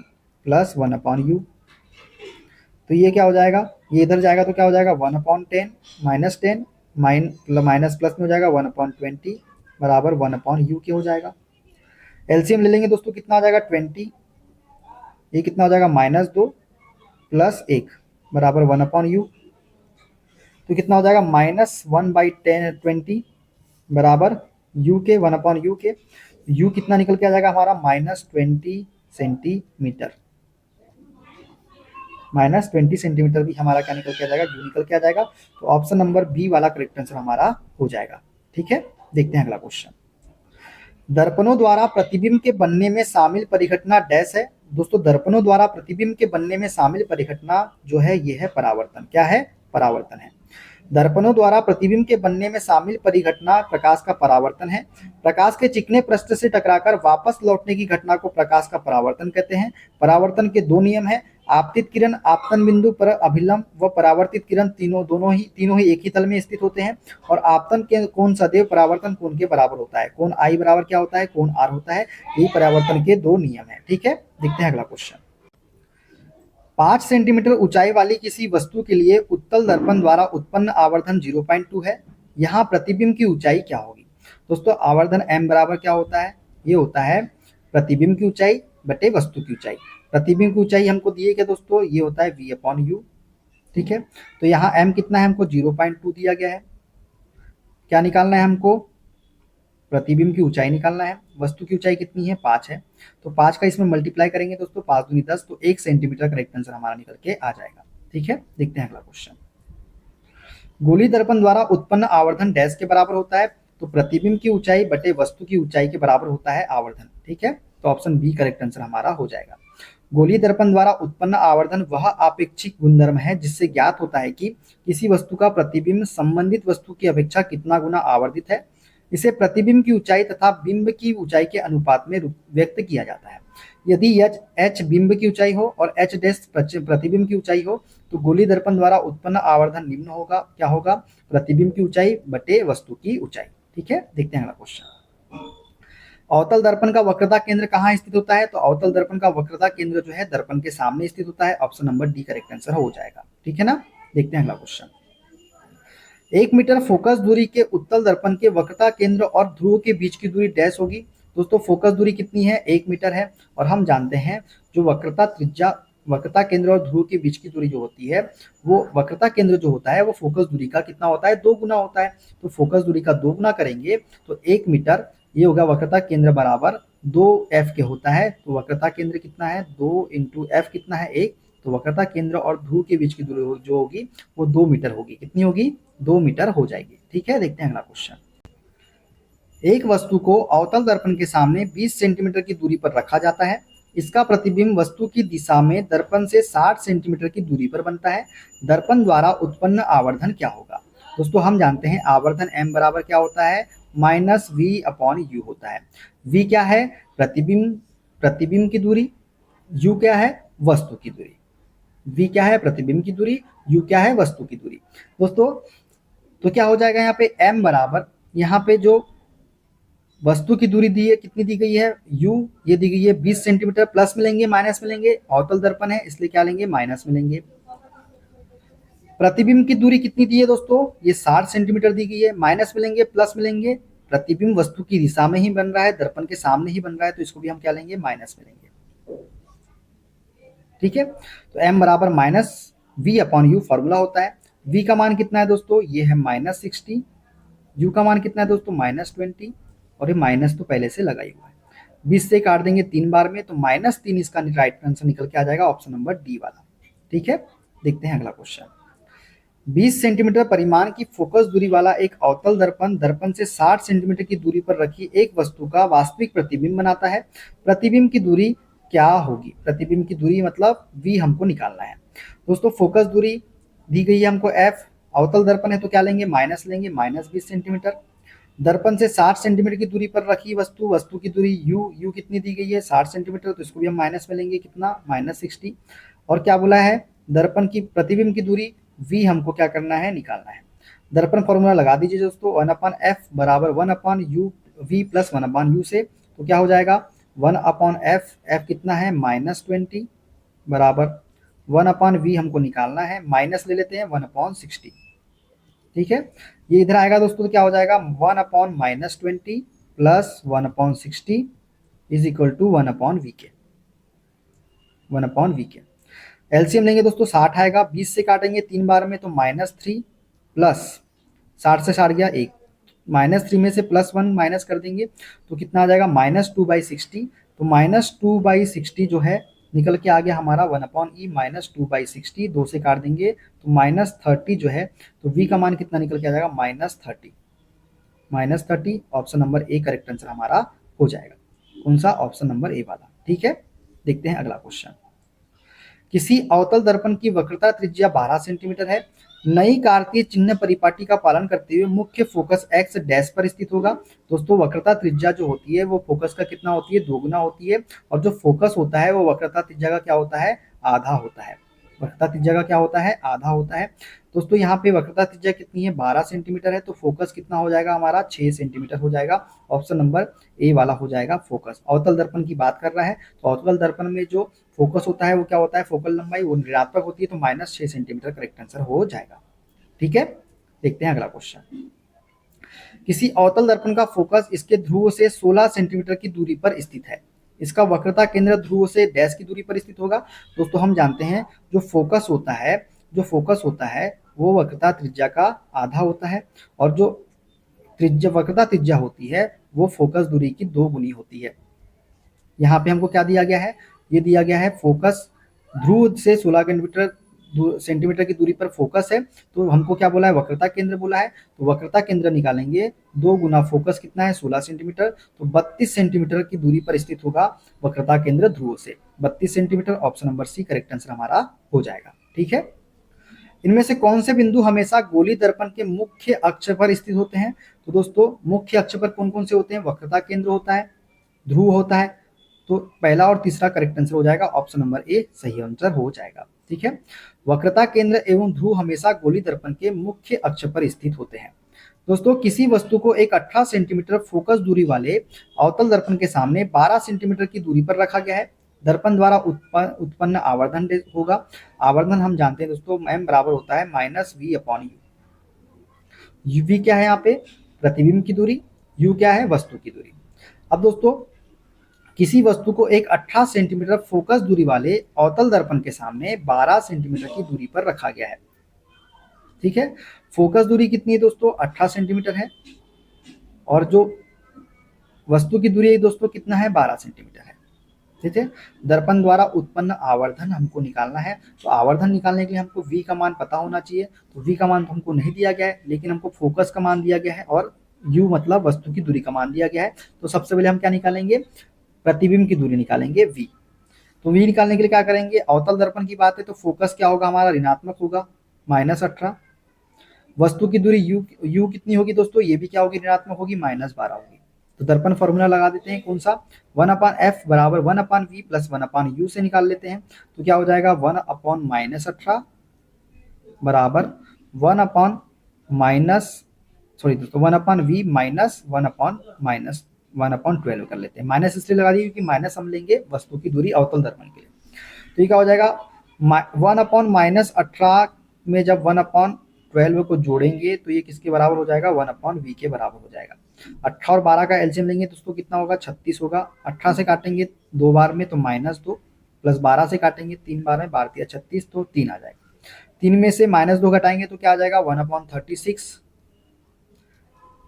प्लस 1/u। तो ये क्या हो जाएगा? ये इधर जाएगा तो क्या हो जाएगा? 1/10 -10 माइनस प्लस में हो जाएगा 1/20 बराबर 1/u के हो जाएगा। एलसीएम ले लेंगे दोस्तों, कितना आ जाएगा? 20। ये कितना हो जाएगा? -2 प्लस 1 बराबर 1/u। तो कितना हो जाएगा? -1/20 बराबर u के 1/u के। u कितना निकल के आ जाएगा हमारा? -20 सेंटीमीटर। -20 सेंटीमीटर भी हमारा क्या निकल के आ जाएगा? u निकल के आ जाएगा। तो ऑप्शन नंबर बी वाला करेक्ट आंसर हमारा हो जाएगा। ठीक है, देखते हैं अगला क्वेश्चन। दर्पणों द्वारा प्रतिबिंब के बनने में शामिल परिघटना डैश है। दोस्तों दर्पणों द्वारा प्रतिबिंब के बनने में शामिल परिघटना जो है ये है परावर्तन। क्या है? परावर्तन है। दर्पणों द्वारा प्रतिबिंब के बनने में शामिल परिघटना प्रकाश का परावर्तन है। प्रकाश के चिकने पृष्ठ से टकराकर वापस लौटने की घटना को प्रकाश का परावर्तन कहते हैं। परावर्तन के दो नियम हैं, आपतित किरण आपतन बिंदु पर अभिलंब व परावर्तित किरण तीनों ही एक ही तल में स्थित होते हैं। और आपतन के कोण सदैव परावर्तन कोण के बराबर होता है। कोण आई बराबर क्या होता है? कोण आर होता है। ये परावर्तन के दो नियम है। ठीक है, देखते हैं अगला क्वेश्चन। 5 सेंटीमीटर ऊंचाई वाली किसी वस्तु के लिए उत्तल दर्पण द्वारा उत्पन्न आवर्धन 0.2 है। यहाँ प्रतिबिंब की ऊंचाई क्या होगी? दोस्तों आवर्धन m बराबर क्या होता है? ये होता है प्रतिबिंब की ऊंचाई बटे वस्तु की ऊंचाई। प्रतिबिंब की ऊंचाई हमको दिए क्या दोस्तों? ये होता है v/u। ठीक है, तो यहाँ m कितना है? हमको 0.2 दिया गया है। क्या निकालना है हमको? प्रतिबिंब की ऊंचाई निकालना है। वस्तु की ऊंचाई कितनी है? 5 है। तो 5 का इसमें मल्टीप्लाई करेंगे दोस्तों, 5 दूनी 10, तो 1 सेंटीमीटर करेक्ट आंसर हमारा निकल के आ जाएगा। ठीक है, देखते हैं अगला क्वेश्चन। गोली दर्पण द्वारा उत्पन्न आवर्धन डैश के बराबर होता है। तो प्रतिबिंब की ऊंचाई बटे वस्तु की ऊंचाई के बराबर होता है आवर्धन। ठीक है, तो ऑप्शन बी करेक्ट आंसर हमारा हो जाएगा। गोलीय दर्पण द्वारा उत्पन्न आवर्धन वह आपेक्षिक गुणधर्म है जिससे ज्ञात होता है कि किसी वस्तु का प्रतिबिंब संबंधित वस्तु की अपेक्षा कितना गुना आवर्धित है। इसे प्रतिबिंब की ऊंचाई तथा बिंब की ऊंचाई के अनुपात में व्यक्त किया जाता है। यदि h बिंब की ऊंचाई हो और h डैश प्रतिबिंब की ऊंचाई हो तो गोलीय दर्पण द्वारा उत्पन्न आवर्धन निम्न होगा। क्या होगा? प्रतिबिंब की ऊंचाई बटे वस्तु की ऊंचाई। ठीक है, देखते हैं अगला क्वेश्चन। अवतल दर्पण का वक्रता केंद्र कहाँ स्थित होता है? तो अवतल दर्पण का वक्रता केंद्र जो है दर्पण के सामने स्थित होता है। Option number D correct answer हो जाएगा। ठीक है ना, देखते हैं अगला क्वेश्चन। 1 मीटर फोकस दूरी के उत्तल दर्पण के वक्रता केंद्र और ध्रुव के बीच की दूरी डैश होगी। दोस्तों फोकस दूरी कितनी है? 1 मीटर है। और हम जानते हैं जो वक्रता त्रिज्या, वक्रता केंद्र और ध्रुव के बीच की दूरी जो होती है वो वक्रता केंद्र जो होता है वो फोकस दूरी का कितना होता है? 2 गुना होता है। तो फोकस दूरी का 2 गुना करेंगे तो 1 मीटर ये होगा वक्रता केंद्र बराबर 2f के होता है। तो वक्रता केंद्र कितना है? 2 इंटू f कितना है? 1। तो वक्रता केंद्र और ध्रुव के बीच की दूरी जो होगी वो 2 मीटर होगी। कितनी होगी? 2 मीटर हो जाएगी। ठीक है, देखते हैं अगला क्वेश्चन। एक वस्तु को अवतल दर्पण के सामने 20 सेंटीमीटर की दूरी पर रखा जाता है। इसका प्रतिबिंब वस्तु की दिशा में दर्पण से 60 सेंटीमीटर की दूरी पर बनता है। दर्पण द्वारा उत्पन्न आवर्धन क्या होगा? दोस्तों हम जानते हैं आवर्धन m बराबर क्या होता है, माइनस वी अपॉन यू होता है। v क्या है, प्रतिबिंब की दूरी, u क्या है, वस्तु की दूरी। v क्या है, प्रतिबिंब की दूरी, u क्या है, वस्तु की दूरी। दोस्तों तो क्या हो जाएगा यहाँ पे m बराबर, यहाँ पे जो वस्तु की दूरी दी है कितनी दी गई है, u, ये दी गई है 20 सेंटीमीटर, प्लस में लेंगे माइनस में लेंगे, अवतल दर्पण है इसलिए क्या लेंगे, माइनस में लेंगे। प्रतिबिंब की दूरी कितनी दी है दोस्तों, ये 60 सेंटीमीटर दी गई है, माइनस में लेंगे प्लस में लेंगे, प्रतिबिंब वस्तु की दिशा में ही बन रहा है, दर्पण के सामने ही बन रहा है, तो इसको भी हम क्या लेंगे, माइनस में लेंगे। ठीक है, तो m बराबर minus V upon U formula होता है। v का मान कितना है दोस्तों, ये है -60, u का मान कितना है दोस्तों, -20, और ये माइनस तो पहले से लगा ही हुआ है। 20 से काट देंगे 3 बार में, तो -3 इसका राइट आंसर निकल के आ जाएगा, ऑप्शन नंबर डी वाला। ठीक है, देखते हैं अगला क्वेश्चन। 20 सेंटीमीटर परिमाण की फोकस दूरी वाला एक अवतल दर्पण दर्पण से 60 सेंटीमीटर की दूरी पर रखी एक वस्तु का वास्तविक प्रतिबिंब बनाता है। प्रतिबिंब की दूरी क्या होगी, प्रतिबिंब की दूरी मतलब v हमको निकालना है। दोस्तों फोकस दूरी दी गई है हमको f, अवतल दर्पण है तो क्या लेंगे, माइनस लेंगे, -20 सेंटीमीटर। दर्पण से 60 सेंटीमीटर की दूरी पर रखी वस्तु, वस्तु की दूरी u कितनी दी गई है, 60 सेंटीमीटर, तो इसको भी हम माइनस में लेंगे, कितना, -60। और क्या बोला है, दर्पण की प्रतिबिंब की दूरी v हमको क्या करना है, निकालना है। दर्पण फॉर्मूला लगा दीजिए दोस्तों, 1/f बराबर 1/u v प्लस 1/u से, तो क्या हो जाएगा 1/f, f कितना है, -20 बराबर 1/v हमको निकालना है, माइनस ले लेते हैं 1/60। ठीक है, ये इधर आएगा दोस्तों तो क्या हो जाएगा 1/-20 plus 1/60 is equal to 1/v के, 1/v के। एलसीएम लेंगे दोस्तों, 60 आएगा, 20 से काटेंगे 3 बार में, तो -3 प्लस 60 से 60 गया 1, -3 में से +1 माइनस कर देंगे तो कितना आ जाएगा, -2/60। तो -2/60 जो है निकल के आ गया हमारा 1/e, -2/60, 2 से काट देंगे तो -30 जो है, तो v का मान कितना निकल के आ जाएगा, -30, -30। Option number A correct answer हमारा हो जाएगा। कौन सा, ऑप्शन नंबर ए वाला। ठीक है, देखते हैं अगला क्वेश्चन। किसी अवतल दर्पण की वक्रता त्रिज्या 12 सेंटीमीटर है, नई कार्तीय चिन्ह परिपाटी का पालन करते हुए मुख्य फोकस x डैश पर स्थित होगा। दोस्तों वक्रता त्रिज्या जो होती है वो फोकस का कितना होती है, 2 गुना होती है, और जो फोकस होता है वो वक्रता त्रिज्या का क्या होता है, आधा होता है। वक्रता त्रिज्या का क्या होता है, आधा होता है। दोस्तों यहाँ पे वक्रता त्रिज्या कितनी है, 12 सेंटीमीटर है, तो फोकस कितना हो जाएगा हमारा, 6 सेंटीमीटर हो जाएगा। ऑप्शन नंबर ए वाला हो जाएगा फोकस। अवतल दर्पण की बात कर रहा है, तो अवतल दर्पण में जो फोकस होता है वो क्या होता है, फोकल लंबाई वो ऋणात्मक होती है, तो -6 सेंटीमीटर करेक्ट आंसर हो जाएगा। ठीक है, देखते हैं अगला क्वेश्चन। किसी अवतल दर्पण का फोकस इसके ध्रुव से 16 सेंटीमीटर की दूरी पर स्थित है, इसका वक्रता केंद्र ध्रुव से डैश की दूरी पर स्थित होगा। दोस्तों हम जानते हैं जो फोकस होता है, जो फोकस होता है वो वक्रता त्रिज्या का आधा होता है, और जो त्रिज्या वक्रता त्रिज्या होती है वो फोकस दूरी की 2 गुनी होती है। यहाँ पे हमको क्या दिया गया है, ये दिया गया है फोकस ध्रुव से 16 सेंटीमीटर की दूरी पर फोकस है, तो हमको क्या बोला है, वक्रता केंद्र बोला है, तो वक्रता केंद्र निकालेंगे, 2 गुना फोकस कितना है, 16 सेंटीमीटर, तो 32 सेंटीमीटर की दूरी पर स्थित होगा वक्रता केंद्र ध्रुव से, 32 centimetre. Option number C correct answer हमारा हो जाएगा। ठीक है, इनमें से कौन से बिंदु हमेशा गोली दर्पण के मुख्य अक्ष पर स्थित होते हैं, तो दोस्तों मुख्य अक्ष पर कौन कौन से होते हैं, वक्रता केंद्र होता है, ध्रुव होता है, तो पहला और तीसरा करेक्ट आंसर हो जाएगा, ऑप्शन नंबर ए सही आंसर हो जाएगा। ठीक है, वक्रता केंद्र एवं ध्रुव हमेशा गोली दर्पण के मुख्य अक्ष पर स्थित होते हैं। दोस्तों किसी वस्तु को एक 18 सेंटीमीटर फोकस दूरी वाले अवतल दर्पण के सामने 12 सेंटीमीटर की दूरी पर रखा गया है, दर्पण द्वारा उत्पन्न आवर्धन होगा। आवर्धन हम जानते हैं दोस्तों, m बराबर होता है -v/u। v क्या है यहाँ पे, प्रतिबिंब की दूरी, u क्या है, वस्तु की दूरी। अब दोस्तों किसी वस्तु को एक 18 सेंटीमीटर फोकस दूरी वाले अवतल दर्पण के सामने 12 सेंटीमीटर की दूरी पर रखा गया है। ठीक है, फोकस दूरी कितनी है दोस्तों, 18 सेंटीमीटर है, और जो वस्तु की दूरी है दोस्तों कितना है, 12 सेंटीमीटर है। ठीक है, दर्पण द्वारा उत्पन्न आवर्धन हमको निकालना है, तो आवर्धन निकालने के लिए हमको v का मान पता होना चाहिए, तो v का मान तो हमको नहीं दिया गया है, लेकिन हमको फोकस का मान दिया गया है, और u मतलब वस्तु की दूरी का मान दिया गया है। तो सबसे पहले हम क्या निकालेंगे, प्रतिबिंब की दूरी निकालेंगे v। तो v निकालने के लिए क्या करेंगे, अवतल दर्पण की बात है तो फोकस क्या होगा हमारा, ऋणात्मक होगा, -18। वस्तु की दूरी यू कितनी होगी दोस्तों, ये भी क्या होगी, ऋणात्मक होगी, -12 होगी। तो दर्पण फॉर्मूला लगा देते हैं, कौन सा, 1/f बराबर 1/v प्लस 1/u से निकाल लेते हैं। तो क्या हो जाएगा, 1/-18 बराबर 1/- सॉरी दोस्तों 1/v माइनस 1/-1/12 कर लेते हैं। माइनस इसलिए लगा दी क्योंकि माइनस हम लेंगे वस्तु की दूरी अवतल दर्पण के लिए। तो ये क्या हो जाएगा, 1/-18 में जब 1/12 को जोड़ेंगे तो ये किसके बराबर हो जाएगा, 1/v के बराबर हो जाएगा। 18 और 12 का एलसीएम लेंगे तो उसको कितना होगा, 36 होगा। 18 से काटेंगे 2 बार में तो -2, प्लस 12 से काटेंगे 3 बार में, 12 36, तो 3 आ जाएगा। 3 में से -2 घटाएंगे तो क्या आ जाएगा, 1/36।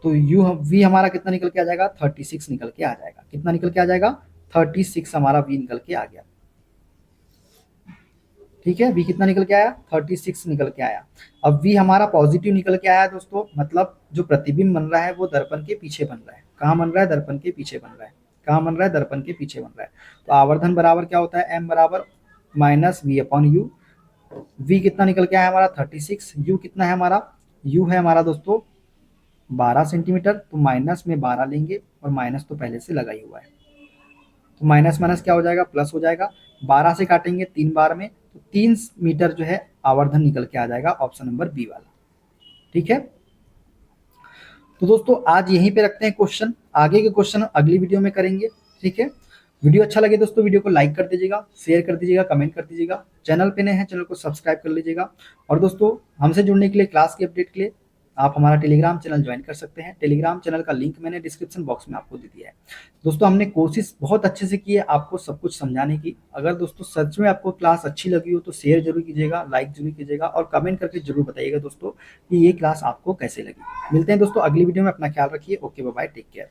तो यू वी हमारा कितना निकल के आ जाएगा, 36 निकल के आ जाएगा। कितना निकल के आ जाएगा, 36 हमारा वी निकल के आ गया। ठीक है, वी कितना निकल के आया, 36 निकल के आया। अब वी हमारा पॉजिटिव निकल के आया दोस्तों, मतलब जो प्रतिबिंब बन रहा है वो दर्पण के पीछे बन रहा है। कहाँ बन रहा है, दर्पण के पीछे बन रहा है। कहाँ बन रहा है, दर्पण के पीछे बन रहा है। तो आवर्धन बराबर क्या होता है, m बराबर -v/u। वी कितना निकल के आया हमारा, 36। यू कितना है हमारा, यू है हमारा दोस्तों 12 सेंटीमीटर। तो माइनस में 12 लेंगे और माइनस तो पहले से लगा ही हुआ है, तो माइनस माइनस क्या हो जाएगा, प्लस हो जाएगा। 12 से काटेंगे 3 बार में तो 3 मीटर जो है आवर्धन निकल के आ जाएगा, ऑप्शन नंबर बी वाला। ठीक है, तो दोस्तों आज यहीं पे रखते हैं क्वेश्चन, आगे के क्वेश्चन अगली वीडियो में करेंगे। ठीक है, वीडियो अच्छा लगे दोस्तों वीडियो को लाइक कर दीजिएगा, शेयर कर दीजिएगा, कमेंट कर दीजिएगा। चैनल पे नए हैं चैनल को सब्सक्राइब कर लीजिएगा। और दोस्तों हमसे जुड़ने के लिए, क्लास के अपडेट के लिए आप हमारा टेलीग्राम चैनल ज्वाइन कर सकते हैं। टेलीग्राम चैनल का लिंक मैंने डिस्क्रिप्शन बॉक्स में आपको दे दिया है। दोस्तों हमने कोशिश बहुत अच्छे से की है आपको सब कुछ समझाने की। अगर दोस्तों सच में आपको क्लास अच्छी लगी हो तो शेयर जरूर कीजिएगा, लाइक जरूर कीजिएगा और कमेंट करके जरूर बताइएगा दोस्तों कि ये क्लास आपको कैसे लगी। मिलते हैं दोस्तों अगली वीडियो में, अपना ख्याल रखिए। Okay bye bye, take care.